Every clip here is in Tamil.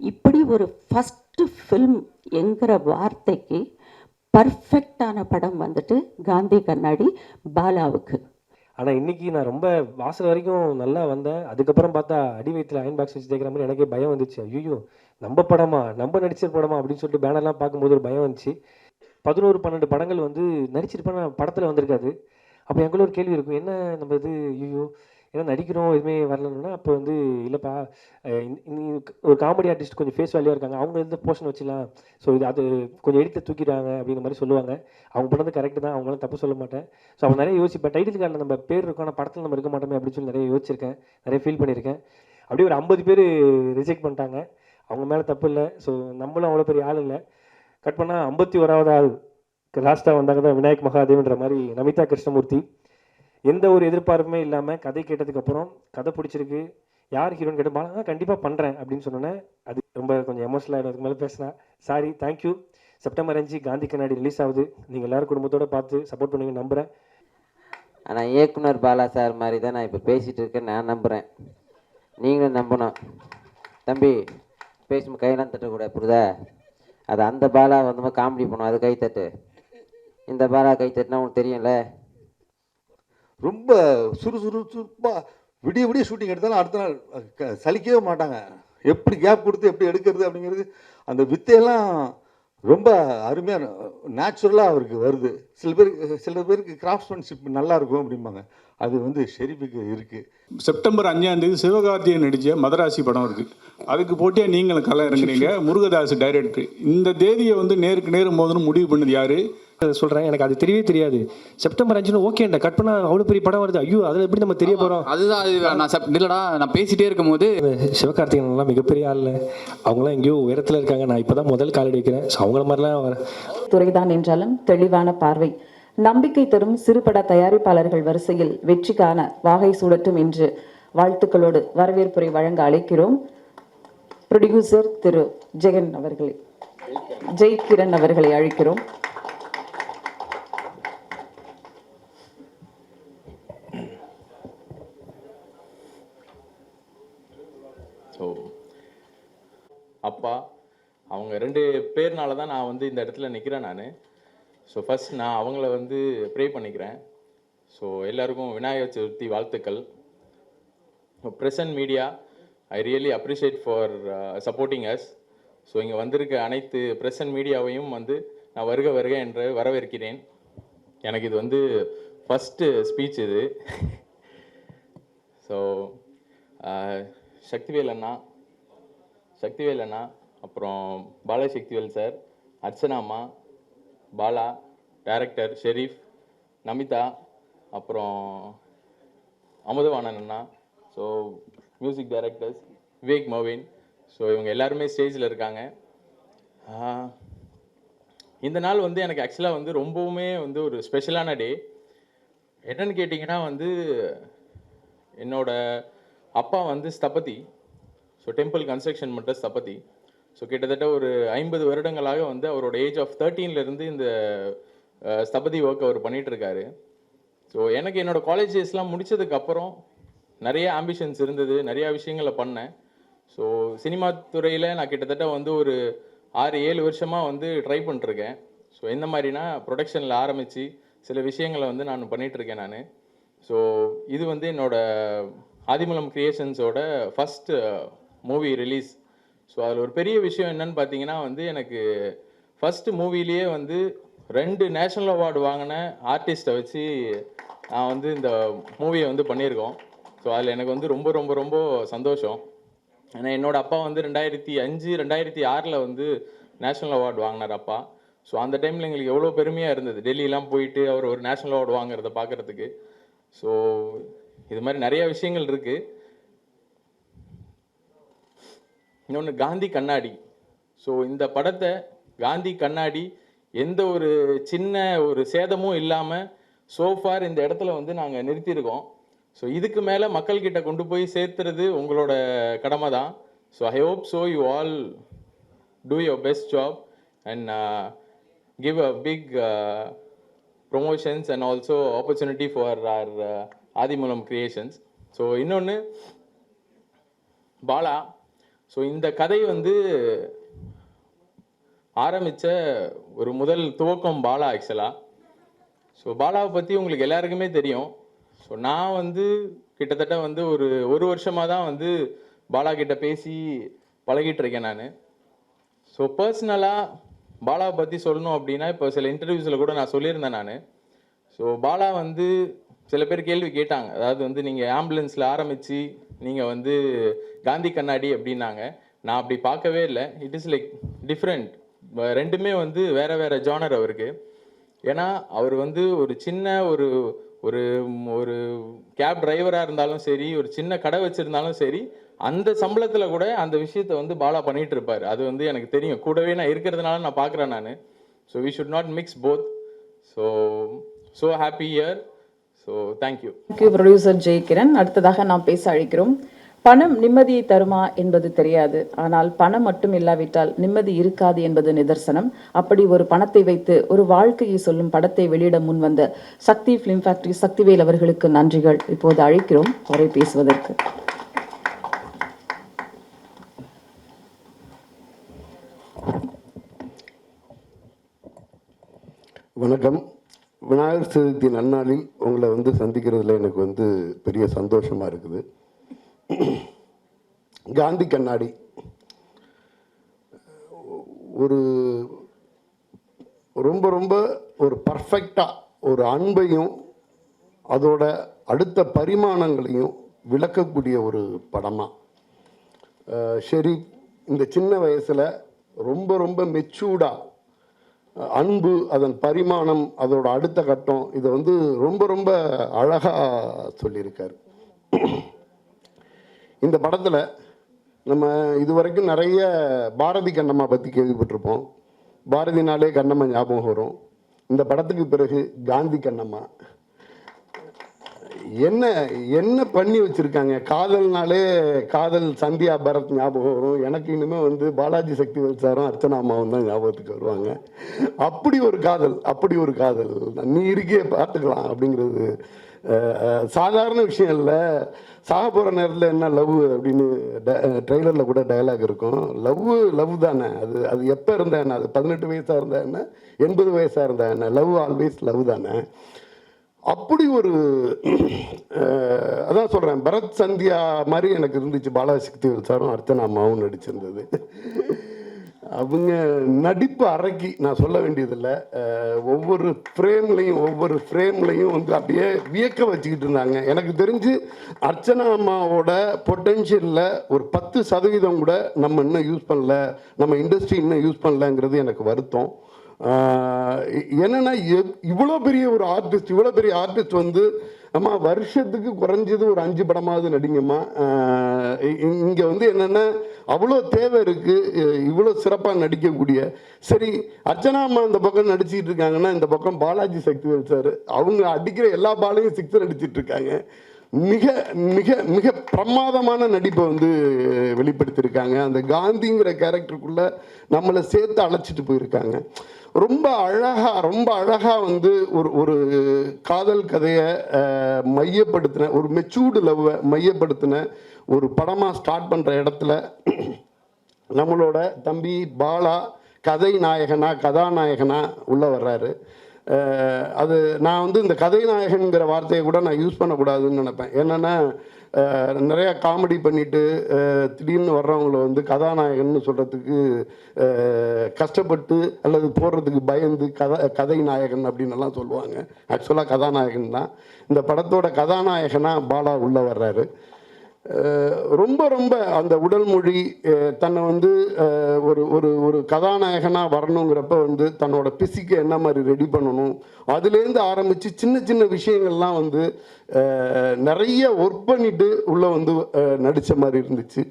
இப்படி ஒரு ஃபஸ்ட்டு ஃபில்ம் என்கிற வார்த்தைக்கு பர்ஃபெக்டான படம் வந்துட்டு காந்தி கண்ணாடி பாலாவுக்கு. ஆனால் இன்றைக்கி நான் ரொம்ப வாசல் வரைக்கும் நல்லா வந்தேன். அதுக்கப்புறம் பார்த்தா அடி வயிற்றில் அயன் பாக்ஸ் வச்சு தேய்க்கிற மாதிரி எனக்கே பயம் வந்துச்சு. ஐயோ நம்ம படமா, நம்ம நடிச்ச படமா அப்படின்னு சொல்லிட்டு பேனர்லாம் பார்க்கும்போது ஒரு பயம் வந்துச்சு. 11 12 படங்கள் வந்து நடிச்சிருப்பேன், நான் படத்தில் வந்திருக்காது. அப்போ எங்களுக்குள்ள ஒரு கேள்வி இருக்கும், என்ன நம்ம இது ஐயோ ஏன்னா நடிக்கிறோம் எதுவுமே வரலன்னா, அப்போ வந்து இல்லைப்பா ஒரு காமெடி ஆர்டிஸ்ட் கொஞ்சம் ஃபேஸ் வேல்யூவாக இருக்காங்க, அவங்க எந்த போர்ஷன் வச்சுலாம், ஸோ இது அது கொஞ்சம் எடிட்டை தூக்கிடுவாங்க அப்படிங்கிற மாதிரி சொல்லுவாங்க. அவங்க பண்ணது கரெக்டு தான், அவங்களாம் தப்பு சொல்ல மாட்டேன். ஸோ அவங்க நிறைய யோசிப்பேன், டைட்டில் கார்டில் நம்ம பேர் இருக்கோம் ஆனால் படத்தில் நம்ம இருக்க மாட்டோமே அப்படின்னு சொல்லி நிறைய யோசிச்சிருக்கேன், நிறைய ஃபீல் பண்ணியிருக்கேன். அப்படியே ஒரு 50 பேர் ரிஜெக்ட் பண்ணிட்டாங்க. அவங்க மேலே தப்பு இல்லை. ஸோ நம்மளும் அவ்வளோ பெரிய ஆள் இல்லை. கட் பண்ணால் 51வது ஆள் லாஸ்ட்டாக வந்தாங்க தான் விநாயக் மகாதேவன்ற மாதிரி நமிதா கிருஷ்ணமூர்த்தி. எந்த ஒரு எதிர்பார்ப்புமே இல்லாமல் கதை கேட்டதுக்கப்புறம் கதை பிடிச்சிருக்கு, யார் ஹீரோன்னு கேட்டு பாலா கண்டிப்பாக பண்ணுறேன் அப்படின்னு சொன்னோன்னே அது ரொம்ப கொஞ்சம் எமோஷனல் ஆகிடும். அதுக்கு மேலே பேசினேன். Sorry, thank you. செப்டம்பர் 5 காந்தி கண்ணாடி ரிலீஸ் ஆகுது. நீங்கள் எல்லோரும் குடும்பத்தோடு பார்த்து சப்போர்ட் பண்ணுவீங்க நம்புகிறேன். ஆனால் இயக்குனர் பாலா சார் மாதிரி தான் நான் இப்போ பேசிகிட்டு இருக்கேன், நான் நம்புகிறேன். நீங்களும் நம்பணும். தம்பி பேசும்போது கையெல்லாம் தட்டக்கூடாது, புரியுதா? அது அந்த பாலா வந்து காமெடி பண்ணும், அது கைத்தட்டு. இந்த பாலா கைத்தட்டுனா உங்களுக்கு தெரியும்ல. ரொம்ப சுறுசுறுப்பாக விடிய விடிய ஷூட்டிங் எடுத்தாலும் அடுத்த நாள் சலிக்கவே மாட்டாங்க. எப்படி கேப் கொடுத்து எப்படி எடுக்கிறது அப்படிங்கிறது அந்த வித்தையெல்லாம் ரொம்ப அருமையாக நேச்சுரலாக அவருக்கு வருது. சில பேருக்கு கிராஃப்ட்ஸ்மேன்ஷிப் நல்லா இருக்கும் அப்படிம்பாங்க. அது வந்து ஷெரீஃபுக்கு இருக்குது. செப்டம்பர் 5 சிவகார்த்திகேயன் நடித்த மதராசி படம் இருக்குது. அதுக்கு போட்டியாக நீங்களும் களை இறங்குறீங்க. முருகதாஸ் டைரக்டர். இந்த தேதியை வந்து நேருக்கு நேர் மோதணும் முடிவு பண்ணது யார் சொல்கிறேன்? எனக்கு அது தெரியவே தெரியாது. செப்டம்பர் 5 ஓகேண்டா, கட் பண்ணால் அவ்வளோ பெரிய படம் வருது. ஐயோ அதில் எப்படி நம்ம தெரிய போகிறோம்? அதுதான் நான் இல்லைடா, நான் பேசிகிட்டே இருக்கும் போது சிவகார்த்திகேயன்லாம் மிகப்பெரிய ஆள், அவங்களாம் எங்கேயோ உயரத்தில் இருக்காங்க. நான் இப்போ தான் முதல் காலடி வைக்கிறேன். ஸோ அவங்கள மாதிரிலாம் துறைதான் என்றாலும் தெளிவான பார்வை, நம்பிக்கை தரும் சிறுபட தயாரிப்பாளர்கள் வரிசையில் வெற்றி காண வாகை சூடட்டும் என்று வாழ்த்துக்களோடு வரவேற்புரை வழங்க அழைக்கிறோம் ப்ரொடியூசர் திரு ஜெய்கிரண் அவர்களை அழைக்கிறோம். ஸோ அப்பா அவங்க 2 பேர்னால தான் நான் வந்து இந்த இடத்துல நிற்கிறேன் நான். ஸோ ஃபஸ்ட் நான் அவங்கள வந்து ப்ரே பண்ணிக்கிறேன். ஸோ எல்லாருக்கும் விநாயகர் சதுர்த்தி வாழ்த்துக்கள். Present media, I really appreciate for supporting us. So இங்கே வந்திருக்க அனைத்து பிரசன்ட் மீடியாவையும் வந்து நான் வருக வருக என்று வரவேற்கிறேன். எனக்கு இது வந்து ஃபஸ்ட்டு ஸ்பீச் இது. ஸோ சக்திவேல் அண்ணா, அப்புறம் பாலசக்திவேல் சார், அர்ச்சனாம்மா, பாலா, டைரக்டர் ஷெரீஃப், நமிதா, அப்புறம் அமுதவாணன் அண்ணா, ஸோ மியூசிக் டைரக்டர்ஸ் விவேக் மோவின். ஸோ இவங்க எல்லாருமே ஸ்டேஜில் இருக்காங்க. இந்த நாள் வந்து எனக்கு ஆக்சுவலாக வந்து ரொம்பவுமே வந்து ஒரு ஸ்பெஷலான டே. என்னன்னு கேட்டிங்கன்னா வந்து என்னோட அப்பா வந்து ஸ்தபதி. ஸோ டெம்பிள் கன்ஸ்ட்ரக்ஷன் மட்டும் ஸ்தபதி. ஸோ கிட்டத்தட்ட ஒரு 50 வருடங்களாக வந்து அவரோட ஏஜ் ஆஃப் 13லேருந்து இந்த ஸ்தபதி ஒர்க் அவர் பண்ணிகிட்ருக்காரு. ஸோ எனக்கு என்னோடய காலேஜ் டேஸ்லாம் முடித்ததுக்கப்புறம் நிறைய ஆம்பிஷன்ஸ் இருந்தது, நிறையா விஷயங்களை பண்ணேன். ஸோ சினிமா துறையில் நான் கிட்டத்தட்ட வந்து ஒரு 6-7 வருஷமாக வந்து ட்ரை பண்ணிட்டுருக்கேன். ஸோ எந்த மாதிரினா ப்ரொடக்ஷனில் ஆரம்பித்து சில விஷயங்களை வந்து நான் பண்ணிகிட்ருக்கேன் நான். ஸோ இது வந்து என்னோடய ஆதிமூலம் கிரியேஷன்ஸோட ஃபஸ்ட்டு மூவி ரிலீஸ். ஸோ அதில் ஒரு பெரிய விஷயம் என்னன்னு பார்த்தீங்கன்னா வந்து எனக்கு ஃபஸ்ட்டு மூவிலேயே வந்து 2 நேஷ்னல் அவார்டு வாங்கின ஆர்டிஸ்ட்டை வச்சு நான் வந்து இந்த மூவியை வந்து பண்ணியிருக்கோம். ஸோ அதில் எனக்கு வந்து ரொம்ப ரொம்ப ரொம்ப சந்தோஷம். ஏன்னா என்னோடய அப்பா வந்து 2005 2006 வந்து நேஷ்னல் அவார்டு வாங்கினார் அப்பா. ஸோ அந்த டைமில் எங்களுக்கு எவ்வளோ பெருமையாக இருந்தது, டெல்லியெலாம் போயிட்டு அவர் ஒரு நேஷ்னல் அவார்டு வாங்குறத பார்க்குறதுக்கு. ஸோ இது மாதிரி நிறைய விஷயங்கள் இருக்குது. இன்னொன்று காந்தி கண்ணாடி. ஸோ இந்த படத்தை காந்தி கண்ணாடி எந்த ஒரு சின்ன ஒரு சேதமும் இல்லாமல் சோஃபார் இந்த இடத்துல வந்து நாங்கள் நிறுத்தியிருக்கோம். ஸோ இதுக்கு மேலே மக்கள்கிட்ட கொண்டு போய் சேர்த்துறது உங்களோட கடமை தான். So I hope so you all two your best job and give a big promotions and also opportunity for our Adimulam creations. So இன்னொன்று பாலா. ஸோ இந்த கதை வந்து ஆரம்பித்த ஒரு முதல் துவக்கம் பாலா ஆக்சுவலாக. ஸோ பாலாவை பற்றி உங்களுக்கு எல்லாருக்குமே தெரியும். ஸோ நான் வந்து கிட்டத்தட்ட வந்து ஒரு வருஷமாக தான் வந்து பாலா கிட்ட பேசி பழகிட்டு இருக்கேன் நான். ஸோ பர்சனலாக பாலாவை பற்றி சொல்லணும் அப்படின்னா, இப்போ சில இன்டர்வியூஸில் கூட நான் சொல்லியிருந்தேன் நான். ஸோ பாலா வந்து சில பேர் கேள்வி கேட்டாங்க, அதாவது வந்து நீங்கள் ஆம்புலன்ஸில் ஆரம்பித்து நீங்கள் வந்து காந்தி கண்ணாடி அப்படின்னாங்க. நான் அப்படி பார்க்கவே இல்லை. It is like different. ரெண்டுமே வந்து வேறு வேறு ஜானர் அவருக்கு. ஏன்னா அவர் வந்து ஒரு சின்ன ஒரு ஒரு ஒரு கேப் டிரைவராக இருந்தாலும் சரி, ஒரு சின்ன கடை வச்சுருந்தாலும் சரி, அந்த சம்பளத்தில் கூட அந்த விஷயத்தை வந்து பாலா பண்ணிகிட்டு இருப்பார். அது வந்து எனக்கு தெரியும், கூடவே நான் இருக்கிறதுனால நான் பார்க்குறேன் நான். So we should not mix both. So happy year. So thank you. Thank you producer Jayakiran. அடுத்ததாக நாம் பேச அழைக்கிறோம். பணம் நிம்மதியை தருமா என்பது தெரியாது, ஆனால் பணம் மட்டும் இல்லாவிட்டால் நிம்மதி இருக்காது என்பது நிதர்சனம். அப்படி ஒரு பணத்தை வைத்து ஒரு வாழ்க்கையை சொல்லும் படத்தை வெளியிட முன்வந்த சக்தி பிலிம் ஃபேக்டரி சக்திவேல் அவர்களுக்கு நன்றிகள். இப்போது அழைக்கிறோம் அவரை பேசுவதற்கு. வணக்கம். விநாயகர் சதுர்த்தி நன்னாளில் உங்களை வந்து சந்திக்கிறதுல எனக்கு வந்து பெரிய சந்தோஷமாக இருக்குது. காந்தி கண்ணாடி ஒரு ரொம்ப ரொம்ப ஒரு பர்ஃபெக்டாக ஒரு அன்பையும் அதோட அடுத்த பரிமாணங்களையும் விளக்கக்கூடிய ஒரு படமாக ஷெரீப் இந்த சின்ன வயசில் ரொம்ப ரொம்ப மெச்சூர்டாக அன்பு, அதன் பரிமாணம், அதோட அடுத்த கட்டம், இதை வந்து ரொம்ப ரொம்ப அழகாக சொல்லியிருக்காரு. இந்த படத்தில் நம்ம இதுவரைக்கும் நிறைய பாரதி கண்ணம்மா பற்றி கேள்விப்பட்டிருப்போம். பாரதினாலே கண்ணம்மா ஞாபகம் வரும். இந்த படத்துக்கு பிறகு காந்தி கண்ணம்மா என்ன என்ன பண்ணி வச்சுருக்காங்க. காதல்னாலே காதல் சந்தியா பரத் ஞாபகம் வரும். எனக்கு இனிமேல் வந்து பாலாஜி சக்திவேல் சாரும் அர்ச்சனா அம்மாவும் தான் ஞாபகத்துக்கு வருவாங்க. அப்படி ஒரு காதல், அப்படி ஒரு காதல். நீ இருக்கே பார்த்துக்கலாம் அப்படிங்கிறது சாதாரண விஷயம் இல்லை. சாக போகிற நேரத்தில் என்ன லவ் அப்படின்னு ட்ரெய்லரில் கூட டயலாக் இருக்கும். லவ் தானே அது. அது எப்போ இருந்தா என்ன, அது 18 வயசாக இருந்தா என்ன, 80 வயசாக இருந்தா என்ன, லவ் ஆல்வேஸ் லவ் தானே. அப்படி ஒரு அதான் சொல்கிறேன், பரத் சந்தியா மாதிரி எனக்கு இருந்துச்சு. பாலாஜி சக்திவேல் சாரும் அர்ச்சனா அம்மாவும் நடிச்சிருந்தது. அவங்க நடிப்பு அறைக்கி நான் சொல்ல வேண்டியதில்லை. ஒவ்வொரு ஃப்ரேம்லையும் வந்து அப்படியே வியக்க வச்சுக்கிட்டு இருந்தாங்க. எனக்கு தெரிஞ்சு அர்ச்சனா அம்மாவோட பொட்டென்ஷியலில் ஒரு 10% கூட நம்ம இன்னும் யூஸ் பண்ணல, நம்ம இண்டஸ்ட்ரி இன்னும் யூஸ் பண்ணலங்கிறது எனக்கு வருத்தம். என்னென்னா இவ்வளோ பெரிய ஆர்டிஸ்ட் வந்து அம்மா வருஷத்துக்கு குறைஞ்சது ஒரு 5 படமாவது நடிங்கம்மா. இங்கே வந்து என்னென்னா அவ்வளோ தேவை இருக்குது, இவ்வளோ சிறப்பாக நடிக்கக்கூடிய. சரி, அர்ச்சனா அம்மா இந்த பக்கம் நடிச்சிட்டு இருக்காங்கன்னா, இந்த பக்கம் பாலாஜி சக்திவேல் சார் அவங்க அடிக்கிற எல்லா பாலையும் 6 அடிச்சிட்டு இருக்காங்க. மிக மிக மிக பிரமாதமான நடிப்பை வந்து வெளிப்படுத்தியிருக்காங்க. அந்த காந்திங்கிற கேரக்டருக்குள்ளே நம்மளை சேர்த்து அழைச்சிட்டு போயிருக்காங்க. ரொம்ப அழகாக வந்து ஒரு காதல் கதையை மையப்படுத்தின, ஒரு மெச்சூர்டு லவ்வை மையப்படுத்தின ஒரு படமாக ஸ்டார்ட் பண்ணுற இடத்துல நம்மளோட தம்பி பாலா கதாநாயகனா உள்ளே வர்றாரு. அது நான் வந்து இந்த கதைநாயகன்கிற வார்த்தையை கூட நான் யூஸ் பண்ணக்கூடாதுன்னு நினைப்பேன். என்னென்னா நிறையா காமெடி பண்ணிவிட்டு திடீர்னு வர்றவங்கள வந்து கதாநாயகன்னு சொல்கிறதுக்கு கஷ்டப்பட்டு அல்லது போடுறதுக்கு பயந்து கதை நாயகன் அப்படின்னு எல்லாம் சொல்லுவாங்க. ஆக்சுவலாக கதாநாயகன் தான். இந்த படத்தோட கதாநாயகனாக பாலா உள்ளே வர்றாரு. ரொம்ப ரொம்ப அந்த உடல் மொழி தன்னை வந்து ஒரு கதாநாயகனாக வரணுங்கிறப்ப வந்து தன்னோட பிசிக்கை என்ன மாதிரி ரெடி பண்ணணும், அதுலேருந்து ஆரம்பித்து சின்ன விஷயங்கள்லாம் வந்து நிறைய ஒர்க் பண்ணிட்டு உள்ளே வந்து நடித்த மாதிரி இருந்துச்சு.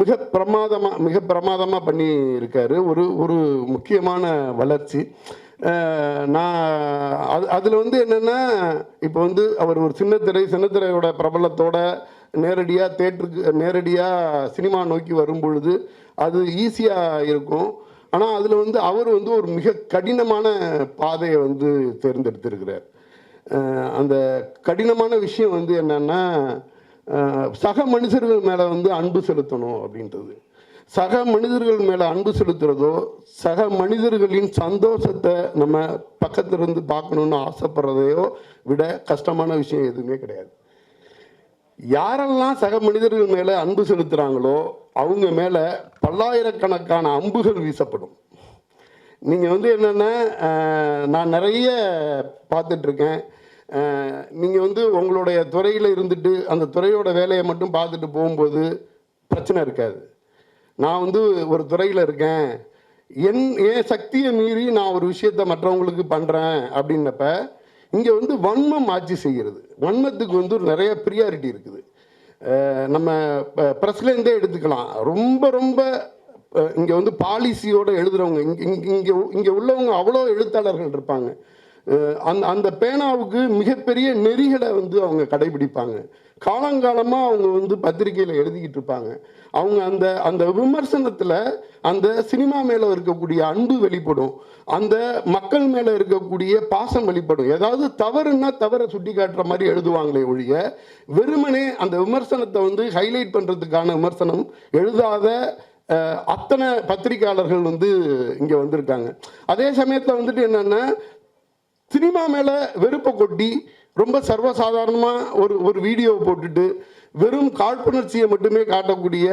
மிக பிரமாதமாக பண்ணி இருக்காரு. ஒரு முக்கியமான வளர்ச்சி. நான் அதில் வந்து என்னென்னா, இப்போ வந்து அவர் ஒரு சின்னத்திரையோட பிரபலத்தோட நேரடியாக சினிமா நோக்கி வரும் பொழுது அது ஈஸியாக இருக்கும். ஆனால் அதில் வந்து அவர் வந்து ஒரு மிக கடினமான பாதையை வந்து தேர்ந்தெடுத்திருக்கிறார். அந்த கடினமான விஷயம் வந்து என்னென்னா, சக மனுஷர்கள் மேலே வந்து அன்பு செலுத்தணும் அப்படின்றது. சக மனிதர்கள் மேலே அன்பு செலுத்துறதோ, சக மனிதர்களின் சந்தோஷத்தை நம்ம பக்கத்திலிருந்து பார்க்கணுன்னு ஆசைப்படுறதையோ விட கஷ்டமான விஷயம் எதுவுமே கிடையாது. யாரெல்லாம் சக மனிதர்கள் மேலே அன்பு செலுத்துகிறாங்களோ அவங்க மேலே பல்லாயிரக்கணக்கான அம்புகள் வீசப்படும். நீங்கள் வந்து என்னென்னா, நான் நிறைய பார்த்துட்ருக்கேன். நீங்கள் வந்து உங்களுடைய துறையில் இருந்துட்டு அந்த துறையோட வேலையை மட்டும் பார்த்துட்டு போகும்போது பிரச்சனை இருக்காது. நான் வந்து ஒரு துறையில் இருக்கேன், என் சக்தியை மீறி நான் ஒரு விஷயத்தை மற்றவங்களுக்கு பண்ணுறேன் அப்படின்னப்ப இங்கே வந்து வன்மம் ஆட்சி செய்கிறது. வன்மத்துக்கு வந்து நிறைய ப்ரியாரிட்டி இருக்குது. நம்ம ப்ரெஸ்லேருந்தே எடுத்துக்கலாம். ரொம்ப ரொம்ப இங்கே வந்து பாலிசியோடு எழுதுகிறவங்க, இங்கே உள்ளவங்க அவ்வளோ எழுத்தாளர்கள் இருப்பாங்க. அந்த பேனாவுக்கு மிகப்பெரிய நெறிகளை வந்து அவங்க கடைபிடிப்பாங்க. காலங்காலமாக அவங்க வந்து பத்திரிகையில் எழுதிக்கிட்டு இருப்பாங்க. அவங்க அந்த விமர்சனத்தில் அந்த சினிமா மேலே இருக்கக்கூடிய அன்பு வெளிப்படும், அந்த மக்கள் மேலே இருக்கக்கூடிய பாசம் வெளிப்படும். ஏதாவது தவறுன்னா தவறை சுட்டி காட்டுற மாதிரி எழுதுவாங்களே ஒழிய வெறுமனே அந்த விமர்சனத்தை வந்து ஹைலைட் பண்ணுறதுக்கான விமர்சனம் எழுதாத அத்தனை பத்திரிகையாளர்கள் வந்து இங்கே வந்திருக்காங்க. அதே சமயத்தில் வந்துட்டு என்னென்னா, சினிமா மேலே வெறுப்பை கொட்டி ரொம்ப சர்வசாதாரணமாக ஒரு வீடியோவை போட்டுட்டு வெறும் காழ்ப்புணர்ச்சியை மட்டுமே காட்டக்கூடிய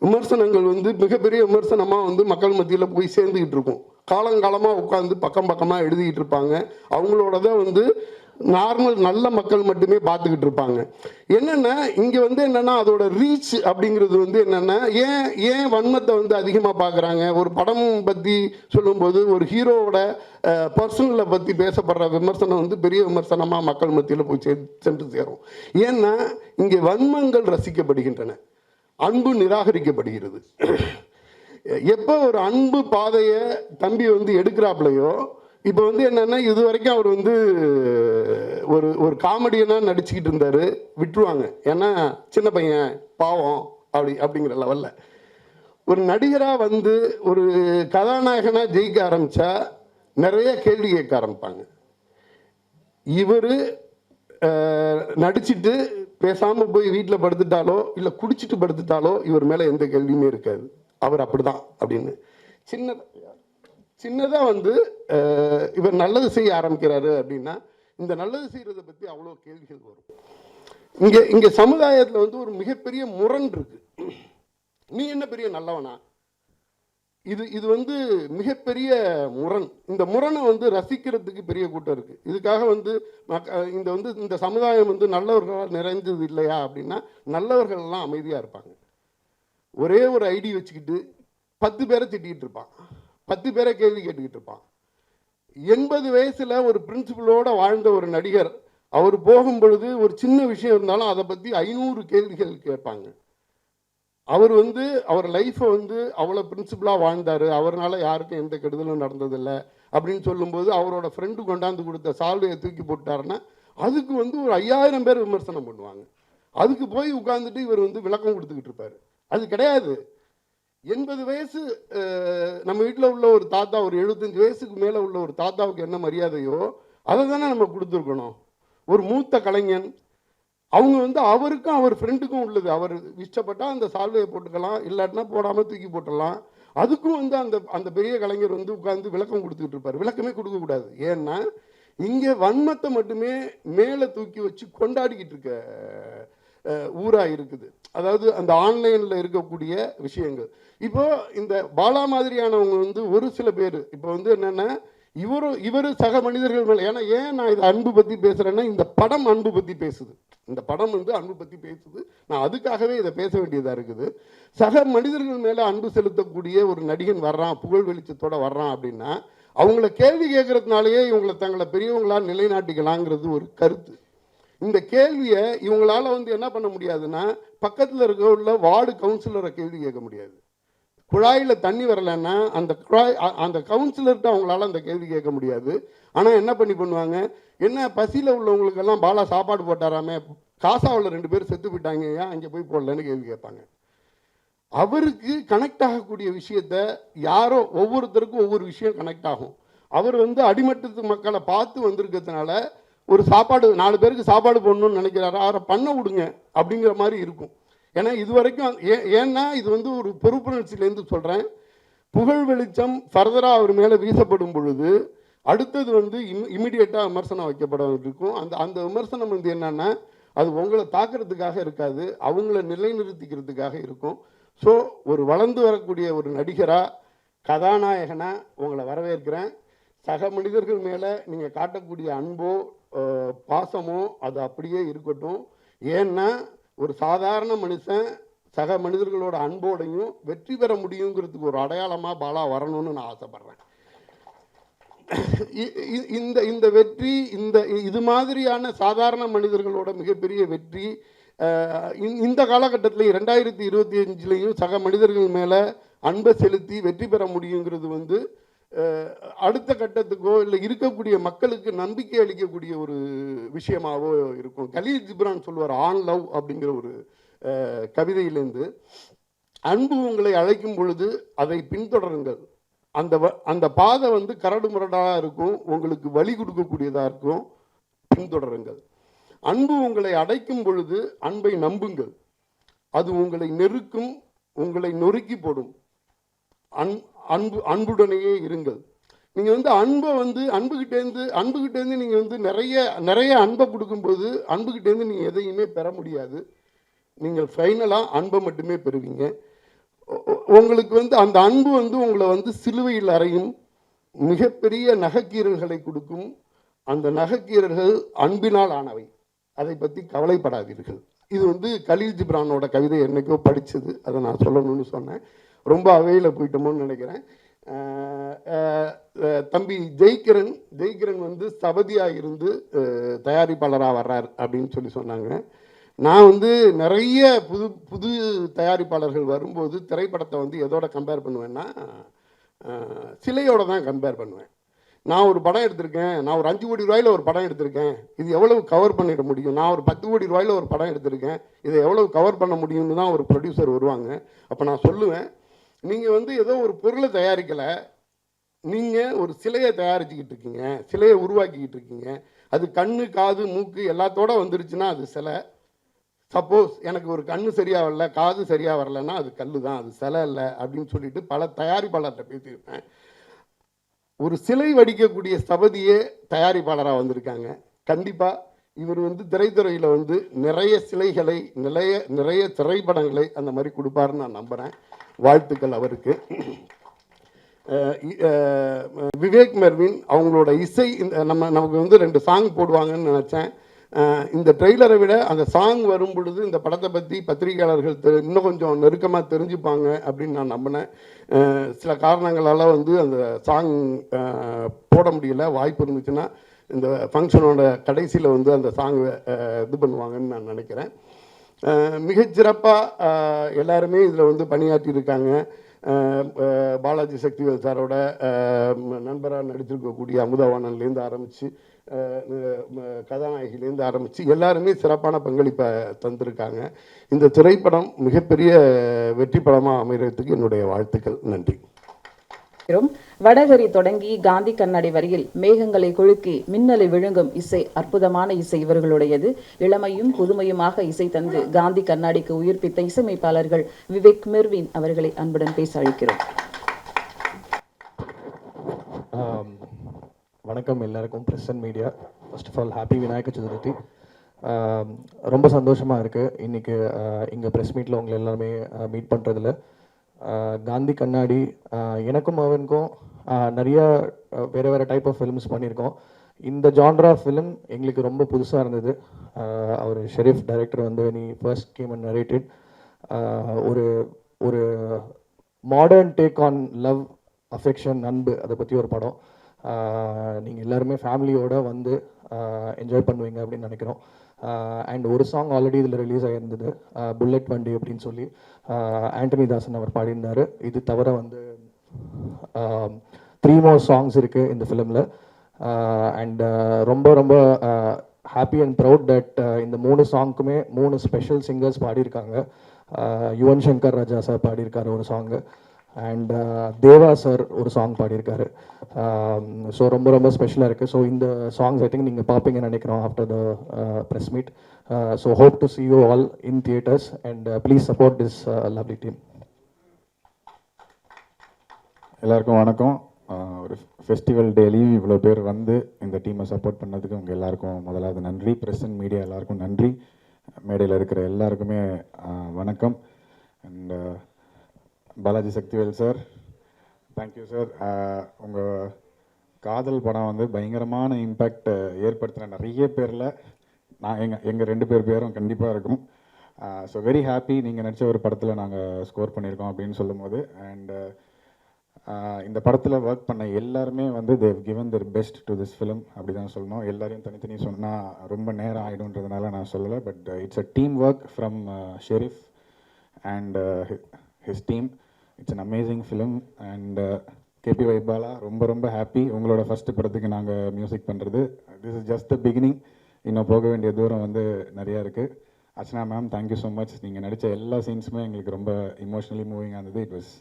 விமர்சனங்கள் வந்து மிகப்பெரிய விமர்சனமாக வந்து மக்கள் மத்தியில் போய் சேர்ந்துக்கிட்டு இருக்கும். காலங்காலமாக உட்காந்து பக்கமாக எழுதிக்கிட்டு இருப்பாங்க. அவங்களோட தான் வந்து நார்மல் நல்ல மக்கள் மட்டுமே பார்த்துக்கிட்டு இருப்பாங்க. என்னென்னா இங்கே வந்து என்னென்னா அதோட ரீச் அப்படிங்கிறது வந்து என்னென்னா, ஏன் வன்மத்தை வந்து அதிகமாக பார்க்குறாங்க. ஒரு படம் பற்றி சொல்லும்போது ஒரு ஹீரோவோட பர்சனலை பற்றி பேசப்படுற விமர்சனம் வந்து பெரிய விமர்சனமாக மக்கள் மத்தியில் போய் சென்று சேரும். ஏன்னா இங்கே வன்மங்கள் ரசிக்கப்படுகின்றன, அன்பு நிராகரிக்கப்படுகிறது. எப்போ ஒரு அன்பு பாதையை தம்பி வந்து எடுக்கிறாப்புலையோ, இப்போ வந்து என்னென்னா இது வரைக்கும் அவர் வந்து ஒரு காமெடியனாக நடிச்சுக்கிட்டு இருந்தார், விட்டுருவாங்க. ஏன்னா சின்ன பையன் பாவம் அப்படிங்கிற லெவலில் ஒரு நடிகராக வந்து ஒரு கதாநாயகனாக ஜெயிக்க ஆரம்பித்தா நிறைய கேள்வி கேட்க ஆரம்பிப்பாங்க. இவர் நடிச்சுட்டு பேசாமல் போய் வீட்டில் படுத்துட்டாலோ இல்லை குடிச்சிட்டு படுத்துட்டாலோ இவர் மேலே எந்த கேள்வியுமே இருக்காது. அவர் அப்படிதான் அப்படின்னு சின்னதாக வந்து இவர் நல்லது செய்ய ஆரம்பிக்கிறாரு அப்படின்னா இந்த நல்லது செய்கிறத பற்றி அவ்வளோ கேள்விகள் வரும். இங்கே சமுதாயத்தில் வந்து ஒரு மிகப்பெரிய முரண் இருக்கு. நீ என்ன பெரிய நல்லவனா? இது வந்து மிகப்பெரிய முரண். இந்த முரணை வந்து ரசிக்கிறதுக்கு பெரிய கூட்டம் இருக்குது. இதுக்காக வந்து இந்த சமுதாயம் வந்து நல்லவர்களால் நிறைந்தது இல்லையா அப்படின்னா, நல்லவர்கள்லாம் அமைதியாக இருப்பாங்க. ஒரே ஒரு ஐடி வச்சுக்கிட்டு 10 பேரை திட்டிகிட்டு இருப்பான், 10 பேரை கேள்வி கேட்டுக்கிட்டு இருப்பான். 80 வயசில் ஒரு பிரின்சிபலோடு வாழ்ந்த ஒரு நடிகர் அவர் போகும்பொழுது ஒரு சின்ன விஷயம் இருந்தாலும் அதை பற்றி 500 கேள்விகள் கேட்பாங்க. அவர் வந்து அவர் லைஃப்பை வந்து அவ்வளோ பிரின்சிபலாக வாழ்ந்தார், அவரால் யாருக்கும் எந்த கெடுதலும் நடந்ததில்லை அப்படின்னு சொல்லும்போது அவரோட ஃப்ரெண்டு கொண்டாந்து கொடுத்த சால்வையை தூக்கி போட்டாருன்னா அதுக்கு வந்து ஒரு 5000 பேர் விமர்சனம் பண்ணுவாங்க. அதுக்கு போய் உட்காந்துட்டு இவர் வந்து விளக்கம் கொடுத்துக்கிட்டு இருப்பார். அது கிடையாது. 80 வயசு நம்ம வீட்டில் உள்ள ஒரு தாத்தா, ஒரு 75 வயசுக்கு மேலே உள்ள ஒரு தாத்தாவுக்கு என்ன மரியாதையோ அதை தானே நம்ம கொடுத்துருக்கணும். ஒரு மூத்த கலைஞன், அவங்க வந்து அவருக்கும் அவர் ஃப்ரெண்டுக்கும் உள்ளது. அவர் இஷ்டப்பட்டால் அந்த சால்வையை போட்டுக்கலாம், இல்லாட்டினா போடாமல் தூக்கி போட்டுடலாம். அதுக்கும் வந்து அந்த பெரிய கலைஞர் வந்து உட்கார்ந்து விளக்கம் கொடுத்துக்கிட்டு இருப்பார். விளக்கமே கொடுக்கக்கூடாது. ஏன்னா இங்கே வன்மத்தை மட்டுமே மேலே தூக்கி வச்சு கொண்டாடிக்கிட்டு இருக்க ஊராக இருக்குது. அதாவது அந்த ஆன்லைனில் இருக்கக்கூடிய விஷயங்கள். இப்போ இந்த பாலா மாதிரியானவங்க வந்து ஒரு சில பேர் இப்போ வந்து என்னென்னா இவர் சக மனிதர்கள் மேலே, ஏன் நான் இதை அன்பு பற்றி பேசுகிறேன்னா இந்த படம் அன்பு பற்றி பேசுது. இந்த படம் வந்து அன்பு பற்றி பேசுது. நான் அதுக்காகவே இதை பேச வேண்டியதாக இருக்குது. சக மனிதர்கள் மேலே அன்பு செலுத்தக்கூடிய ஒரு நடிகன் வர்றான், புகழ் வெளிச்சத்தோடு வர்றான் அப்படின்னா அவங்கள கேள்வி கேட்கறதுனாலேயே இவங்களை தங்களை பெரியவங்களால் நிலைநாட்டிக்கலாங்கிறது ஒரு கருத்து. இந்த கேள்வியை இவங்களால வந்து என்ன பண்ண முடியாதுன்னா பக்கத்தில் இருக்க உள்ள வார்டு கவுன்சிலரை கேள்வி கேட்க முடியாது. குழாயில் தண்ணி வரலைன்னா அந்த கவுன்சிலர்கிட்ட அவங்களால அந்த கேள்வி கேட்க முடியாது. ஆனால் என்ன பண்ணுவாங்க, என்ன பசியில் உள்ளவங்களுக்கெல்லாம் பாலா சாப்பாடு போட்டாராமே, காசாவில் 2 பேர் செத்து போயிட்டாங்க, ஏன் அங்கே போய் போடலன்னு கேள்வி கேட்பாங்க. அவருக்கு கனெக்ட் ஆகக்கூடிய விஷயத்த யாரோ ஒவ்வொருத்தருக்கும் ஒவ்வொரு விஷயம் கனெக்ட் ஆகும். அவர் வந்து அடிமட்டத்து மக்களை பார்த்து வந்திருக்கிறதுனால ஒரு சாப்பாடு 4 பேருக்கு சாப்பாடு போடணும்னு நினைக்கிறாரு, அவரை பண்ண விடுங்க அப்படிங்கிற மாதிரி இருக்கும். ஏன்னா இது வரைக்கும் ஏன்னா இது வந்து ஒரு பொறுப்புணர்ச்சியிலேருந்து சொல்கிறேன். புகழ் வெளிச்சம் ஃபர்தராக அவர் மேலே வீசப்படும் பொழுது அடுத்தது வந்து இமிடியேட்டாக விமர்சனம் வைக்கப்பட இருக்கும். அந்த அந்த விமர்சனம் வந்து என்னென்னா அது உங்களை தாக்குறதுக்காக இருக்காது, அவங்கள நிலைநிறுத்திக்கிறதுக்காக இருக்கும். ஸோ ஒரு வளர்ந்து வரக்கூடிய ஒரு நடிகராக கதாநாயகனாக உங்களை வரவேற்கிறேன். சக மனிதர்கள் மேலே நீங்கள் காட்டக்கூடிய அன்போ பாசமோ அது அப்படியே இருக்கட்டும். ஏன்னா ஒரு சாதாரண மனுஷன் சக மனிதர்களோட அன்போடையும் வெற்றி பெற முடியுங்கிறதுக்கு ஒரு அடையாளமாக பாலா வரணும்னு நான் ஆசைப்பட்றேன். இந்த வெற்றி இது மாதிரியான சாதாரண மனிதர்களோட மிகப்பெரிய வெற்றி இந்த காலகட்டத்தில் 2025 சக மனிதர்கள் மேலே அன்பை செலுத்தி வெற்றி பெற முடியுங்கிறது வந்து அடுத்த கட்டத்துக்கோ இல்லை இருக்கக்கூடிய மக்களுக்கு நம்பிக்கை அளிக்கக்கூடிய ஒரு விஷயமாகவோ இருக்கும். கலீல் ஜிப்ரான் சொல்லுவார் ஆன் லவ் அப்படிங்கிற ஒரு கவிதையிலேருந்து, அன்பு உங்களை அழைக்கும் பொழுது அதை பின்தொடருங்கள். அந்த பாதை வந்து கரடு முரடாக இருக்கும், உங்களுக்கு வழி கொடுக்கக்கூடியதாக இருக்கும், பின்தொடருங்கள். அன்பு உங்களை அடைக்கும் பொழுது அன்பை நம்புங்கள், அது உங்களை நெருக்கும், உங்களை நொறுக்கி போடும். அன்புடனேயே இருங்கள். நீங்கள் வந்து அன்பை வந்து அன்புகிட்டேருந்து நீங்கள் வந்து நிறைய அன்பை கொடுக்கும்போது அன்புகிட்டேருந்து நீங்கள் எதையுமே பெற முடியாது. நீங்கள் ஃபைனலாக அன்பை மட்டுமே பெறுவீங்க. உங்களுக்கு வந்து அந்த அன்பு வந்து உங்களை வந்து சிலுவையில் அறையும், மிகப்பெரிய நகைக்கீரல்களை கொடுக்கும். அந்த நகைக்கீரல்கள் அன்பினால் ஆனவை, அதை பற்றி கவலைப்படாதீர்கள். இது வந்து கலீல் ஜிப்ரானோட கவிதை என்னைக்கோ படித்தது, அதை நான் சொல்லணும்னு சொன்னேன். ரொம்ப அவையில் போயிட்டோமோன்னு நினைக்கிறேன். தம்பி ஜெய்கிரன் வந்து ஸ்தபதியாக இருந்து தயாரிப்பாளராக வர்றார் அப்படின்னு சொன்னாங்க. நான் வந்து நிறைய புது தயாரிப்பாளர்கள் வரும்போது திரைப்படத்தை வந்து எதோட கம்பேர் பண்ணுவேன்னா சிலையோட தான் கம்பேர் பண்ணுவேன். நான் ஒரு படம் எடுத்திருக்கேன், நான் ஒரு 5 கோடி ரூபாயில் ஒரு படம் எடுத்திருக்கேன், இது எவ்வளவு கவர் பண்ணிட முடியும், நான் ஒரு 10 கோடி ரூபாயில் ஒரு படம் எடுத்திருக்கேன், இதை எவ்வளவு கவர் பண்ண முடியும்னு தான் ஒரு ப்ரொடியூசர் வருவாங்க. அப்போ நான் சொல்லுவேன், நீங்கள் வந்து ஏதோ ஒரு பொருளை தயாரிக்கலை, நீங்கள் ஒரு சிலையை தயாரிச்சுக்கிட்டு இருக்கீங்க, சிலையை உருவாக்கிக்கிட்டு இருக்கீங்க. அது கண்ணு காது மூக்கு எல்லாத்தோட வந்துருச்சுன்னா அது சிலை. சப்போஸ் எனக்கு ஒரு கண்ணு சரியாக வரல, காது சரியாக வரலன்னா அது கல் தான், அது சிலை இல்லை அப்படின்னு சொல்லிட்டு பல தயாரிப்பாளர்கிட்ட பேசியிருப்பேன். ஒரு சிலை வடிக்கக்கூடிய ஸ்தபதியே தயாரிப்பாளராக வந்திருக்காங்க. கண்டிப்பாக இவர் வந்து திரைத்துறையில் வந்து நிறைய சிலைகளை நிறைய திரைப்படங்களை அந்த மாதிரி கொடுப்பாருன்னு நான் நம்புகிறேன். வாழ்த்துக்கள் அவருக்கு. விவேக் மெர்வின் அவங்களோட இசை நமக்கு வந்து 2 சாங் போடுவாங்கன்னு நினச்சேன். இந்த ட்ரெய்லரை விட அந்த சாங் வரும் பொழுது இந்த படத்தை பற்றி பத்திரிகையாளர்கள் இன்னும் கொஞ்சம் நெருக்கமாக தெரிஞ்சுப்பாங்க அப்படின்னு நான் நம்பினேன். சில காரணங்களால் வந்து அந்த சாங் போட முடியல. வாய்ப்பு இருந்துச்சுன்னா இந்த ஃபங்க்ஷனோட கடைசியில் வந்து அந்த சாங் இது பண்ணுவாங்கன்னு நான் நினைக்கிறேன். மிகச்சிறப்பாக எல்லாருமே இதில் வந்து பணியாற்றியிருக்காங்க. பாலாஜி சக்திவேல் சாரோட நண்பராக நடிச்சிருக்கக்கூடிய அமுதவாணன்லேருந்து ஆரம்பித்து கதாநாயகிலேருந்து ஆரம்பித்து எல்லாருமே சிறப்பான பங்களிப்பை தந்திருக்காங்க. இந்த திரைப்படம் மிகப்பெரிய வெற்றி படமாக அமைகிறதுக்கு என்னுடைய வாழ்த்துக்கள். நன்றி. வடகரி தொடங்கி காந்தி கண்ணாடி வரையில் மேகங்களை கொழுக்கி மின்னலை விழுங்கும் இசை, அற்புதமான இசை இவர்களுடையது. இளமையும் புதுமையுமாக இசை தந்து காந்தி கண்ணாடிக்கு உயிர்ப்பித்த இசையமைப்பாளர்கள் விவேக் மெர்வின் அவர்களை அன்புடன் பேச அழைக்கிறோம். வணக்கம் எல்லாருக்கும், press and media. First of all happy Vinayaka Chaturthi. ரொம்ப சந்தோஷமாக இருக்குது இன்றைக்கி இங்கே ப்ரெஸ் மீட்டில் உங்களை எல்லாருமே மீட் பண்ணுறதுல. காந்தி கண்ணாடி எனக்கும் அவனுக்கும் நிறையா வேறு டைப் ஆஃப் ஃபிலிம்ஸ் பண்ணியிருக்கோம். இந்த ஜான்ரா ஃபிலிம் எங்களுக்கு ரொம்ப புதுசாக இருந்தது. அவர் ஷெரீஃப் டைரக்டர் வந்து நீ ஃபர்ஸ்ட் கேம் அண்ட் நரேட்டட் ஒரு ஒரு modern take on love, affection, அன்பு, அதை பற்றி ஒரு படம். நீங்கள் எல்லாருமே ஃபேமிலியோடு வந்து என்ஜாய் பண்ணுவீங்க அப்படின்னு நினைக்கிறோம். அண்ட் ஒரு சாங் ஆல்ரெடி இதில் ரிலீஸ் ஆகியிருந்தது, புல்லட் வண்டி அப்படின்னு சொல்லி ஆண்டனி தாசன் அவர் பாடியிருந்தார். இது தவிர வந்து 3 more சாங்ஸ் இருக்குது இந்த ஃபிலிமில். அண்ட் ரொம்ப ரொம்ப ஹாப்பி அண்ட் ப்ரவுட் தட் இந்த 3 சாங்க்குமே 3 ஸ்பெஷல் சிங்கர்ஸ் பாடியிருக்காங்க. யுவன் சங்கர் ராஜா சார் பாடியிருக்காரு ஒரு சாங்கு, அண்ட் தேவா சார் ஒரு சாங் பாடியிருக்காரு. ஸோ ரொம்ப ரொம்ப ஸ்பெஷலாக இருக்குது. ஸோ இந்த சாங்ஸ் ஐ திங்க் நீங்கள் பார்ப்பீங்கன்னு நினைக்கிறோம் after the press meet. So hope to see you all in theaters and please support this lovely team. எல்லாருக்கும் வணக்கம். ஒரு ஃபெஸ்டிவல் டேலையும் இவ்வளோ பேர் வந்து இந்த டீமை சப்போர்ட் பண்ணதுக்கு உங்கள் எல்லாருக்கும் முதலாவது நன்றி. ப்ரெஸ் அண்ட் மீடியா எல்லாருக்கும் நன்றி. மேடையில் இருக்கிற எல்லாருக்குமே வணக்கம். And Balaji Sakthivel sir, thank you sir. உங்கள் காதல் படம் வந்து பயங்கரமான இம்பேக்ட் ஏற்படுத்தின நிறைய பேரில் எங்கள் 2 பேர் பேரும் கண்டிப்பாக இருக்கும். ஸோ வெரி ஹாப்பி நீங்கள் நடித்த ஒரு படத்தில் நாங்கள் ஸ்கோர் பண்ணியிருக்கோம் அப்படின்னு சொல்லும் போது. அண்ட் இந்த படத்தில் ஒர்க் பண்ண எல்லாருமே வந்து they've given their best to this film அப்படி தான் சொல்லணும். எல்லாரையும் தனித்தனி சொன்னால் ரொம்ப நேரம் ஆகிடும்ன்றதுனால நான் சொல்லலை. But it's a team work from Sherif and his team. It's an amazing film. And KP வைபாலா, ரொம்ப ரொம்ப ஹாப்பி உங்களோட ஃபஸ்ட்டு படத்துக்கு நாங்கள் மியூசிக் பண்ணுறது. This is just the beginning. இன்னும் போக வேண்டிய தூரம் வந்து நிறையா இருக்குது. Archana ma'am, thank you so much. நீங்கள் நடித்த எல்லா சீன்ஸுமே எங்களுக்கு ரொம்ப இமோஷ்னலி மூவிங்காக இருந்தது. It was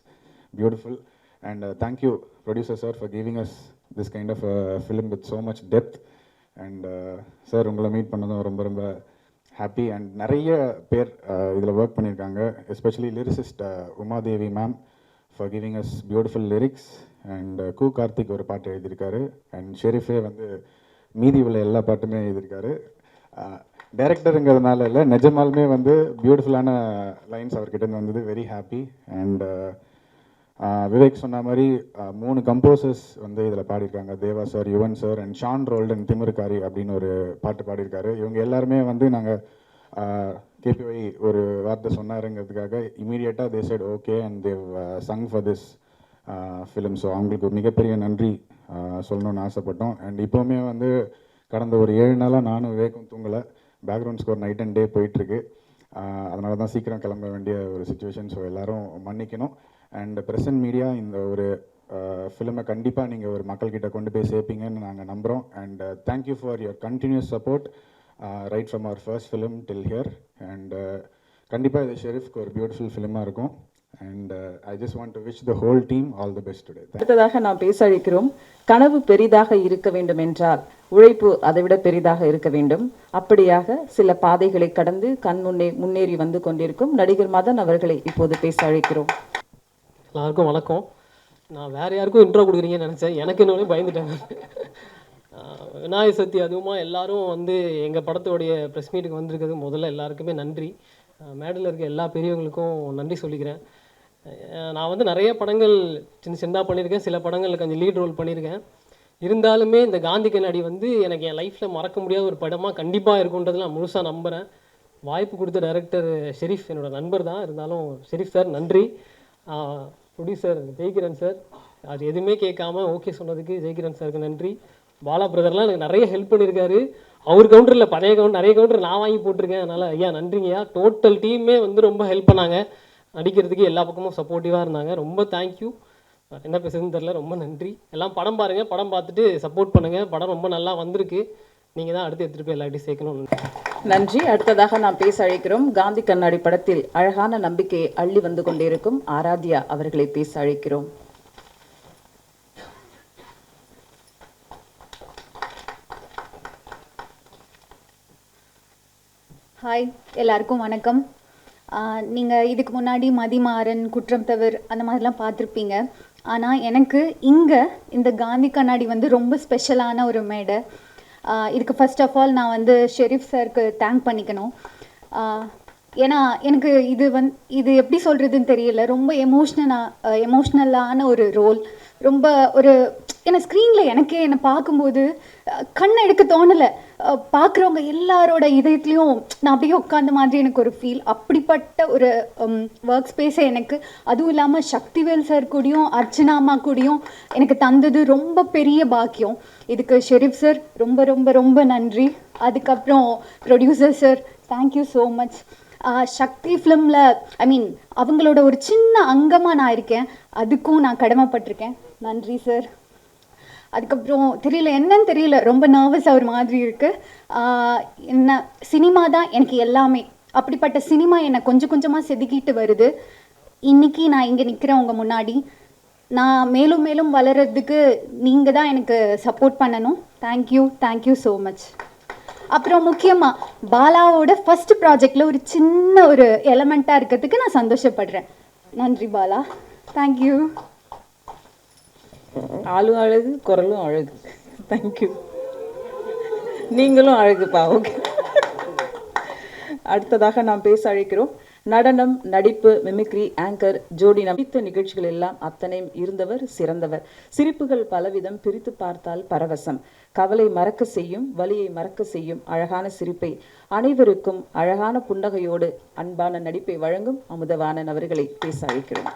beautiful. And thank you, producer sir, for giving us this kind of film with so much depth. And sir, உங்களை மீட் பண்ணதும் ரொம்ப ரொம்ப ஹாப்பி. அண்ட் நிறைய பேர் இதில் ஒர்க் பண்ணியிருக்காங்க. Especially lyricist Umadevi ma'am for giving us beautiful lyrics. And கு கார்த்திக் ஒரு பாட்டு எழுதியிருக்காரு. அண்ட் ஷெரீஃபே வந்து மீதி உள்ள எல்லா பாட்டுமே எழுதியிருக்காரு. டைரக்டருங்கிறதுனால இல்லை, நிஜமாலுமே வந்து பியூட்டிஃபுல்லான லைன்ஸ் அவர்கிட்ட வந்தது. Very happy. அண்ட் விவேக் சொன்ன மாதிரி 3 கம்போசர்ஸ் வந்து இதில் பாடியிருக்காங்க. Deva sir, Yuvan sir and Sean Roldan Thimirukkari அப்படின்னு ஒரு பாட்டு பாடியிருக்காரு. இவங்க எல்லாருமே வந்து நாங்கள் கேபிஒய் ஒரு வார்த்தை சொன்னாருங்கிறதுக்காக இமீடியட்டாக they said okay and Dev sung for this film. So அவங்களுக்கு மிகப்பெரிய நன்றி சொல்லணும்னு ஆசைப்பட்டோம். அண்ட் இப்போவுமே வந்து கடந்த ஒரு 7 நாளாக நானும் விவேக்கும் தூங்கலை. பேக்ரவுண்ட் ஸ்கோர் நைட் அண்ட் டே போயிட்டுருக்கு. அதனால தான் சீக்கிரம் கிளம்ப வேண்டிய ஒரு சுச்சுவேஷன். ஸோ எல்லோரும் மன்னிக்கணும். அண்ட் ப்ரெஸ் அண்ட் மீடியா இந்த ஒரு ஃபிலிமை கண்டிப்பாக நீங்கள் ஒரு மக்கள்கிட்ட கொண்டு போய் சேர்ப்பீங்கன்னு நாங்கள் நம்புகிறோம். And thank you for your continuous support right from our first film till here. And கண்டிப்பாக இது ஷெரீஃப்க்கு ஒரு பியூட்டிஃபுல் ஃபிலிமாக இருக்கும். And I just want to wish the whole team all the best today. அடுத்ததாக நாம் பேச அழைக்கிறோம். கனவு பெரிதாக இருக்க வேண்டும் என்றால் உழைப்பு அதைவிட பெரிதாக இருக்க வேண்டும். அப்படியாக சில பாதைகளை கடந்து முன்னேறி வந்து கொண்டிருக்கும் நடிகர் மதன் அவர்களை இப்போது பேச அழைக்கிறோம். எல்லாருக்கும் வணக்கம். நான் வேறு யாருக்கும் இன்ட்ரோ கொடுக்குறீங்கன்னு நினச்சேன். எனக்கு இன்னொன்று பயந்துட்டேன். விநாயகர் சதுர்த்தி அதுவுமா எல்லாரும் வந்து எங்கள் படத்தோடைய ப்ரெஸ் மீட்டுக்கு வந்திருக்கிறது முதல்ல எல்லாருக்குமே நன்றி. மேடையில் இருக்க எல்லா பெரியவங்களுக்கும் நன்றி சொல்லிக்கிறேன். நான் வந்து நிறைய படங்கள் சின்னதாக பண்ணியிருக்கேன். சில படங்களில் கொஞ்சம் லீட் ரோல் பண்ணியிருக்கேன். இருந்தாலுமே இந்த காந்தி கண்ணாடி வந்து எனக்கு என் லைஃப்பில் மறக்க முடியாத ஒரு படமாக கண்டிப்பாக இருக்குன்றது நான் முழுசாக நம்புகிறேன். வாய்ப்பு கொடுத்த டைரக்டர் ஷெரீஃப் என்னோட நண்பர் தான். இருந்தாலும் ஷெரீஃப் சார் நன்றி. ப்ரொடியூசர் ஜெய்கிரண் சார் அது எதுவுமே கேட்காம ஓகே சொன்னதுக்கு ஜெய்கிரண் சாருக்கு நன்றி. பாலா பிரதர்லாம் எனக்கு நிறைய ஹெல்ப் பண்ணியிருக்காரு. அவர் கவுண்டரில் பழைய கவுண்டர் நிறைய கவுண்டர் நான் வாங்கி போட்டிருக்கேன். அதனால் ஐயா நன்றிங்கய்யா. டோட்டல் டீமே வந்து ரொம்ப ஹெல்ப் பண்ணாங்க. நடிக்கிறதுக்கு எல்லா பக்கமும் சப்போர்ட்டிவாக இருந்தாங்க. ரொம்ப தேங்க்யூ. என்ன பேசுறதுன்னு தெரில. ரொம்ப நன்றி. எல்லாம் படம் பாருங்கள். படம் பார்த்துட்டு சப்போர்ட் பண்ணுங்கள். படம் ரொம்ப நல்லா வந்திருக்கு. நீங்கள் தான் அடுத்து எடுத்துகிட்டு போய் எல்லாத்தையும் சேர்க்கணும். நன்றி. அடுத்ததாக நாம் பேச அழைக்கிறோம். காந்தி கண்ணாடி படத்தில் அழகான நம்பிக்கையை அள்ளி வந்து கொண்டிருக்கும் ஆராத்யா அவர்களை பேச அழைக்கிறோம். ஹாய், எல்லாருக்கும் வணக்கம். நீங்கள் இதுக்கு முன்னாடி மதிமாறன், குற்றம் தவிர அந்த மாதிரிலாம் பார்த்துருப்பீங்க. ஆனால் எனக்கு இங்கே இந்த காந்தி கண்ணாடி வந்து ரொம்ப ஸ்பெஷலான ஒரு மேடை. இதுக்கு ஃபர்ஸ்ட் ஆஃப் ஆல் நான் வந்து ஷெரீஃப் சாருக்கு தேங்க் பண்ணிக்கணும். ஏன்னா எனக்கு இது எப்படி சொல்கிறதுன்னு தெரியல. ரொம்ப எமோஷ்னலான ஒரு ரோல். ரொம்ப ஒரு ஏன்னா ஸ்க்ரீனில் எனக்கே என்னை பார்க்கும்போது கண்ணை எடுக்க தோணலை. பார்க்குறவங்க எல்லாரோட இதயத்துலேயும் நான் அப்படியே உட்காந்த மாதிரி எனக்கு ஒரு ஃபீல். அப்படிப்பட்ட ஒரு ஒர்க் ஸ்பேஸை எனக்கு, அதுவும் இல்லாமல் சக்திவேல் சார் கூடயும் அர்ச்சனா அம்மா கூடயும் எனக்கு தந்தது ரொம்ப பெரிய பாக்கியம். இதுக்கு ஷெரீஃப் சார் ரொம்ப ரொம்ப ரொம்ப நன்றி. அதுக்கப்புறம் producer sir, thank you so much. Sakthi ஃபிலிமில் அவங்களோட ஒரு சின்ன அங்கமாக நான் இருக்கேன். அதுக்கும் நான் கடமைப்பட்டிருக்கேன். நன்றி சார். அதுக்கப்புறம் என்னன்னு தெரியல, ரொம்ப நர்வஸாக ஒரு மாதிரி இருக்குது. என்ன சினிமா தான் எனக்கு எல்லாமே. அப்படிப்பட்ட சினிமா என்னை கொஞ்சம் கொஞ்சமாக செதுக்கிட்டு வருது. இன்றைக்கி நான் இங்கே நிற்கிறேன் உங்கள் முன்னாடி. நான் மேலும் மேலும் வளர்கிறதுக்கு நீங்கள் தான் எனக்கு சப்போர்ட் பண்ணணும். Thank you so much. அப்புறம் முக்கியமாக பாலாவோட ஃபர்ஸ்ட் ப்ராஜெக்டில் ஒரு சின்ன ஒரு எலமெண்ட்டாக இருக்கிறதுக்கு நான் சந்தோஷப்படுறேன். நன்றி பாலா, தேங்க்யூ. ஆளும் அழகு, குரலும் அழகு. தேங்க்யூ. நீங்களும் அழகுப்பா. ஓகே. அடுத்ததாக நாம் பேச அழைக்கிறோம். நடனம், நடிப்பு, மிமிக்ரி, ஆங்கர், ஜோடி நம்பித்த நிகழ்ச்சிகள் எல்லாம் அத்தனையும் இருந்தவர், சிறந்தவர். சிரிப்புகள் பலவிதம், பிரித்து பார்த்தால் பரவசம். கவலை மறக்க செய்யும், வலியை மறக்க செய்யும் அழகான சிரிப்பை, அனைவருக்கும் அழகான புன்னகையோடு அன்பான நடிப்பை வழங்கும் அமுதவாணன் அவர்களை பேச அழைக்கிறோம்.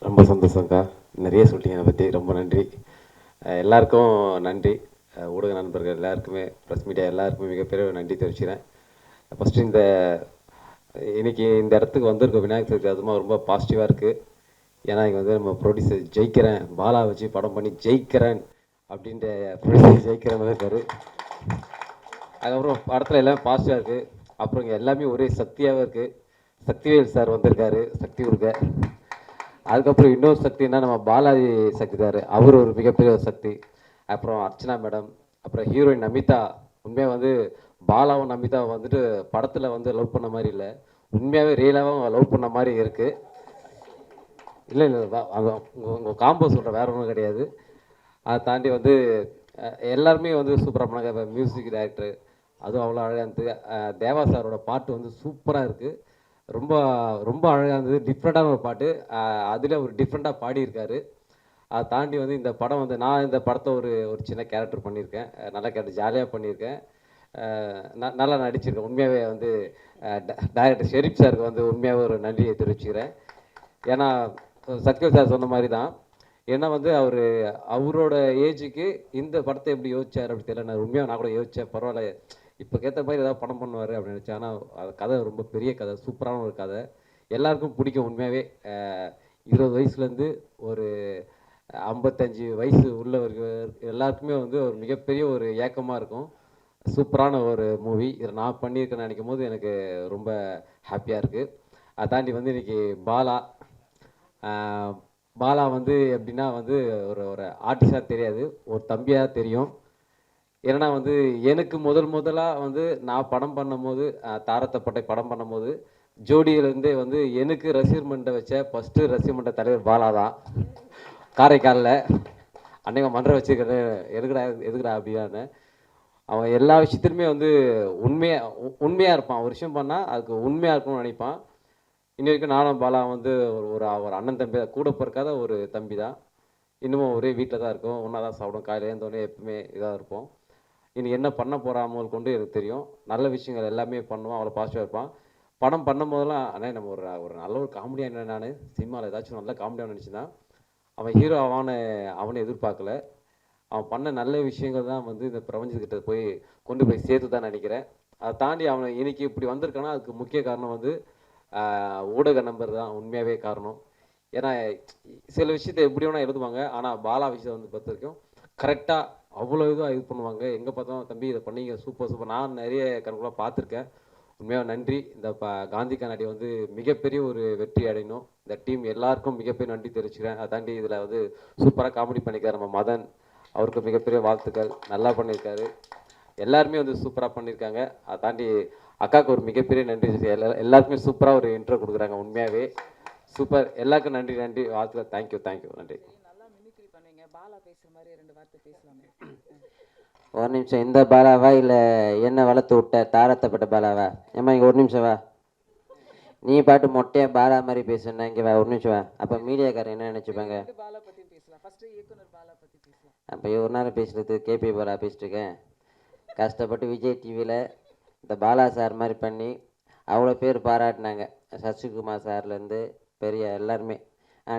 ரொம்ப சந்தோஷங்க்கா, நிறைய சொல்லிட்டீங்க என்னை பற்றி, ரொம்ப நன்றி. எல்லாருக்கும் நன்றி. ஊடக நண்பர்கள் எல்லாருக்குமே, ப்ரெஸ் மீடியா எல்லாருக்குமே மிகப்பெரிய நன்றி தெரிவிச்சுக்கிறேன். ஃபஸ்ட்டு இன்னைக்கு இந்த இடத்துக்கு வந்திருக்க விநாயகர் சதுர்த்தி அதுமா ரொம்ப பாசிட்டிவாக இருக்குது. ஏன்னா இங்கே வந்து நம்ம ப்ரொடியூசர் ஜெயிக்கிறேன், பாலா வச்சு படம் பண்ணி ஜெயிக்கிறேன் அப்படின்ற ப்ரொடியூசர் ஜெயிக்கிற மாதிரி இருக்காரு. அதுக்கப்புறம் படத்தில் எல்லாமே பாசிட்டிவாக இருக்குது. அப்புறம் இங்கே எல்லாமே ஒரே சக்தியாகவே இருக்குது. சக்திவேல் சார் வந்திருக்காரு, சக்தி கொடுக்க. அதுக்கப்புறம் இன்னொரு சக்தின்னா நம்ம பாலாஜி சக்தி சார், அவர் ஒரு மிகப்பெரிய ஒரு சக்தி. அப்புறம் அர்ச்சனா மேடம், அப்புறம் ஹீரோயின் நமிதா. உண்மையாக வந்து பாலாவும் நமிதாவும் வந்துட்டு படத்தில் வந்து லவ் பண்ண மாதிரி இல்லை, உண்மையாகவே ரியலாகவும் லவ் பண்ண மாதிரி இருக்குது. இல்லை உங்கள் காம்போ சொல்கிற வேற ஒன்றும் கிடையாது. அதை தாண்டி வந்து எல்லாருமே வந்து சூப்பராக பண்ணாங்க. இப்போ மியூசிக் டைரக்டர் அதுவும் அவ்வளோ அழகாக இருந்தது. தேவா சாரோட பாட்டு வந்து சூப்பராக இருக்குது, ரொம்ப ரொம்ப அழகாக இருந்தது. டிஃப்ரெண்ட்டான ஒரு பாட்டு, அதில் ஒரு டிஃப்ரெண்ட்டாக பாடியிருக்காரு. அதை தாண்டி வந்து இந்த படம் வந்து நான் இந்த படத்தை ஒரு சின்ன கேரக்டர் பண்ணியிருக்கேன். நல்ல கேரக்டர், ஜாலியாக பண்ணியிருக்கேன். நல்லா நடிச்சிருக்கேன். உண்மையாகவே வந்து டைரக்டர் ஷெரீப் சாருக்கு வந்து உண்மையாகவே ஒரு நன்றியை தெரிவிச்சுக்கிறேன். ஏன்னா சத்யல் சார் சொன்ன மாதிரி தான், ஏன்னா வந்து அவரோட ஏஜுக்கு இந்த படத்தை எப்படி யோசிச்சார் அப்படி தெரியல. நான் உண்மையாக நான் கூட யோசித்தேன், பரவாயில்ல இப்போ கேட்ட மாதிரி ஏதாவது படம் பண்ணுவார் அப்படின்னு நினச்சேன். ஆனால் அது கதை ரொம்ப பெரிய கதை, சூப்பரான ஒரு கதை, எல்லாருக்கும் பிடிக்கும். உண்மையாகவே 20 வயசுலேருந்து ஒரு 55 வயசு உள்ளவர்கள் எல்லாருக்குமே வந்து ஒரு மிகப்பெரிய ஒரு ஏக்கமாக இருக்கும். சூப்பரான ஒரு மூவி. இதை நான் பண்ணியிருக்கேன்னு நினைக்கும் போது எனக்கு ரொம்ப ஹாப்பியாக இருக்குது. அதை தாண்டி வந்து இன்றைக்கி பாலா வந்து எப்படின்னா வந்து ஒரு ஆர்டிஸ்டாக தெரியாது, ஒரு தம்பியாக தெரியும். ஏன்னா வந்து எனக்கு முதலாக வந்து நான் படம் பண்ணும்போது, தாரத்தப்பட்டை படம் பண்ணும்போது ஜோடியிலேருந்தே வந்து எனக்கு ரசிகர் மன்றை வச்ச ஃபஸ்ட்டு ரசிகர் மன்ற தலைவர் பாலா தான். காரைக்காலில் அன்னைக்கு மன்றம் வச்சுருக்கிறது எதுக்குடா அப்படின்னான்னு. அவன் எல்லா விஷயத்துலையுமே வந்து உண்மையாக இருப்பான். ஒரு விஷயம் பண்ணால் அதுக்கு உண்மையாக இருக்கணும்னு நினைப்பான். இன்னி வரைக்கும் நானும் பாலா வந்து ஒரு அண்ணன் தம்பி தான், கூட பிறக்காத ஒரு தம்பி தான். இன்னமும் ஒரே வீட்டில் தான் இருக்கும், ஒன்றா தான் சாப்பிடும், காலையில் இருந்தோடனே எப்பவுமே இதாக இருப்போம். இன்னைக்கு என்ன பண்ண போகிறாமல் கொண்டு எனக்கு தெரியும். நல்ல விஷயங்கள் எல்லாமே பண்ணுவான், அவ்வளோ பாசிட்டிவாக இருப்பான். படம் பண்ணும் போதெல்லாம் அண்ணே நம்ம ஒரு நல்ல ஒரு காமெடியாக என்ன, நான் சினிமாவில் ஏதாச்சும் நல்ல காமெடியாக நினச்சிதான் அவன் ஹீரோ அவனை எதிர்பார்க்கல. அவன் பண்ண நல்ல விஷயங்கள் தான் வந்து இந்த பிரபஞ்சத்துக்கிட்ட கொண்டு போய் சேர்த்து தான் நினைக்கிறேன். அதை தாண்டி அவனை இன்னைக்கு இப்படி வந்திருக்கானா அதுக்கு முக்கிய காரணம் வந்து ஊடக நம்பர் தான் உண்மையாகவே காரணம். ஏன்னா சில விஷயத்தை எப்படி வேணால் எழுதுவாங்க, ஆனால் பாலா விஷயம் வந்து பொறுத்த வரைக்கும் கரெக்டாக அவ்வளோ இதுவாக இது பண்ணுவாங்க. எங்கே பார்த்தாலும் தம்பி இதை பண்ணீங்க, சூப்பர். நான் நிறைய கணக்குலாம் பார்த்துருக்கேன். உண்மையாக நன்றி. இந்த காந்தி கண்ணாடி வந்து மிகப்பெரிய ஒரு வெற்றி அடையணும். இந்த டீம் எல்லாருக்கும் மிகப்பெரிய நன்றி தெரிவிச்சுக்கிறேன். அதை தாண்டி இதில் வந்து சூப்பராக காமெடி பண்ணியிருக்காரு நம்ம மதன், அவருக்கு மிகப்பெரிய வாழ்த்துக்கள். நல்லா பண்ணியிருக்காரு. எல்லாருமே வந்து சூப்பராக பண்ணியிருக்காங்க. அதை தாண்டி அக்காவுக்கு ஒரு மிகப்பெரிய நன்றி. எல்லாருக்குமே சூப்பராக ஒரு இன்ட்ரோ கொடுக்குறாங்க. உண்மையாகவே சூப்பர். எல்லாருக்கும் நன்றி வாழ்த்துக்கள். தேங்க்யூ நன்றி. ஒரு நிமிஷம், இந்த பாலாவா இல்லை என்ன வளர்த்து விட்ட தாரத்தப்பட்ட பாலாவா? ஏம்மா இங்கே ஒரு நிமிஷம் வா. நீ பாட்டு மொட்டையாக பாலா மாதிரி பேசுனா இங்கே வா, ஒரு நிமிஷம் வா. அப்போ மீடியாக்காரன் என்ன நினச்சிப்பாங்க? அப்போ ஒரு நேரம் பேசுகிறது கேபி பாலா பேசிட்டுருக்கேன். கஷ்டப்பட்டு விஜய் டிவியில் இந்த பாலா சார் மாதிரி பண்ணி அவ்வளோ பேர் பாராட்டினாங்க. சசிகுமார் சார்லேருந்து பெரிய எல்லாருமே.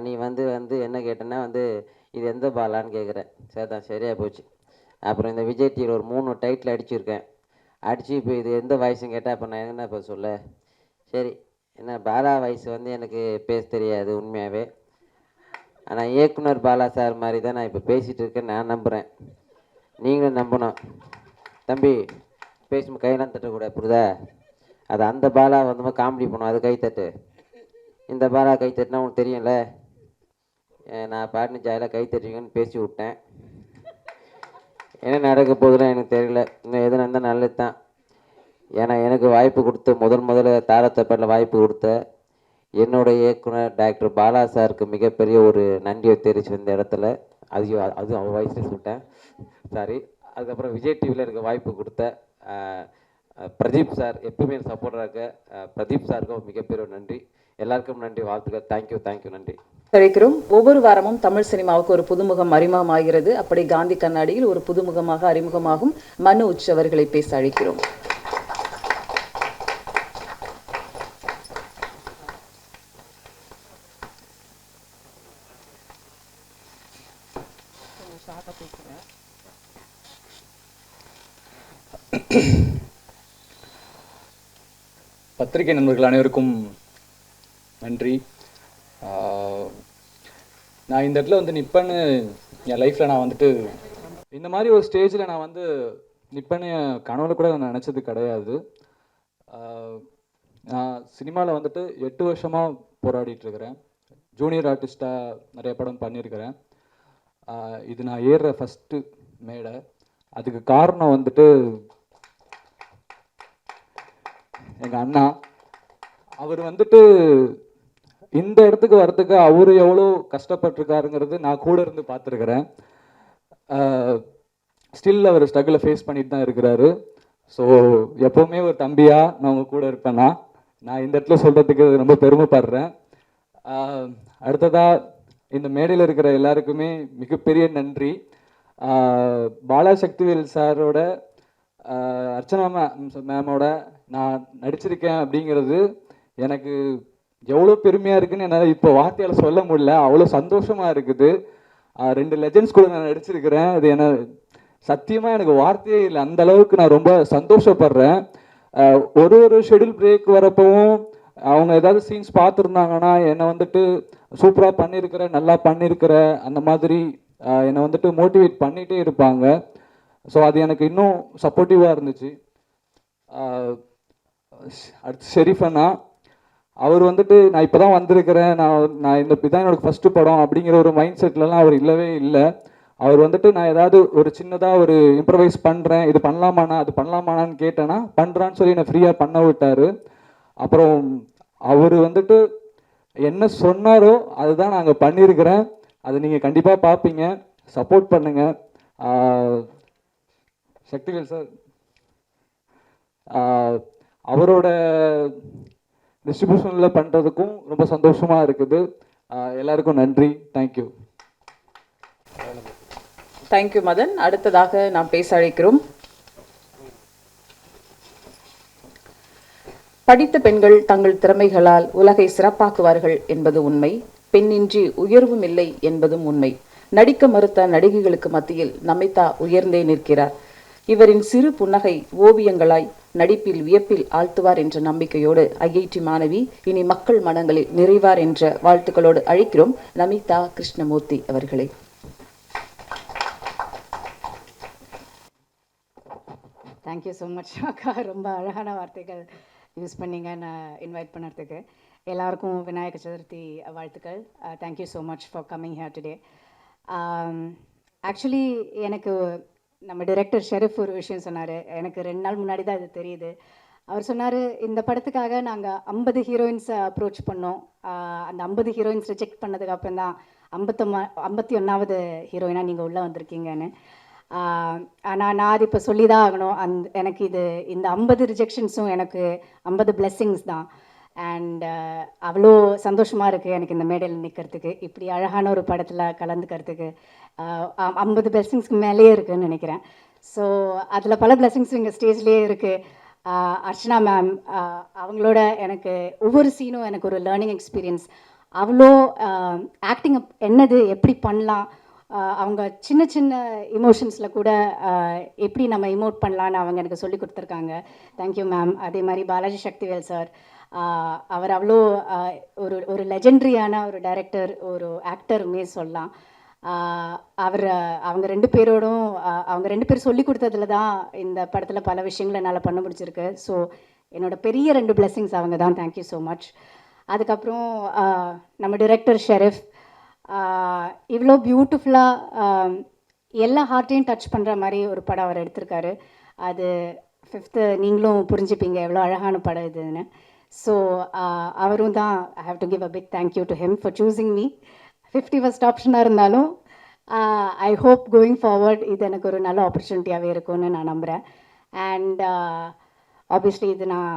நீ வந்து என்ன கேட்டேன்னா வந்து இது எந்த பாலான்னு கேட்குறேன். சரி தான், சரியாக போச்சு. அப்புறம் இந்த விஜய் டிவியில் ஒரு 3 டைட்டில் அடிச்சிருக்கேன். அடித்து இப்போ இது எந்த வயசுன்னு கேட்டால் அப்போ நான் என்ன இப்போ சொல்ல? சரி, என்ன பாலா வயசு வந்து எனக்கு பேச தெரியாது உண்மையாகவே. ஆனால் இயக்குனர் பாலா சார் மாதிரி தான் நான் இப்போ பேசிகிட்டு இருக்கேன், நான் நம்புகிறேன். நீங்களும் நம்பணும். தம்பி பேசும் கையெல்லாம் தட்டக்கூடாது, புரியுதா? அது அந்த பாலா வந்து காமெடி பண்ணும், அது கைத்தட்டு. இந்த பாலா கைத்தட்டுனா உனக்கு தெரியும்ல. நான் பாட்டுன்னு ஜாலியாக கை தட்டுவீங்கன்னு பேசி விட்டேன். என்ன நடக்க போகுதுன்னு எனக்கு தெரியல. இன்னும் எது நடந்தால் நல்லது தான். ஏன்னா எனக்கு வாய்ப்பு கொடுத்து முதல்ல தாரத்தப்பேட்டில் வாய்ப்பு கொடுத்த என்னோட இயக்குனர் டாக்டர் பாலா சாருக்கு மிகப்பெரிய ஒரு நன்றியை தெரிவிச்சு இந்த இடத்துல. அது அவர் வயசுல சொல்லிட்டேன், சாரி. அதுக்கப்புறம் விஜய் டிவியில் இருக்க வாய்ப்பு கொடுத்த பிரதீப் சார், எப்பவுமே சப்போர்ட்டாக இருக்க பிரதீப் சாருக்கும் மிகப்பெரிய நன்றி. எல்லாருக்கும் நன்றி, வாழ்த்துக்கள். தேங்க்யூ, நன்றி. அழைக்கிறோம். ஒவ்வொரு வாரமும் தமிழ் சினிமாவுக்கு ஒரு புதுமுகம் அறிமுகமாகிறது. அப்படி காந்தி கண்ணாடியில் ஒரு புதுமுகமாக அறிமுகமாகும் மனோஜ் அவர்களை பேச அழைக்கிறோம். பத்திரிகை நண்பர்கள் அனைவருக்கும் நன்றி. நான் இந்த இடத்துல வந்து நிற்பேன்னு என் லைஃப்பில் நான் வந்துட்டு இந்த மாதிரி ஒரு ஸ்டேஜில் நான் வந்து நிற்பேன்னு கனவுல கூட நான் நினச்சது கிடையாது. நான் சினிமாவில் வந்துட்டு 8 வருஷமாக போராடிட்டுருக்கிறேன். ஜூனியர் ஆர்டிஸ்ட்டாக நிறைய படம் பண்ணியிருக்கிறேன். இது நான் ஏறுற ஃபஸ்ட்டு மேடை. அதுக்கு காரணம் வந்துட்டு எங்கள் அண்ணா. அவர் வந்துட்டு இந்த இடத்துக்கு வர்றதுக்கு அவர் எவ்வளோ கஷ்டப்பட்டிருக்காருங்கிறது நான் கூட இருந்து பார்த்துருக்குறேன். ஸ்டில் அவர் ஸ்ட்ரகிளை ஃபேஸ் பண்ணிட்டு தான் இருக்கிறாரு. ஸோ எப்போவுமே ஒரு தம்பியாக நான் உங்கள் கூட இருப்பேன்னா நான் இந்த இடத்துல சொல்கிறதுக்கு ரொம்ப பெருமைப்படுறேன். அடுத்ததாக இந்த மேடையில் இருக்கிற எல்லாருக்குமே மிகப்பெரிய நன்றி. பாலா சக்திவேல் சாரோட அர்ச்சனா மேமோட நான் நடிச்சிருக்கேன் அப்படிங்கிறது எனக்கு எவ்வளோ பெருமையாக இருக்குன்னு என்னால் இப்போ வார்த்தையால் சொல்ல முடியல. அவ்வளோ சந்தோஷமாக இருக்குது. 2 லெஜெண்ட்ஸ் கூட நான் நடிச்சிருக்கிறேன். அது என்ன சத்தியமாக எனக்கு வார்த்தையே இல்லை, அந்த அளவுக்கு நான் ரொம்ப சந்தோஷப்படுறேன். ஒரு ஷெடியூல் பிரேக் வரப்பவும் அவங்க ஏதாவது சீன்ஸ் பார்த்துருந்தாங்கன்னா என்னை வந்துட்டு சூப்பராக பண்ணியிருக்கிற, நல்லா பண்ணியிருக்கிற, அந்த மாதிரி என்னை வந்துட்டு மோட்டிவேட் பண்ணிகிட்டே இருப்பாங்க. ஸோ அது எனக்கு இன்னும் சப்போர்ட்டிவாக இருந்துச்சு. அடுத்து ஷெரீஃப் அண்ணா, அவர் வந்துட்டு நான் இப்போ தான் வந்திருக்கிறேன், நான் இதான் என்னோட ஃபஸ்ட்டு படம் அப்படிங்கிற ஒரு மைண்ட் செட்லலாம் அவர் இல்லவே இல்லை. அவர் வந்துட்டு நான் ஏதாவது ஒரு சின்னதாக ஒரு இம்ப்ரவைஸ் பண்ணுறேன், இது பண்ணலாமாண்ணா அது பண்ணலாமாண்ணான்னு கேட்டேன்னா பண்ணுறான்னு சொல்லி என்னை ஃப்ரீயாக பண்ண விட்டார். அப்புறம் அவர் வந்துட்டு என்ன சொன்னாரோ அதுதான் நாங்கள் பண்ணியிருக்கிறேன். அதை நீங்கள் கண்டிப்பாக பார்ப்பீங்க, சப்போர்ட் பண்ணுங்கள். சக்திவேல் சார் அவரோட டிஸ்ட்ரிபியூஷனில் பண்ணுறதுக்கும் ரொம்ப சந்தோஷமாக இருக்குது. எல்லாருக்கும் நன்றி. தேங்க்யூ. தேங்க்யூ மதன். அடுத்ததாக நாம் பேச அழைக்கிறோம். படித்த பெண்கள் தங்கள் திறமைகளால் உலகை சிறப்பாக்குவார்கள் என்பது உண்மை. பெண்ணின்றி உயர்வும் இல்லை என்பதும் உண்மை. நடிக்க மறுத்த நடிகைகளுக்கு மத்தியில் நமிதா உயர்ந்தே நிற்கிறார். இவரின் சிறு புன்னகை ஓவியங்களாய் நடிப்பில் வியப்பில் ஆழ்த்துவார் என்ற நம்பிக்கையோடு ஐஐடி மாணவி இனி மக்கள் மனங்களில் நிறைவார் என்ற வாழ்த்துக்களோடு அழைக்கிறோம் நமிதா கிருஷ்ணமூர்த்தி அவர்களை. தேங்க்யூ ஸோ மச் அக்கா. ரொம்ப அழகான வார்த்தைகள் யூஸ் பண்ணிங்க நான் இன்வைட் பண்ணுறதுக்கு. எல்லாருக்கும் விநாயக சதுர்த்தி வாழ்த்துக்கள். Thank you so much for coming here today. Actually எனக்கு நம்ம டைரக்டர் ஷெரீஃப் ஒரு விஷயம் சொன்னார். எனக்கு 2 நாள் முன்னாடி தான் இது தெரியுது. அவர் சொன்னார், இந்த படத்துக்காக நாங்கள் 50 ஹீரோயின்ஸை அப்ரோச் பண்ணோம். அந்த 50 ஹீரோயின்ஸ் ரிஜெக்ட் பண்ணதுக்கு அப்புறம் தான் 51வது ஹீரோயினாக நீங்கள் உள்ளே வந்திருக்கீங்கன்னு. ஆனால் நான் அது இப்போ சொல்லி தான் ஆகணும். எனக்கு இந்த 50 ரிஜெக்ஷன்ஸும் எனக்கு 50 பிளெஸ்ஸிங்ஸ் தான். அண்ட் அவ்வளோ சந்தோஷமாக இருக்குது எனக்கு இந்த மேடையில் நிற்கிறதுக்கு, இப்படி அழகான ஒரு படத்தில் கலந்துக்கிறதுக்கு. 50 பிளெஸ்ஸிங்ஸ்க்கு மேலேயே இருக்குதுன்னு நினைக்கிறேன். ஸோ அதில் பல பிளெஸ்ஸிங்ஸும் இங்கே ஸ்டேஜ்லேயே இருக்குது. அர்ச்சனா மேம் அவங்களோட எனக்கு ஒவ்வொரு சீனும் எனக்கு ஒரு லேர்னிங் எக்ஸ்பீரியன்ஸ். அவ்வளோ ஆக்டிங் என்னது, எப்படி பண்ணலாம், அவங்க சின்ன சின்ன இமோஷன்ஸில் கூட எப்படி நம்ம இமோட் பண்ணலான்னு அவங்க எனக்கு சொல்லி கொடுத்துருக்காங்க. Thank you ma'am. அதே மாதிரி பாலாஜி சக்திவேல் சார், அவர் அவ்வளோ ஒரு லெஜெண்ட்ரியான ஒரு டைரக்டர், ஒரு ஆக்டருமே சொல்லலாம். அவங்க 2 பேரோடும் அவங்க 2 பேர் சொல்லி கொடுத்ததுல தான் இந்த படத்தில் பல விஷயங்களை என்னால் பண்ண முடிச்சிருக்கு. ஸோ என்னோடய பெரிய 2 பிளெஸ்ஸிங்ஸ் அவங்க தான். Thank you so much. அதுக்கப்புறம் நம்ம டைரக்டர் ஷெரீஃப், இவ்வளோ பியூட்டிஃபுல்லாக எல்லா ஹார்ட்டையும் டச் பண்ணுற மாதிரி ஒரு படம் அவர் எடுத்திருக்காரு. அது 5th நீங்களும் புரிஞ்சுப்பீங்க எவ்வளோ அழகான படம் இதுன்னு. ஸோ அவரும் தான் I have to give a big thank you to him for choosing me. 51st ஆப்ஷனாக இருந்தாலும் ஐ ஹோப் கோயிங் ஃபார்வர்ட் இது எனக்கு ஒரு நல்ல ஆப்பர்ச்சுனிட்டியாகவே இருக்கும்னு நான் நம்புகிறேன். அண்ட் ஆப்வியஸ்லி இது நான்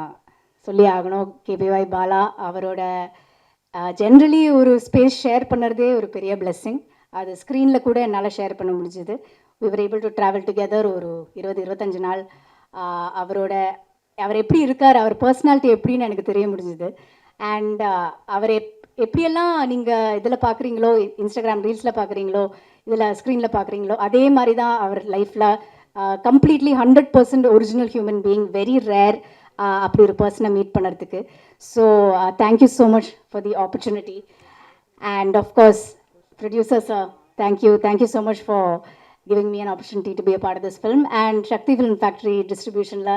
சொல்லி ஆகணும், கேபிஒய் பாலா அவரோட ஜென்ரலி ஒரு ஸ்பேஸ் ஷேர் பண்ணுறதே ஒரு பெரிய பிளெஸ்ஸிங். அது ஸ்க்ரீனில் கூட என்னால் ஷேர் பண்ண முடிஞ்சுது. we were able to travel together ஒரு 20-25 நாள். அவர் எப்படி இருக்கார், அவர் பர்சனாலிட்டி எப்படின்னு எனக்கு தெரிய முடிஞ்சுது. அண்ட் அவர் எப்படியெல்லாம் நீங்கள் இதில் பார்க்குறீங்களோ, இன்ஸ்டாகிராம் ரீல்ஸில் பார்க்குறீங்களோ, இதில் ஸ்க்ரீனில் பார்க்குறீங்களோ, அதே மாதிரி தான் அவர் லைஃப்பில் completely 100% original human being, very rare அப்படி ஒரு பர்சனை மீட் பண்ணுறதுக்கு. So thank you so much for the opportunity. And of course producer sir, thank you so much for giving me an opportunity to be a part of this film. And Shakti Film Factory distributionல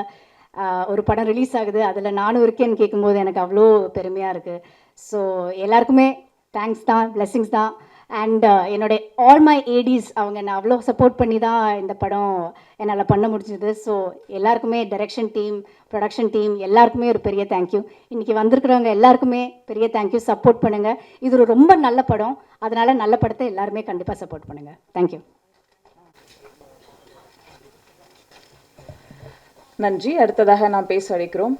ஒரு படம் ரிலீஸ் ஆகுது, அதில் நானும் இருக்கேன்னு கேட்கும்போது எனக்கு அவ்வளோ பெருமையாக இருக்குது. ஸோ எல்லாருக்குமே தேங்க்ஸ் தான், பிளெஸிங்ஸ் தான். அண்ட் என்னுடைய ஆல் மை ஏடிஸ் அவங்க என்னை அவ்வளோ சப்போர்ட் பண்ணி தான் இந்த படம் என்னால் பண்ண முடிஞ்சுது. ஸோ எல்லாருக்குமே, டைரக்ஷன் டீம், ப்ரொடக்ஷன் டீம் எல்லாருக்குமே ஒரு பெரிய தேங்க்யூ. இன்றைக்கி வந்திருக்கிறவங்க எல்லாருக்குமே பெரிய தேங்க்யூ. சப்போர்ட் பண்ணுங்கள், இது ஒரு ரொம்ப நல்ல படம், அதனால் நல்ல படத்தை எல்லாருமே கண்டிப்பாக சப்போர்ட் பண்ணுங்கள். தேங்க்யூ. நன்றி. அடுத்ததாக நாம் பேச அழைக்கிறோம்.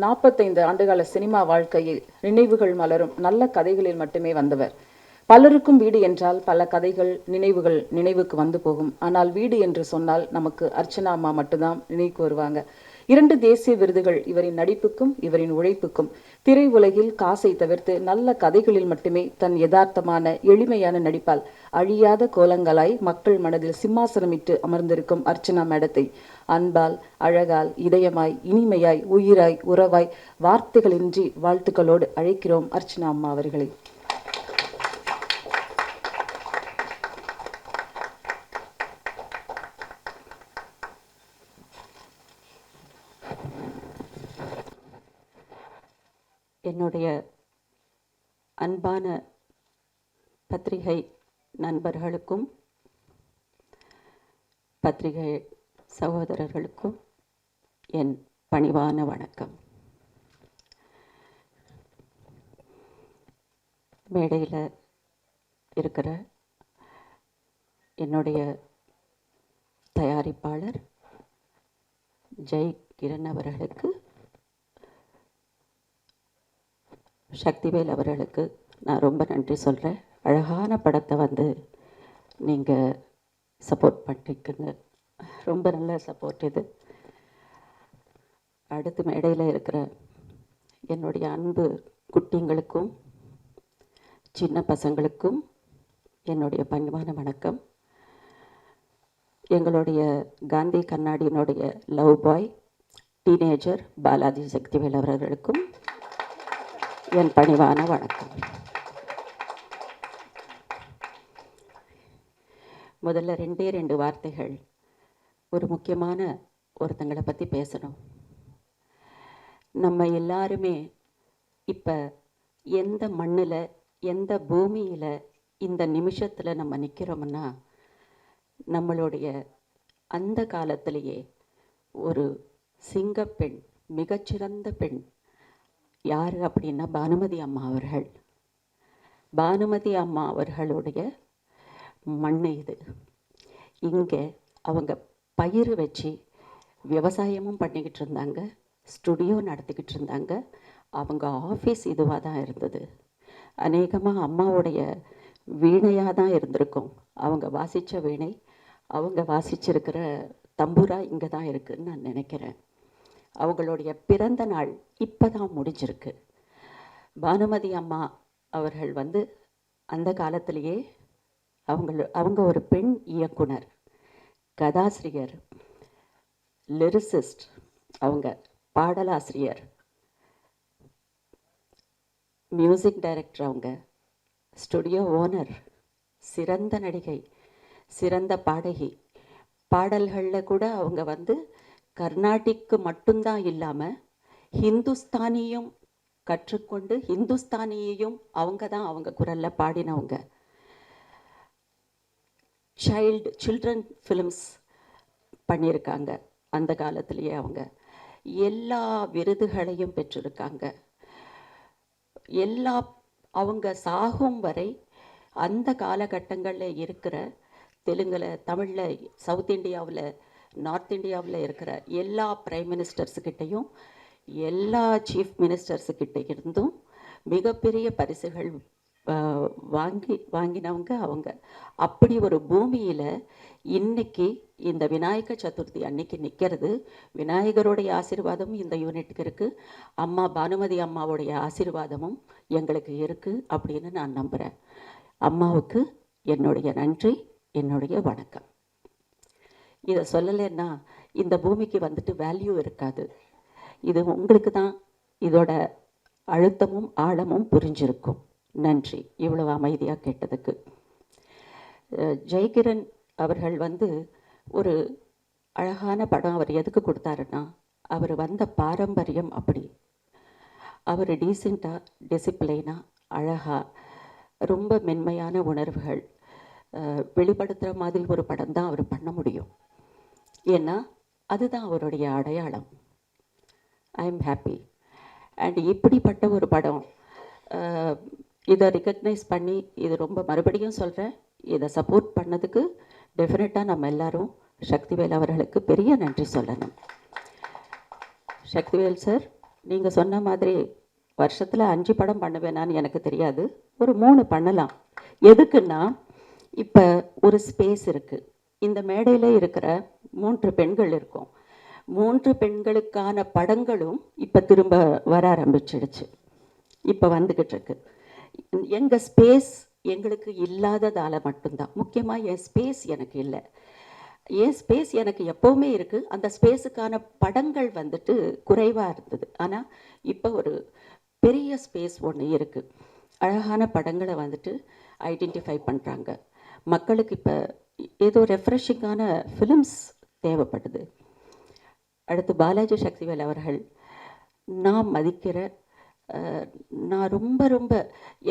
45 ஆண்டுகால சினிமா வாழ்க்கையில் நினைவுகள் மலரும் நல்ல கதைகளில் மட்டுமே வந்தவர். பலருக்கும் வீடு என்றால் பல கதைகள், நினைவுகள் நினைவுக்கு வந்து போகும். ஆனால் வீடு என்று சொன்னால் நமக்கு அர்ச்சனா அம்மா மட்டும்தான் நினைவுக்கு வருவாங்க. 2 தேசிய விருதுகள் இவரின் நடிப்புக்கும் இவரின் உழைப்புக்கும். திரை உலகில் காசை தவிர்த்து நல்ல கதைகளில் மட்டுமே தன் யதார்த்தமான எளிமையான நடிப்பால் அழியாத கோலங்களாய் மக்கள் மனதில் சிம்மாசனமிட்டு அமர்ந்திருக்கும் அர்ச்சனா மேடத்தை அன்பால், அழகால், இதயமாய், இனிமையாய், உயிராய், உறவாய், வார்த்தைகளின்றி வாழ்த்துக்களோடு அழைக்கிறோம் அர்ச்சனா அம்மா அவர்களை. என்னுடைய அன்பான பத்திரிகை நண்பர்களுக்கும் பத்திரிகை சகோதரர்களுக்கும் என் பணிவான வணக்கம். மேடையில் இருக்கிற என்னுடைய தயாரிப்பாளர் ஜெய் கிரண் அவர்களுக்கு, சக்திவேல் அவர்களுக்கு நான் ரொம்ப நன்றி சொல்கிறேன். அழகான படத்தை வந்து நீங்கள் சப்போர்ட் பண்ணிக்கங்க, ரொம்ப நல்ல சப்போர்ட் இது. அடுத்து மேடையில் இருக்கிற என்னுடைய அன்பு குட்டிங்களுக்கும் சின்ன பசங்களுக்கும் என்னுடைய பணிவான வணக்கம். எங்களுடைய காந்தி கண்ணாடியினுடைய லவ் பாய் டீனேஜர் பாலாஜி சக்திவேல் அவர்களுக்கும் என் பணிவான வணக்கம். முதல்ல 2 வார்த்தைகள் ஒரு முக்கியமான ஒருத்தங்களை பற்றி பேசணும். நம்ம எல்லாருமே இப்போ எந்த மண்ணில், எந்த பூமியில் இந்த நிமிஷத்தில் நம்ம நிற்கிறோம்னா, நம்மளுடைய அந்த காலத்திலேயே ஒரு சிங்கப்பெண், மிகச்சிறந்த பெண் யார் அப்படின்னா பானுமதி அம்மா அவர்கள். பானுமதி அம்மா அவர்களுடைய மண் இது. இங்கே அவங்க பயிர் வச்சு விவசாயமும் பண்ணிக்கிட்டு இருந்தாங்க, ஸ்டுடியோ நடத்திக்கிட்டு இருந்தாங்க. அவங்க ஆஃபீஸ் இதுவாக தான் இருந்தது. அநேகமாக அம்மாவுடைய வீணையாக தான் இருந்திருக்கும். அவங்க வாசித்த வீணை, அவங்க வாசிச்சிருக்கிற தம்புரா இங்கே தான் இருக்குதுன்னு நான் நினைக்கிறேன். அவங்களுடைய பிறந்த நாள் இப்போ தான் முடிஞ்சிருக்கு. பானுமதி அம்மா அவர்கள் வந்து அந்த காலத்திலேயே அவங்க ஒரு பெண் இயக்குனர், கதாசிரியர், லிரிசிஸ்ட், அவங்க பாடலாசிரியர், மியூசிக் டைரக்டர், அவங்க ஸ்டுடியோ ஓனர், சிறந்த நடிகை, சிறந்த பாடகி. பாடல்களில் கூட அவங்க வந்து கர்நாடிக்கு மட்டும்தான் இல்லாமல் ஹிந்துஸ்தானியும் கற்றுக்கொண்டு ஹிந்துஸ்தானியையும் அவங்க தான் அவங்க குரலில் பாடினவங்க. சில்ட்ரன் ஃபிலிம்ஸ் பண்ணியிருக்காங்க. அந்த காலத்திலேயே அவங்க எல்லா விருதுகளையும் பெற்றிருக்காங்க. அவங்க சாகும் வரை அந்த காலகட்டங்களில் இருக்கிற தெலுங்கில், தமிழில், சவுத் இந்தியாவில், நார்த் இந்தியாவில் இருக்கிற எல்லா பிரைம் மினிஸ்டர்ஸுக்கிட்டையும் எல்லா சீஃப் மினிஸ்டர்ஸுக்கிட்ட இருந்தும் மிகப்பெரிய பரிசுகள் வாங்கினவங்க அவங்க. அப்படி ஒரு பூமியில் இன்னைக்கு இந்த விநாயக சதுர்த்தி அன்னைக்கு நிற்கிறது. விநாயகருடைய ஆசீர்வாதமும் இந்த யூனிட்டுக்கு இருக்குது, அம்மா பானுமதி அம்மாவுடைய ஆசீர்வாதமும் எங்களுக்கு இருக்குது அப்படின்னு நான் நம்புகிறேன். அம்மாவுக்கு என்னுடைய நன்றி, என்னுடைய வணக்கம். இதை சொல்லலைன்னா இந்த பூமிக்கு வந்துட்டு வேல்யூ இருக்காது. இது உங்களுக்கு தான் இதோட அழுத்தமும் ஆழமும் புரிஞ்சிருக்கும். நன்றி இவ்வளவு அமைதியாக கேட்டதுக்கு. ஜெயகிரன் அவர்கள் ஒரு அழகான படம் அவர் எதுக்கு கொடுத்தாருன்னா, அவர் வந்த பாரம்பரியம் அப்படி. அவர் டீசெண்டாக, டிசிப்ளைனாக, அழகாக, ரொம்ப மென்மையான உணர்வுகள் வெளிப்படுத்துகிற மாதிரி ஒரு படம் தான் அவர் பண்ண முடியும். ஏன்னா அதுதான் அவருடைய அடையாளம். I am happy. அண்ட் இப்படிப்பட்ட ஒரு படம் இதை ரெக்கக்னைஸ் பண்ணி, இது ரொம்ப மறுபடியும் சொல்கிறேன், இதை சப்போர்ட் பண்ணதுக்கு டெஃபினட்டாக நம்ம எல்லாரும் சக்திவேல் அவர்களுக்கு பெரிய நன்றி சொல்லணும். சக்திவேல் சார், நீங்கள் சொன்ன மாதிரி வருஷத்தில் 5 படம் பண்ணுவேனான்னு எனக்கு தெரியாது, ஒரு 3 பண்ணலாம். எதுக்குன்னா, இப்போ ஒரு ஸ்பேஸ் இருக்குது. இந்த மேடையில் இருக்கிற 3 பெண்கள் இருக்கோம். 3 பெண்களுக்கான படங்களும் இப்போ திரும்ப வர ஆரம்பிச்சிடுச்சு, இப்போ வந்துக்கிட்டு இருக்கு. எங்கள் ஸ்பேஸ் எங்களுக்கு இல்லாததால் மட்டும்தான். முக்கியமாக என் ஸ்பேஸ் எனக்கு இல்லை. என் ஸ்பேஸ் எனக்கு எப்போவுமே இருக்குது. அந்த ஸ்பேஸுக்கான படங்கள் குறைவாக இருந்தது. ஆனால் இப்போ ஒரு பெரிய ஸ்பேஸ் ஒன்று இருக்குது. அழகான படங்களை ஐடென்டிஃபை பண்ணுறாங்க. மக்களுக்கு இப்போ ஏதோ ரெஃப்ரெஷிங்கான ஃபிலிம்ஸ் தேவைப்படுது. அடுத்து பாலாஜி சக்திவேல் அவர்கள், நான் மதிக்கிற, நான் ரொம்ப ரொம்ப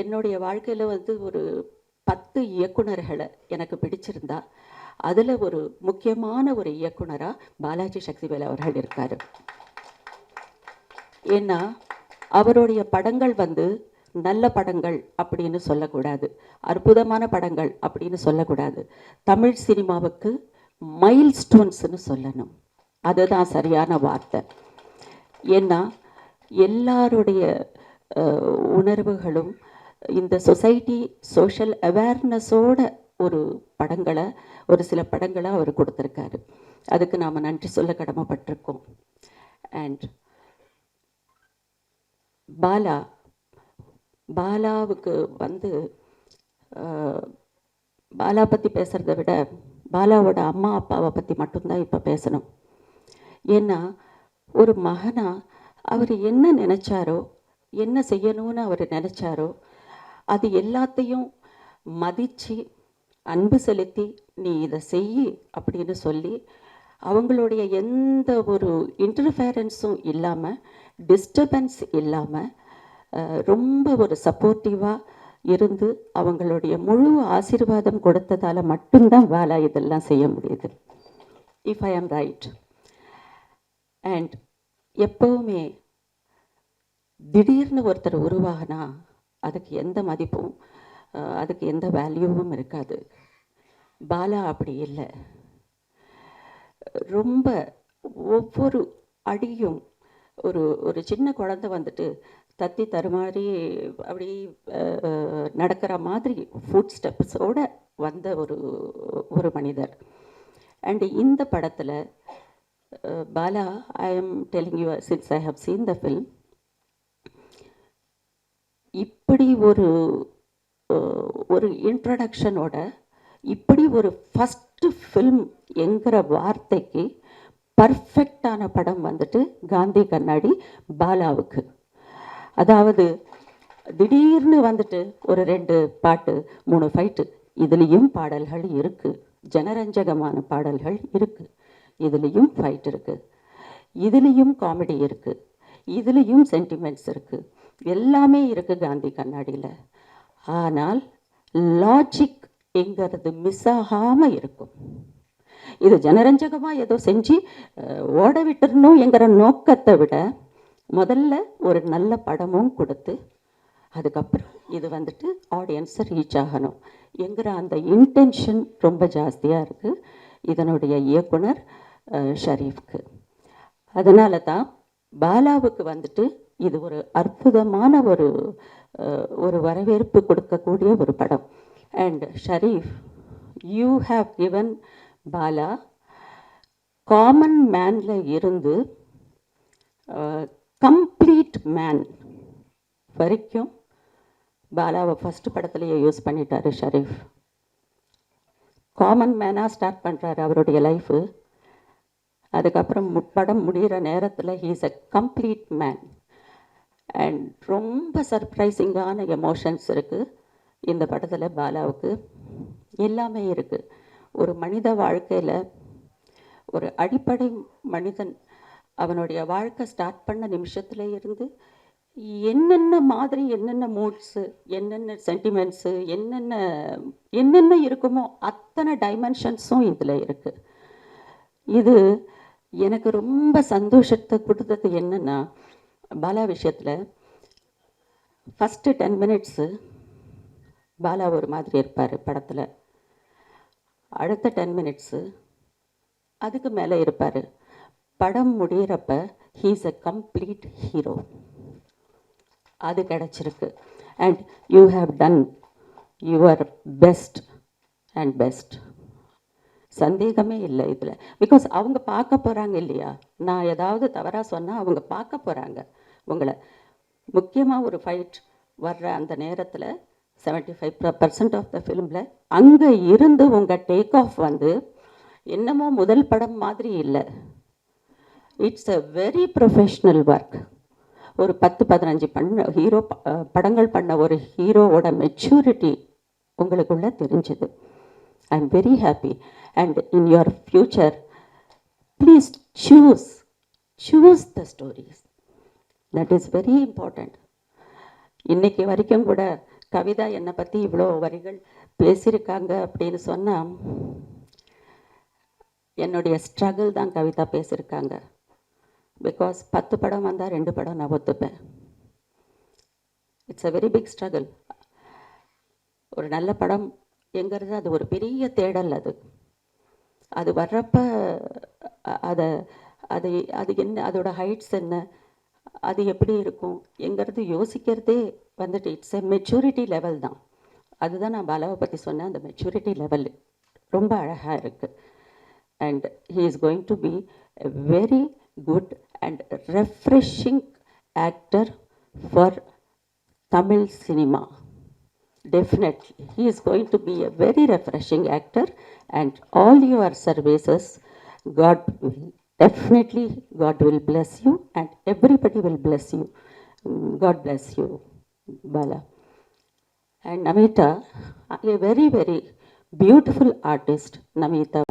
என்னுடைய வாழ்க்கையில் ஒரு 10 இயக்குனர்களை எனக்கு பிடிச்சிருந்தா அதில் ஒரு முக்கியமான ஒரு இயக்குனராக பாலாஜி சக்திவேல் அவர்கள் இருக்கார். ஏன்னா அவருடைய படங்கள் நல்ல படங்கள் அப்படின்னு சொல்லக்கூடாது, அற்புதமான படங்கள் அப்படின்னு சொல்லக்கூடாது. தமிழ் சினிமாவுக்கு மைல் ஸ்டோன்ஸ்னு சொல்லணும். அதுதான் சரியான வார்த்தை. ஏன்னா எல்லாருடைய உணர்வுகளும் இந்த சொசைட்டி சோஷியல் அவேர்னஸோட ஒரு சில படங்களை அவர் கொடுத்துருக்காரு. அதுக்கு நாம் நன்றி சொல்ல கடமைப்பட்டிருக்கோம். அண்ட் பாலாவுக்கு பாலா பற்றி பேசுகிறத விட பாலாவோட அம்மா அப்பாவை பற்றி மட்டும்தான் இப்போ பேசணும். ஏன்னா ஒரு மகனா அவர் என்ன நினச்சாரோ, என்ன செய்யணும்னு அவர் நினச்சாரோ, அது எல்லாத்தையும் மதித்து அன்பு செலுத்தி நீ இதை செய் அப்படின்னு சொல்லி, அவங்களுடைய எந்த ஒரு இன்டர்ஃபேரன்ஸும் இல்லாமல், டிஸ்டர்பன்ஸ் இல்லாமல், ரொம்ப ஒரு சப்போர்ட்டிவாக இருந்து அவங்களுடைய முழு ஆசீர்வாதம் கொடுத்ததால் மட்டும்தான் பாலா இதெல்லாம் செய்ய முடியுது. இஃப் ஐ ஆம் ரைட். அண்ட் எப்போவுமே திடீர்னு ஒருத்தர் உருவாகினா அதுக்கு எந்த மதிப்பும், அதுக்கு எந்த வேல்யூவும் இருக்காது. பாலா அப்படி இல்லை. ரொம்ப ஒவ்வொரு அடியும் ஒரு சின்ன குழந்தை தத்தி தருமாறி அப்படி நடக்கிற மாதிரி ஃபுட் ஸ்டெப்ஸோடு வந்த ஒரு மனிதர். அண்ட் இந்த படத்தில் Bala, I am telling you since I have seen the film, இப்படி ஒரு இன்ட்ரடக்ஷனோட, இப்படி ஒரு ஃபஸ்ட்டு ஃபில்ம் என்கிற வார்த்தைக்கு பர்ஃபெக்டான படம் காந்தி கண்ணாடி பாலாவுக்கு. அதாவது திடீர்னு ஒரு 2 பாட்டு 3 ஃபைட்டு, இதுலேயும் பாடல்கள் இருக்குது, ஜனரஞ்சகமான பாடல்கள் இருக்குது, இதுலேயும் ஃபைட் இருக்குது, இதுலேயும் காமெடி இருக்குது, இதுலேயும் சென்டிமெண்ட்ஸ் இருக்குது, எல்லாமே இருக்குது காந்தி கண்ணாடியில். ஆனால் லாஜிக் எங்கிறது மிஸ் ஆகாமல் இருக்கும். இது ஜனரஞ்சகமாக ஏதோ செஞ்சு ஓட விட்டுறணும் என்கிற நோக்கத்தை விட முதல்ல ஒரு நல்ல படமும் கொடுத்து அதுக்கப்புறம் இது வந்துட்டு ஆடியன்ஸை ரீச் ஆகணும் என்கிற அந்த இன்டென்ஷன் ரொம்ப ஜாஸ்தியாக இருக்குது இதனுடைய இயக்குனர் ஷரீஃப்க்கு. அதனால தான் பாலாவுக்கு வந்துட்டு இது ஒரு அற்புதமான ஒரு வரவேற்பு கொடுக்கக்கூடிய ஒரு படம். And Sharif, you have given Bala common மேனில் இருந்து கம்ப்ளீட் மேன் வரைக்கும் பாலாவை ஃபஸ்ட்டு படத்துலையே யூஸ் பண்ணிட்டாரு ஷரீஃப். காமன் மேனாக ஸ்டார்ட் பண்ணுறாரு அவருடைய லைஃபு. அதுக்கப்புறம் படம் முடிகிற நேரத்தில் he is a complete man. And ரொம்ப சர்ப்ரைசிங்கான எமோஷன்ஸ் இருக்குது இந்த படத்தில். பாலாவுக்கு எல்லாமே இருக்குது. ஒரு மனித வாழ்க்கையில் ஒரு அடிப்படை மனிதன் அவனுடைய வாழ்க்கை ஸ்டார்ட் பண்ண நிமிஷத்துல இருந்து என்னென்ன மாதிரி என்னென்ன மூட்ஸு, என்னென்ன சென்டிமெண்ட்ஸு, என்னென்ன இருக்குமோ அத்தனை டைமென்ஷன்ஸும் இதில் இருக்குது. இது எனக்கு ரொம்ப சந்தோஷத்தை கொடுத்தது என்னென்னா, பாலா விஷயத்தில் ஃபஸ்ட்டு 10 minutes பாலா ஒரு மாதிரி இருப்பார் படத்தில். அடுத்த 10 minutes அதுக்கு மேலே இருப்பார். படம் முடிகிறப்ப he is a complete hero. அது கிடச்சிருக்கு. And you have done your best and best. சந்தேகமே இல்லை இதில். பிகாஸ் அவங்க பார்க்க போகிறாங்க இல்லையா, நான் ஏதாவது தவறாக சொன்னால் அவங்க பார்க்க போகிறாங்க உங்களை. முக்கியமாக ஒரு ஃபைட் வர்ற அந்த நேரத்தில் 75% ஆஃப் த ஃபிலிமில் அங்கே இருந்து உங்கள் டேக் ஆஃப் வந்து என்னமோ முதல் படம் மாதிரி இல்லை. It's a very professional work. ஒரு 10-15 படங்கள் பண்ண ஒரு ஹீரோவோட மெச்சூரிட்டி உங்களுக்குள்ள தெரிஞ்சுது. I am very happy. And in your future please choose the stories. That is very important. இன்னைக்கு வரைக்கும் கூட கவிதா என்னை பற்றி இவ்வளோ வரிகள் பேசியிருக்காங்க அப்படின்னு சொன்னால் என்னுடைய ஸ்ட்ரகிள் தான் கவிதா பேசியிருக்காங்க. பிகாஸ் 10 படம் வந்தால் 2 படம் நான் ஒத்துப்பேன். It's a very big struggle. ஒரு நல்ல படம் எங்கிறது அது ஒரு பெரிய தேடல். அது வர்றப்ப அது என்ன, அதோட ஹைட்ஸ் என்ன, அது எப்படி இருக்கும் எங்கிறது யோசிக்கிறதே வந்துட்டு இட்ஸ் எ மெச்சூரிட்டி லெவல் தான். அதுதான் நான் பாலாவை பற்றி சொன்னேன். அந்த மெச்சூரிட்டி லெவல் ரொம்ப அழகாக இருக்குது. And he is going to be a very good and refreshing actor for Tamil cinema. Definitely he is going to be a very refreshing actor, and all your services, God will bless you, and everybody will bless you. God bless you, Bala. And Namita, a very very beautiful artist. Namita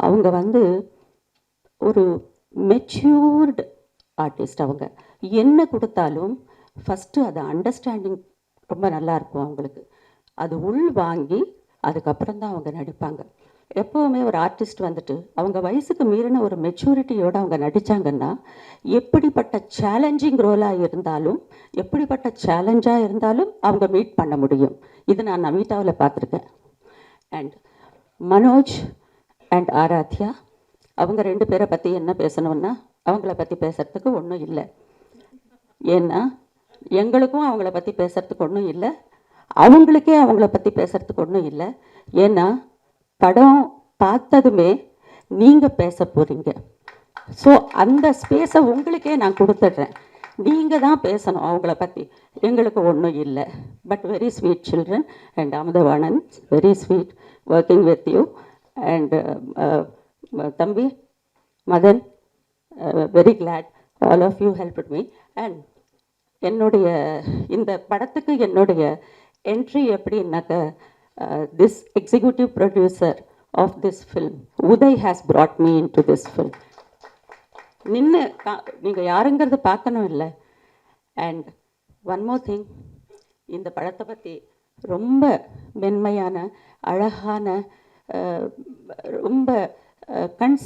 அவங்க ஒரு மெச்சூர்டு ஆர்டிஸ்ட். அவங்க என்ன கொடுத்தாலும் ஃபஸ்ட்டு அதை அண்டர்ஸ்டாண்டிங் ரொம்ப நல்லாயிருக்கும் அவங்களுக்கு. அது உள் வாங்கி அதுக்கப்புறம் தான் அவங்க நடிப்பாங்க. எப்போவுமே ஒரு ஆர்டிஸ்ட் அவங்க வயசுக்கு மீறின ஒரு மெச்சூரிட்டியோடு அவங்க நடித்தாங்கன்னா எப்படிப்பட்ட சேலஞ்சிங் ரோலாக இருந்தாலும், எப்படிப்பட்ட சேலஞ்சாக இருந்தாலும் அவங்க மீட் பண்ண முடியும். இது நான் நமிதாவில் பார்த்துருக்கேன். அண்ட் மனோஜ் அண்ட் ஆராத்யா, அவங்க 2 பேரை பற்றி என்ன பேசணும்னா அவங்கள பற்றி பேசுகிறதுக்கு ஒன்றும் இல்லை. ஏன்னா எங்களுக்கும் அவங்கள பற்றி பேசுகிறதுக்கு ஒன்றும் இல்லை, அவங்களுக்கே அவங்கள பற்றி பேசுகிறதுக்கு ஒன்றும் இல்லை. ஏன்னா படம் பார்த்ததுமே நீங்கள் பேச போகிறீங்க. ஸோ அந்த ஸ்பேஸை உங்களுக்கே நான் கொடுத்துட்றேன். நீங்கள் தான் பேசணும் அவங்கள பற்றி, எங்களுக்கு ஒன்றும் இல்லை. But very sweet children. And Amudhavanan, very sweet working with you. And தம்பி Madhan, very glad all of you helped me. And என்னுடைய இந்த படத்துக்கு என்னுடைய என்ட்ரி எப்படின்னாக்க, this executive producer of this film Uday has brought me into this film. நீங்கள் யாருங்கிறது பார்க்கணும் இல்லை. அண்ட் ஒன் மோர் திங், இந்த படத்தை பற்றி ரொம்ப மென்மையான அழகான ரொம்ப கண்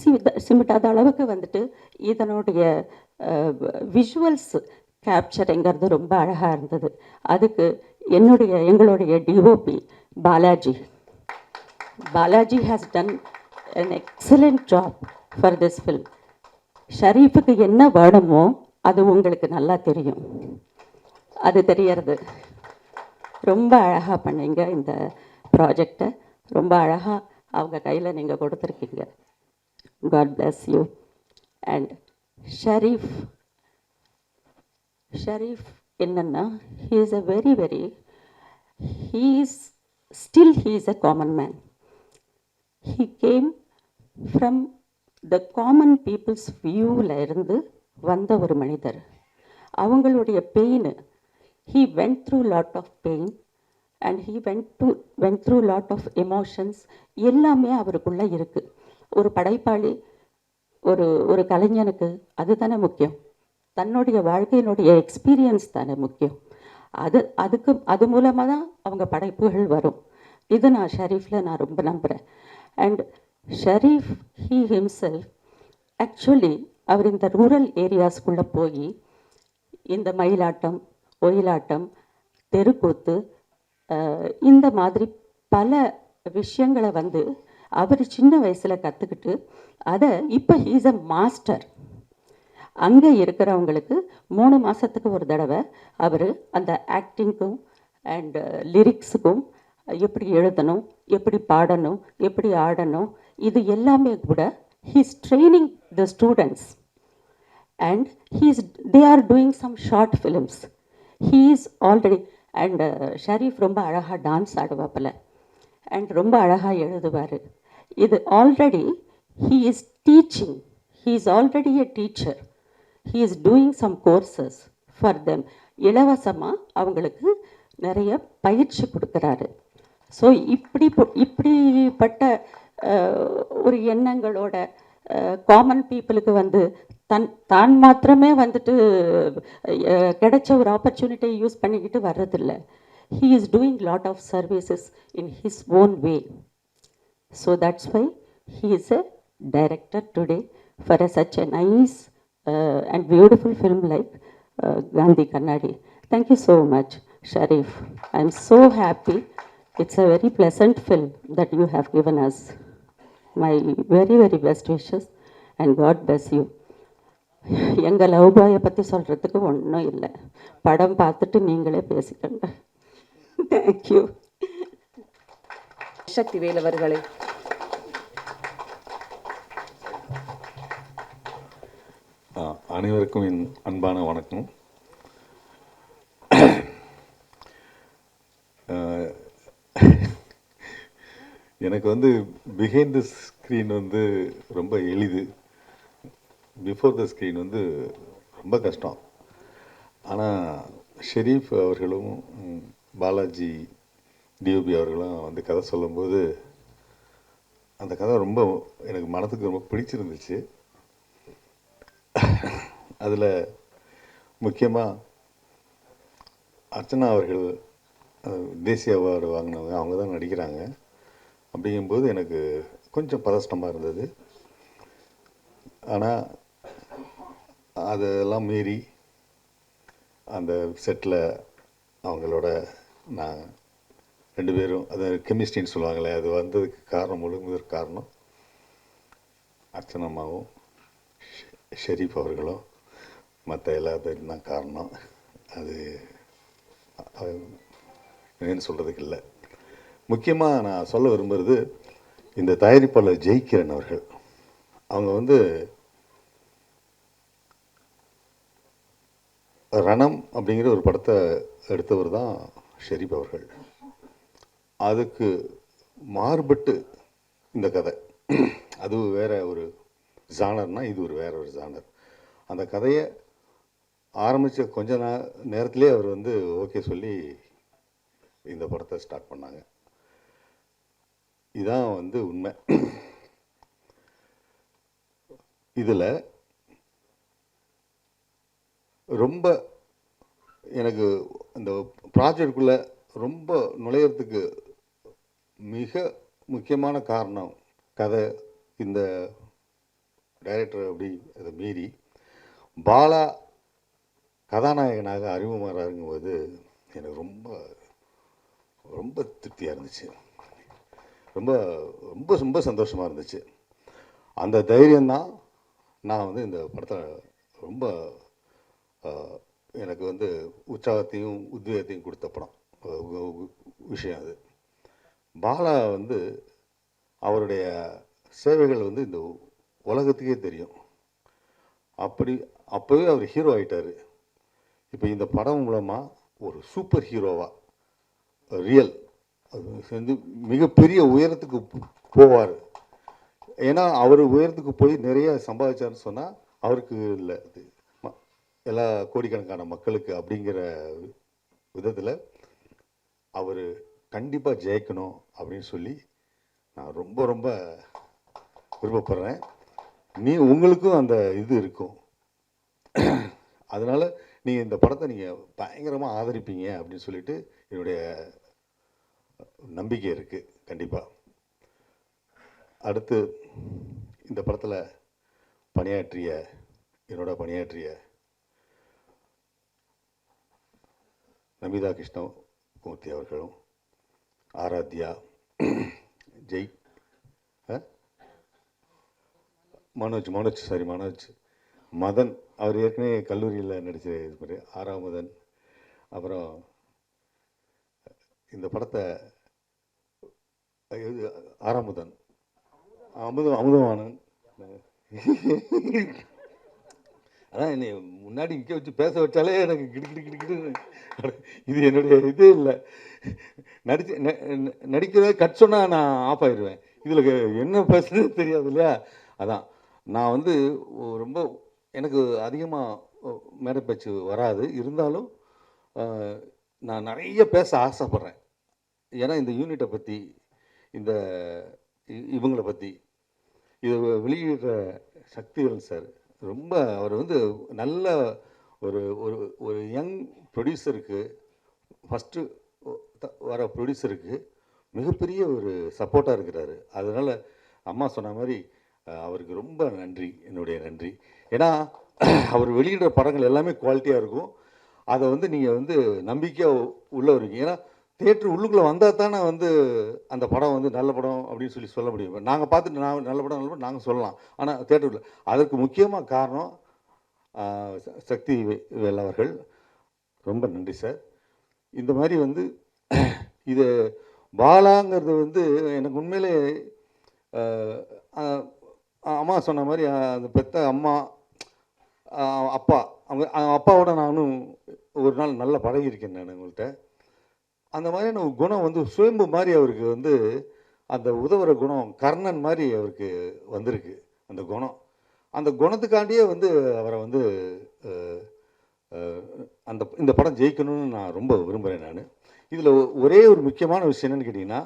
சிமிட்டாத அளவுக்கு வந்துட்டு இதனுடைய விஷுவல்ஸ் கேப்சருங்கிறது ரொம்ப அழகாக இருந்தது. அதுக்கு எங்களுடைய DOP Balaji has done an excellent job for this film. ஷரீஃபுக்கு என்ன வேணுமோ அது உங்களுக்கு நல்லா தெரியும், அது தெரியறது. ரொம்ப அழகாக பண்ணீங்க இந்த ப்ராஜெக்டை, ரொம்ப அழகாக அவங்க கையில் நீங்கள் கொடுத்துருக்கீங்க. God bless you. And Sharif என்னன்னா, he is a very he is a common man. He came from the common people's viewல இருந்து வந்த ஒரு மனிதர். அவங்களுடைய pain, he went through lot of pain and he went through lot of emotions. எல்லாமே அவருக்குள்ள இருக்கு. ஒரு படைப்பாளி, ஒரு கலைஞனுக்கு அதுதானே முக்கியம். தன்னுடைய வாழ்க்கையினுடைய எக்ஸ்பீரியன்ஸ் தானே முக்கியம். அது மூலமாக தான் அவங்க படைப்புகள் வரும். இது நான் ஷரீஃபில் நான் ரொம்ப நம்புகிறேன். And Sharif he himself actually அவர் இந்த ரூரல் ஏரியாஸ்குள்ளே போய் இந்த மயிலாட்டம், ஒயிலாட்டம், தெருக்கூத்து, இந்த மாதிரி பல விஷயங்களை வந்து அவர் சின்ன வயசில் கற்றுக்கிட்டு அதை இப்போ ஹீஸ் அ மாஸ்டர். அங்கே இருக்கிறவங்களுக்கு 3 மாதத்துக்கு ஒரு தடவை அவர் அந்த ஆக்டிங்க்கும் அண்ட் லிரிக்ஸுக்கும் எப்படி எழுதணும், எப்படி பாடணும், எப்படி ஆடணும், இது எல்லாமே கூட he's training the students. And they are doing some short films. He is already and Sharif ரொம்ப அழகாக டான்ஸ் ஆடுவாப்பில் அண்ட் ரொம்ப அழகாக எழுதுவார். இது already he is teaching, he is already a teacher. He is doing some courses for them. இலவசமாக அவங்களுக்கு நிறைய பயிற்சி கொடுக்குறாரு. ஸோ இப்படிப்பட்ட ஒரு எண்ணங்களோட காமன் பீப்புளுக்கு வந்து தான் மாத்திரமே வந்துட்டு கிடைச்ச ஒரு ஆப்பர்ச்சுனிட்டியை யூஸ் பண்ணிக்கிட்டு வர்றதில்ல. He is doing lot of services in his own way. So that's why he is a director today for such a nice and beautiful film like Gandhi Kannadi. Thank you so much, Sharif. I'm so happy. It's a very pleasant film that you have given us. My very best wishes and God bless you. எங்கள் லவ் பாயை பற்றி சொல்கிறதுக்கு ஒன்றும் இல்லை, படம் பார்த்துட்டு நீங்களே பேசிக்கங்க. தேங்க்யூ. சக்திவேல் அவர்களே. அனைவருக்கும் என் அன்பான வணக்கம். எனக்கு வந்து பிஹைண்ட் த ஸ்க்ரீன் வந்து ரொம்ப எளிது, பிஃபோர் த ஸ்க்ரீன் வந்து ரொம்ப கஷ்டம். ஆனால் ஷெரீஃப் அவர்களும் பாலாஜி டிஓபி அவர்களும் வந்து கதை சொல்லும்போது அந்த கதை ரொம்ப எனக்கு மனதுக்கு ரொம்ப பிடிச்சிருந்துச்சு. அதில் முக்கியமாக அர்ச்சனா அவர்கள் தேசிய அவார்டு வாங்கினவங்க, அவங்க தான் நடிக்கிறாங்க. அப்படிங்கும்போது எனக்கு கொஞ்சம் பதஷ்டமாக இருந்தது. ஆனால் அதெல்லாம் மீறி அந்த செட்டில் அவங்களோட நான் 2 பேரும், அது கெமிஸ்ட்ரின்னு சொல்லுவாங்களே, அது வந்ததுக்கு காரணம், முழுமுதற் காரணம் அர்ச்சனாமாவும் ஷெரீஃப் அவர்களும், மற்ற எல்லா பேரும் தான் காரணம். அது என்னன்னு சொல்கிறதுக்கு இல்லை. முக்கியமாக நான் சொல்ல விரும்புகிறது, இந்த தயாரிப்பாளர் ஜெய்கிரன் அவர்கள், அவங்க வந்து ரணம் அப்படிங்கிற ஒரு படத்தை எடுத்தவர் தான் ஷெரீஃப் அவர்கள். அதுக்கு மாறுபட்டு இந்த கதை, அது வேற ஒரு ஜானர்னா இது ஒரு வேற ஒரு ஜானர். அந்த கதையை ஆரம்பித்த கொஞ்ச நேரத்திலே அவர் வந்து ஓகே சொல்லி இந்த படத்தை ஸ்டார்ட் பண்ணாங்க. இதான் வந்து உண்மை. இதில் ரொம்ப எனக்கு இந்த ப்ராஜெக்டுக்குள்ளே ரொம்ப நுழையிறதுக்கு மிக முக்கியமான காரணம் கதை. இந்த டைரக்டர் அப்படி அதை மீறி பாலா கதாநாயகனாக அறிமுகமாகும்போது எனக்கு ரொம்ப ரொம்ப திருப்தியாக இருந்துச்சு. ரொம்ப ரொம்ப ரொம்ப சந்தோஷமாக இருந்துச்சு. அந்த தைரியம்தான் நான் வந்து இந்த படத்தை ரொம்ப எனக்கு வந்து உற்சாகத்தையும் உத்வேகத்தையும் கொடுத்த படம் விஷயம் அது. பாலா வந்து அவருடைய சேவைகள் வந்து இந்த உலகத்துக்கே தெரியும். அப்போவே அவர் ஹீரோ ஆகிட்டார். இப்போ இந்த படம் மூலமாக ஒரு சூப்பர் ஹீரோவாக ரியல் அது வந்து மிகப்பெரிய உயரத்துக்கு போவார். ஏன்னா அவர் உயரத்துக்கு போய் நிறைய சம்பாதிச்சார்னு சொன்னால் அவருக்கு இல்லை, அது எல்லா கோடிக்கணக்கான மக்களுக்கு அப்படிங்கிற விதத்தில் அவர் கண்டிப்பாக ஜெயிக்கணும் அப்படின்னு சொல்லி நான் ரொம்ப ரொம்ப விருப்பப்படுறேன். உங்களுக்கும் அந்த இது இருக்கும். அதனால் நீங்கள் இந்த படத்தை நீங்கள் பயங்கரமாக ஆதரிப்பீங்க அப்படின்னு சொல்லிட்டு என்னுடைய நம்பிக்கை இருக்குது. கண்டிப்பாக அடுத்து இந்த படத்தில் என்னோட பணியாற்றிய நமிதா கிருஷ்ணமூர்த்தி அவர்களும், ஆராத்யா, ஜெய், மனோஜ், மதன், அவர் ஏற்கனவே கல்லூரியில் நடித்த இது மாதிரி ஆறாமதன், அப்புறம் இந்த படத்தை ஆறாமுதன், அமுதவானன், அதான் என்னை முன்னாடி நிற்க வச்சு பேச வச்சாலே எனக்கு கிடு இது என்னுடைய இதே இல்லை. நடிக்கிறத கட் சொன்னால் நான் ஆஃப் ஆயிடுவேன். இதில் என்ன பேசுறது தெரியாது இல்லையா? அதான் நான் வந்து ரொம்ப எனக்கு அதிகமாக மேடை பேச்சு வராது. இருந்தாலும் நான் நிறைய பேச ஆசைப்பட்றேன். ஏன்னா இந்த யூனிட்டை பற்றி, இவங்களை பற்றி இதை வெளியிடுற சக்திவேல் சார் ரொம்ப, அவர் வந்து நல்ல ஒரு ஒரு ஒரு யங் ப்ரொடியூசருக்கு, ஃபஸ்ட்டு வர ப்ரொடியூசருக்கு மிகப்பெரிய ஒரு சப்போர்ட்டாக இருக்கிறாரு. அதனால் அம்மா சொன்ன மாதிரி அவருக்கு ரொம்ப நன்றி, என்னுடைய நன்றி. ஏன்னா அவர் வெளியிடுற படங்கள் எல்லாமே குவாலிட்டியாக இருக்கும். அதை வந்து நீங்கள் வந்து நம்பிக்கையாக உள்ளே வருவீங்க. ஏன்னா தியேட்டர் உள்ளுக்குள்ளே வந்தால் தானே வந்து அந்த படம் வந்து நல்ல படம் அப்படின்னு சொல்லி சொல்ல முடியும். நாங்கள் பார்த்துட்டு நல்ல படம் நாங்கள் சொல்லலாம். ஆனால் தியேட்டரில் அதற்கு முக்கியமாக காரணம் சக்தி வேல் அவர்கள். ரொம்ப நன்றி சார். இந்த மாதிரி வந்து இது பாலாங்கிறது வந்து எனக்கு உண்மையிலே அம்மா சொன்ன மாதிரி அந்த பெத்த அம்மா அப்பா, அவங்க அப்பாவோட நானும் ஒரு நாள் நல்லா பழகியிருக்கேன் நான் உங்கள்கிட்ட. அந்த மாதிரியான ஒரு குணம் வந்து சுயம்பு மாதிரி அவருக்கு வந்து அந்த உதவுற குணம் கர்ணன் மாதிரி அவருக்கு வந்திருக்கு. அந்த குணத்துக்காண்டியே வந்து அவரை வந்து இந்த படம் ஜெயிக்கணும்னு நான் ரொம்ப விரும்புகிறேன். நான் இதில் ஒரே ஒரு முக்கியமான விஷயம் என்னென்னு கேட்டிங்கன்னா,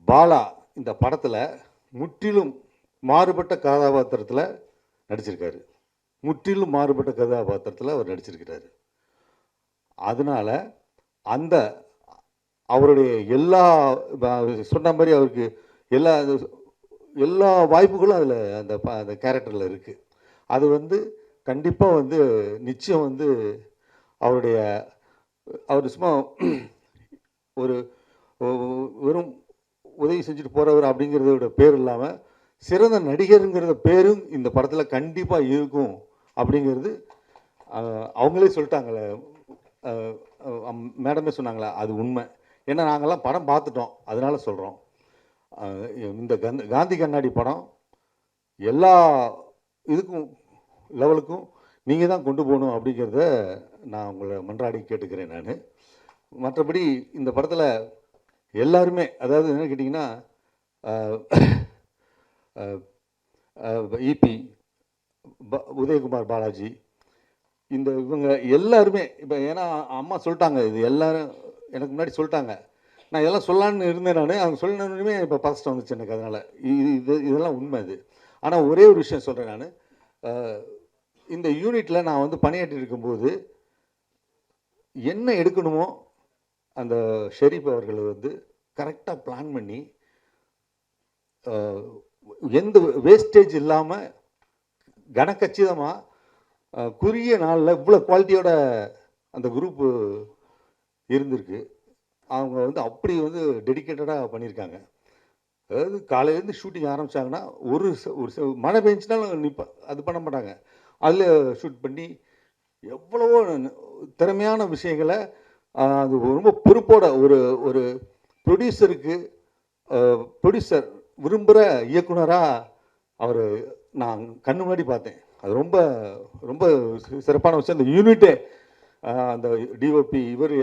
பாலா இந்த படத்தில் முற்றிலும் மாறுபட்ட கதாபாத்திரத்தில் நடிச்சிருக்காரு. முற்றிலும் மாறுபட்ட கதாபாத்திரத்தில் அவர் நடிச்சிருக்கிறாரு. அதனால் அந்த அவருடைய எல்லா சொன்ன மாதிரி அவருக்கு எல்லா வாய்ப்புகளும் அதில் அந்த கேரக்டரில் இருக்குது. அது வந்து கண்டிப்பாக வந்து நிச்சயம் வந்து அவர் சும்மா ஒரு வெறும் உதவி செஞ்சுட்டு போகிறவர் அப்படிங்கிறதோட பேர் இல்லாமல் சிறந்த நடிகருங்கிறத பேரும் இந்த படத்தில் கண்டிப்பாக இருக்கும் அப்படிங்கிறது அவங்களே சொல்லிட்டாங்களே, மேடமே சொன்னாங்களே, அது உண்மை. ஏன்னா நாங்கள்லாம் படம் பார்த்துட்டோம், அதனால சொல்கிறோம். இந்த காந்தி கண்ணாடி படம் எல்லா இதுக்கும் லெவலுக்கும் நீங்கள் தான் கொண்டு போகணும் அப்படிங்கிறத நான் உங்களை மன்றாடி கேட்டுக்கிறேன். நான் மற்றபடி இந்த படத்தில் எல்லாருமே, அதாவது என்ன கேட்டிங்கன்னா, இபி உதயகுமார் பாலாஜி, இவங்க எல்லாருமே இப்போ, ஏன்னா அம்மா சொல்லிட்டாங்க, இது எல்லாரும் எனக்கு முன்னாடி சொல்லிட்டாங்க. நான் இதெல்லாம் சொல்லலான்னு இருந்தேன். அவங்க சொல்லணுமே இப்போ ஃபஸ்ட் வந்துச்சு எனக்கு. அதனால் இதெல்லாம் உண்மை இது. ஆனால் ஒரே ஒரு விஷயம் சொல்கிறேன். நான் இந்த யூனிட்டில் நான் வந்து பணியாற்றி இருக்கும்போது என்ன எடுக்கணுமோ அந்த ஷெரீப் அவர்கள் வந்து கரெக்டாக பிளான் பண்ணி எந்த வேஸ்டேஜ் இல்லாமல் கனக்கச்சிதமாக குறுகிய நாளில் இவ்வளோ குவாலிட்டியோட அந்த குரூப்பு இருந்திருக்கு. அவங்க வந்து அப்படி வந்து டெடிக்கேட்டடாக பண்ணியிருக்காங்க. அதாவது காலையிலேருந்து ஷூட்டிங் ஆரம்பித்தாங்கன்னா ஒரு மழை பெஞ்சினாலும் அது பண்ண மாட்டாங்க. அதில் ஷூட் பண்ணி எவ்வளவோ திறமையான விஷயங்களை அது ரொம்ப பொறுப்போட ஒரு ப்ரொடியூசர் விரும்புகிற இயக்குனராக அவர் நான் கண்ணு முன்னாடி பார்த்தேன். அது ரொம்ப ரொம்ப சிறப்பான விஷயம். அந்த யூனிட்டே அந்த டிஓபி இவர்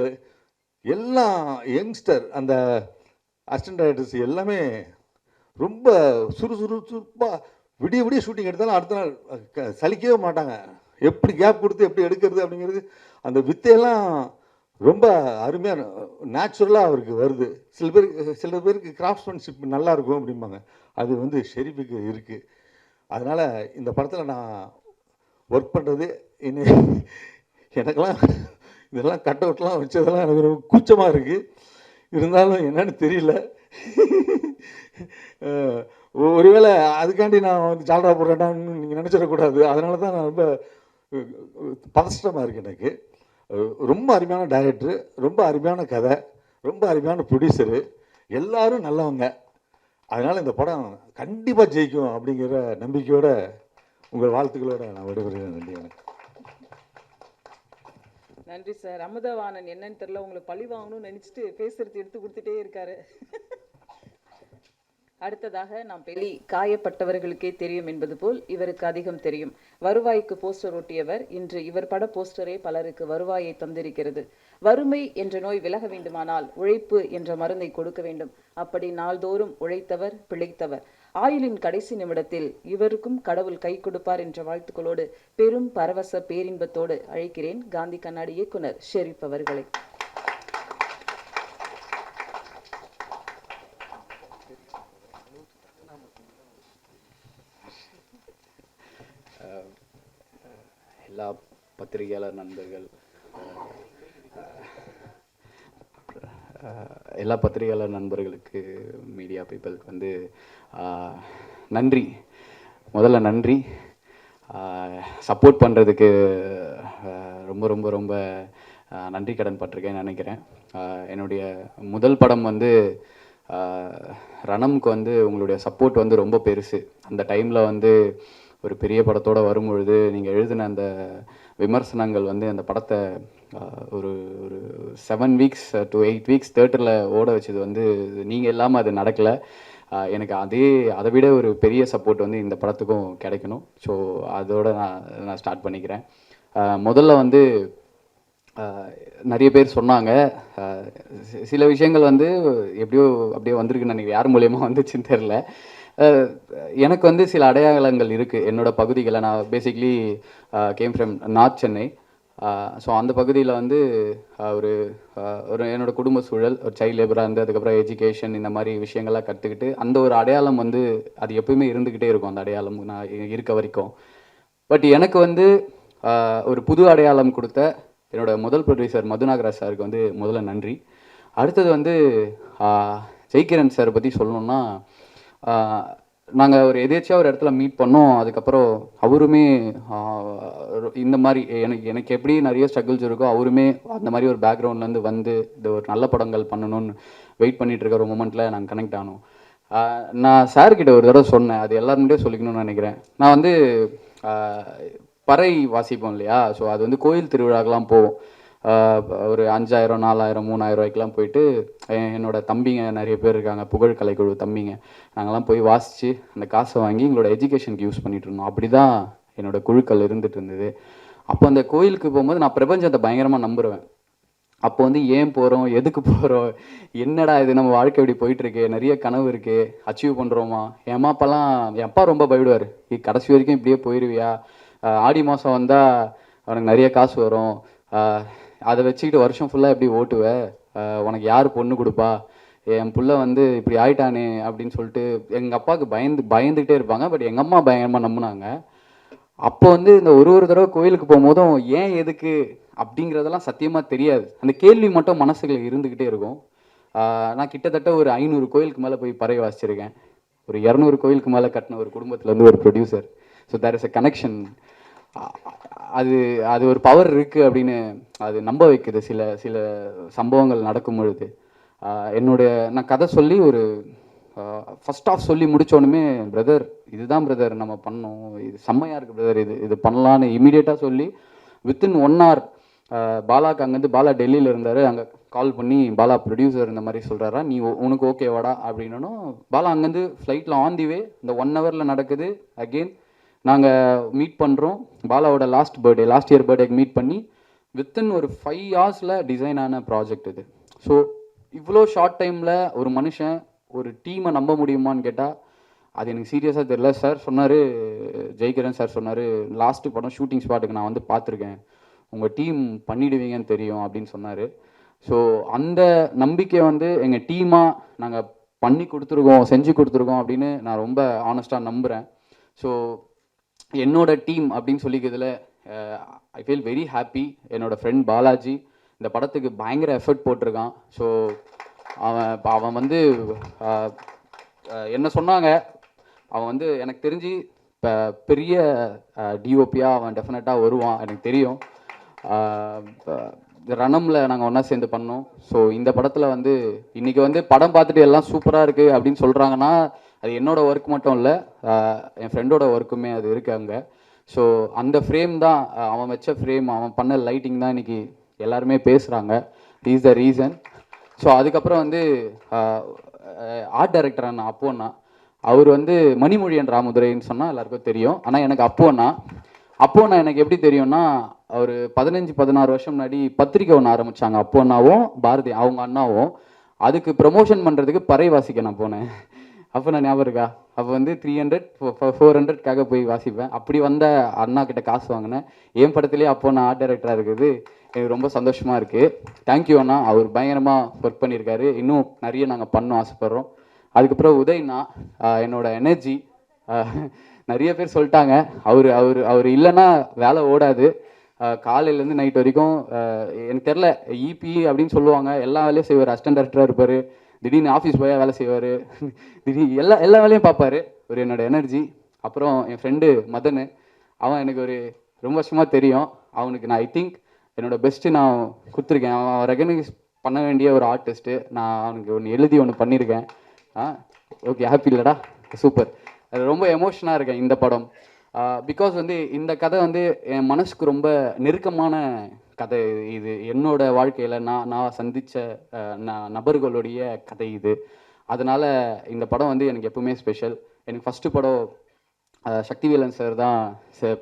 எல்லாம் யங்ஸ்டர், அந்த அசிஸ்டன்ட் டைரக்டர்ஸ் எல்லாமே ரொம்ப சுறுசுறுப்பாக விடிய ஷூட்டிங் எடுத்தாலும் அடுத்த நாள் சலிக்கவே மாட்டாங்க. எப்படி கேப் கொடுத்து எப்படி எடுக்கிறது அப்படிங்கிறது அந்த வித்தையெல்லாம் ரொம்ப அருமையாக நேச்சுரலாக அவருக்கு வருது. சில பேருக்கு கிராஃப்ட்ஸ்மேன்ஷிப் நல்லா இருக்கும் அப்படிம்பாங்க. அது வந்து ஷெரீஃபுக்கு இருக்குது. அதனால் இந்த படத்தில் நான் ஒர்க் பண்ணுறது எனக்கெல்லாம் இதெல்லாம் கட் அவுட்லாம் வச்சதெல்லாம் எனக்கு ரொம்ப கூச்சமாக இருக்குது. இருந்தாலும் என்னன்னு தெரியல. ஒருவேளை அதுக்காண்டி நான் வந்து ஜால்ரா போடுறேன்னான்னு நீங்கள் நினச்சிடக்கூடாது. அதனால தான் நான் ரொம்ப பதஷ்டமாக இருக்குது எனக்கு. ரொம்ப அருமையான டைரக்டரு, ரொம்ப அருமையான கதை, ரொம்ப அருமையான ப்ரொடியூசரு, எல்லாரும் நல்லவங்க. அதனால் இந்த படம் கண்டிப்பாக ஜெயிக்கும் அப்படிங்கிற நம்பிக்கையோட உங்கள் வாழ்த்துக்களோட நான் விடைபெறுகிறேன். நன்றி. எனக்கு நன்றி சார். அமுதவாணன் என்னன்னு தெரியல, உங்களுக்கு பழி வாங்கணும்னு நினைச்சிட்டு பேசுறது எடுத்து கொடுத்துட்டே இருக்காரு. அடுத்ததாக நாம் பெலி காயப்பட்டவர்களுக்கே தெரியும் என்பது போல் இவருக்கு அதிகம் தெரியும். வருவாய்க்கு போஸ்டர் ஒட்டியவர். இன்று இவர் பட போஸ்டரே பலருக்கு வருவாயை தந்திருக்கிறது. வறுமை என்ற நோய் விலக வேண்டுமானால் உழைப்பு என்ற மருந்தை கொடுக்க வேண்டும். அப்படி நாள்தோறும் உழைத்தவர், பிழைத்தவர். ஆயுளின் கடைசி நிமிடத்தில் இவருக்கும் கடவுள் கை கொடுப்பார் என்ற வாழ்த்துக்களோடு பெரும் பரவச பேரின்பத்தோடு அழைக்கிறேன் காந்தி கண்ணாடி இயக்குனர் ஷெரீப் அவர்களை. எல்லா பத்திரிகையாளர் நண்பர்கள், எல்லா பத்திரிகையாளர் நண்பர்களுக்கு, மீடியா பீப்புளுக்கு வந்து நன்றி. முதல்ல நன்றி. சப்போர்ட் பண்ணுறதுக்கு ரொம்ப ரொம்ப ரொம்ப நன்றி கடன் பட்டிருக்கேன்னு நினைக்கிறேன். என்னுடைய முதல் படம் வந்து ரணம்க்கு வந்து உங்களுடைய சப்போர்ட் வந்து ரொம்ப பெருசு. அந்த டைமில் வந்து ஒரு பெரிய படத்தோடு வரும்பொழுது நீங்கள் எழுதின அந்த விமர்சனங்கள் வந்து அந்த படத்தை ஒரு 7 weeks to 8 weeks தேட்டரில் ஓட வச்சது வந்து நீங்கள் இல்லாமல் அது நடக்கலை. எனக்கு அதை விட ஒரு பெரிய சப்போர்ட் வந்து இந்த படத்துக்கும் கிடைக்கணும். ஸோ அதோடு நான் ஸ்டார்ட் பண்ணிக்கிறேன். முதல்ல வந்து நிறைய பேர் சொன்னாங்க, சில விஷயங்கள் வந்து எப்படியோ அப்படியே வந்திருக்குன்னு நினைக்கிறேன். யார் மூலியமாக வந்துச்சுன்னு தெரில. எனக்கு வந்து சில அடையாளங்கள் இருக்குது என்னோடய பகுதிகளை. நான் basically came from north Chennai. So அந்த பகுதியில் வந்து ஒரு என்னோடய குடும்ப சூழல், ஒரு சைல்டு லேபராக இருந்து அதுக்கப்புறம் எஜுகேஷன், இந்த மாதிரி விஷயங்கள்லாம் கற்றுக்கிட்டு அந்த ஒரு அடையாளம் வந்து அது எப்பவுமே இருந்துக்கிட்டே இருக்கும். அந்த அடையாளம் நான் இருக்க வரைக்கும். பட் எனக்கு வந்து ஒரு புது அடையாளம் கொடுத்த என்னோடய முதல் ப்ரொடியூசர் மதுநாகராஜ் சாருக்கு வந்து முதல்ல நன்றி. அடுத்தது வந்து ஜெய்கிரண் சார் பற்றி சொல்லணுன்னா, நாங்கள் ஒரு எதேச்சியாக ஒரு இடத்துல மீட் பண்ணோம். அதுக்கப்புறம் அவருமே இந்த மாதிரி எனக்கு எப்படி நிறைய ஸ்ட்ரகிள்ஸ் இருக்கோ அவருமே அந்த மாதிரி ஒரு பேக்ரவுண்ட்லேருந்து வந்து இந்த ஒரு நல்ல படங்கள் பண்ணணும்னு வெயிட் பண்ணிகிட்டு இருக்க ஒரு மூமெண்ட்டில் நாங்கள் கனெக்ட் ஆனோம். நான் சார்கிட்ட ஒரு தடவை சொன்னேன், அது எல்லாருமே சொல்லிக்கணும்னு நினைக்கிறேன். நான் வந்து பறை வாசிப்போம் இல்லையா, ஸோ அது வந்து கோயில் திருவிழாக்கெலாம் போவோம். ஒரு 5000, 4000, 3000 ரூபாய்க்கெலாம் போயிட்டு என்னோட தம்பிங்க நிறைய பேர் இருக்காங்க, புகழ் கலைக்குழு தம்பிங்க, நாங்கள்லாம் போய் வாசித்து அந்த காசை வாங்கி எங்களோட எஜுகேஷனுக்கு யூஸ் பண்ணிகிட்டு இருந்தோம். அப்படி தான் என்னோடய குழுக்கள் இருந்துகிட்டு இருந்தது. அப்போ அந்த கோயிலுக்கு போகும்போது நான் பிரபஞ்சத்தை பயங்கரமாக நம்புவேன். அப்போ வந்து ஏன் போகிறோம், எதுக்கு போகிறோம், என்னடா இது நம்ம வாழ்க்கை இப்படி போயிட்டுருக்கு, நிறைய கனவு இருக்குது, அச்சீவ் பண்ணுறோமா. என் அம்மா அப்பாலாம், என் அப்பா ரொம்ப பயப்படுவார், கடைசி வரைக்கும் இப்படியே போயிடுவியா, ஆடி மாதம் வந்தால் உனக்கு நிறைய காசு வரும், அதை வச்சுக்கிட்டு வருஷம் ஃபுல்லாக எப்படி ஓட்டுவேன், உனக்கு யார் பொண்ணு கொடுப்பா, என் புள்ள வந்து இப்படி ஆயிட்டானே அப்படின்னு சொல்லிட்டு எங்கள் அப்பாவுக்கு பயந்துக்கிட்டே இருப்பாங்க. பட் எங்கள் அம்மா பயங்கரமாக நம்பினாங்க. அப்போ வந்து இந்த ஒரு தடவை கோயிலுக்கு போகும்போதும் ஏன் எதுக்கு அப்படிங்கிறதெல்லாம் சத்தியமாக தெரியாது. அந்த கேள்வி மட்டும் மனசுக்குள்ள இருந்துக்கிட்டே இருக்கும். நான் கிட்டத்தட்ட ஒரு 500 கோயிலுக்கு மேலே போய் பறை வாசிச்சிருக்கேன். ஒரு 200 கோயிலுக்கு மேலே கட்டின ஒரு குடும்பத்துலேருந்து ஒரு producer. So there is a connection. அது அது ஒரு பவர் இருக்குது அப்படின்னு அது நம்ப வைக்குது சில சில சம்பவங்கள் நடக்கும் பொழுது. நான் கதை சொல்லி ஒரு ஃபஸ்ட் ஆஃப் சொல்லி முடித்தோடனே, பிரதர் இதுதான் பிரதர் நம்ம பண்ணோம், இது செம்மையாக இருக்குது பிரதர், இது பண்ணலான்னு இமீடியட்டாக சொல்லி வித்தின் 1 hour பாலாக்கு அங்கேருந்து பாலா டெல்லியில் இருந்தார், அங்கே கால் பண்ணி பாலா ப்ரொடியூசர் இந்த மாதிரி சொல்கிறாரா, நீ உனக்கு ஓகேவாடா அப்படின்னனும் பாலா அங்கேருந்து ஃப்ளைட்டில் ஆன் தி வே இந்த 1 hourல நடக்குது. அகெயின் நாங்கள் மீட் பண்ணுறோம். பாலாவோட லாஸ்ட் இயர் பர்த்டேக்கு மீட் பண்ணி வித்தின் ஒரு 5 hours டிசைன் ஆன ப்ராஜெக்ட் இது. ஸோ இவ்வளோ ஷார்ட் டைமில் ஒரு மனுஷன் ஒரு டீமை நம்ப முடியுமான்னு கேட்டால் அது எனக்கு சீரியஸாக தெரியல. சார் சொன்னார், ஜெய்கிரன் சார் சொன்னார், லாஸ்ட்டு படம் ஷூட்டிங் ஸ்பாட்டுக்கு நான் வந்து பார்த்துருக்கேன், உங்கள் டீம் பண்ணிடுவீங்கன்னு தெரியும் அப்படின்னு சொன்னார். ஸோ அந்த நம்பிக்கை வந்து எங்கள் டீமாக நாங்கள் பண்ணி கொடுத்துருக்கோம், செஞ்சு கொடுத்துருக்கோம் அப்படின்னு நான் ரொம்ப ஆனஸ்ட்டாக நம்புகிறேன். ஸோ என்னோட டீம் அப்படின்னு சொல்லிக்கிறதுல ஐ ஃபீல் வெரி ஹாப்பி. என்னோடய ஃப்ரெண்ட் பாலாஜி இந்த படத்துக்கு பயங்கர எஃபர்ட் போட்டிருக்கான். ஸோ அவன் வந்து என்ன சொன்னாங்க, அவன் வந்து எனக்கு தெரிஞ்சு இப்போ பெரிய டிஓபியாக அவன் டெஃபினட்டாக வருவான் எனக்கு தெரியும். ரணமில் நாங்கள் ஒன்றா சேர்ந்து பண்ணோம். ஸோ இந்த படத்தில் வந்து இன்றைக்கி வந்து படம் பார்த்துட்டு எல்லாம் சூப்பராக இருக்குது அப்படின்னு சொல்கிறாங்கன்னா அது என்னோடய ஒர்க் மட்டும் இல்லை, என் ஃப்ரெண்டோட ஒர்க்குமே அது இருக்குது அங்கே. ஸோ அந்த ஃப்ரேம் தான், அவன் வச்ச ஃப்ரேம், அவன் பண்ண லைட்டிங் தான் இன்றைக்கி எல்லாருமே பேசுகிறாங்க. Is the reason. ஸோ அதுக்கப்புறம் வந்து ஆர்ட் டைரக்டர் அண்ணா அப்போ அண்ணா, அவர் வந்து மணிமொழியன் ராமதுரைன்னு சொன்னால் எல்லாருக்கும் தெரியும். ஆனால் எனக்கு அப்போ அண்ணா எனக்கு எப்படி தெரியும்னா, அவர் 15-16 வருஷம் முன்னாடி பத்திரிக்கை ஒன்று ஆரம்பித்தாங்க அப்போ அண்ணாவும் பாரதி அவங்க அண்ணாவும். அதுக்கு ப்ரமோஷன் பண்ணுறதுக்கு பறை வாசிக்க நான் போனேன். அப்போ நான் ஞாபகம் இருக்கா, அப்போ வந்து 300-400க்காக போய் வாசிப்பேன். அப்படி வந்த அண்ணா கிட்ட காசு வாங்கினேன். என் படத்துலேயே அப்போ நான் ஆர்ட் டைரக்டராக இருக்குது, எனக்கு ரொம்ப சந்தோஷமாக இருக்குது. தேங்க்யூ அண்ணா, அவர் பயங்கரமாக ஒர்க் பண்ணியிருக்காரு. இன்னும் நிறைய நாங்கள் பண்ண ஆசைப்பட்றோம். அதுக்கப்புறம் உதய்னா என்னோட எனர்ஜி, நிறைய பேர் சொல்லிட்டாங்க அவர் இல்லைன்னா வேலை ஓடாது. காலையிலேருந்து நைட் வரைக்கும் எனக்கு தெரில, இபி அப்படின்னு சொல்லுவாங்க, எல்லா வேலையும் செய்வார், அசிஸ்டன்ட் டைரக்டராக இருப்பார், திடீர்னு ஆஃபீஸ் போய் வேலை செய்வார், திடீர்னு எல்லா வேலையும் பார்ப்பார். ஒரு என்னோடய எனர்ஜி. அப்புறம் என் ஃப்ரெண்டு மதன், அவன் எனக்கு ஒரு ரொம்ப வருஷமாக தெரியும். அவனுக்கு நான் ஐ திங்க் என்னோடய பெஸ்ட்டு நான் கொடுத்துருக்கேன். அவன் ரெகனைஸ் பண்ண வேண்டிய ஒரு ஆர்டிஸ்ட்டு. நான் அவனுக்கு ஒன்று எழுதி ஒன்று பண்ணியிருக்கேன். ஓகே, ஹாப்பி இல்லைடா, சூப்பர். அது ரொம்ப எமோஷனாக இருக்கேன் இந்த படம். பிகாஸ் வந்து இந்த கதை வந்து என் மனசுக்கு ரொம்ப நெருக்கமான கதை. இது என்னோட வாழ்க்கையில் நான் சந்தித்த நபர்களுடைய கதை இது. அதனால் இந்த படம் வந்து எனக்கு எப்பவுமே ஸ்பெஷல். எனக்கு ஃபஸ்ட்டு படம் சக்திவேலன் சார் தான்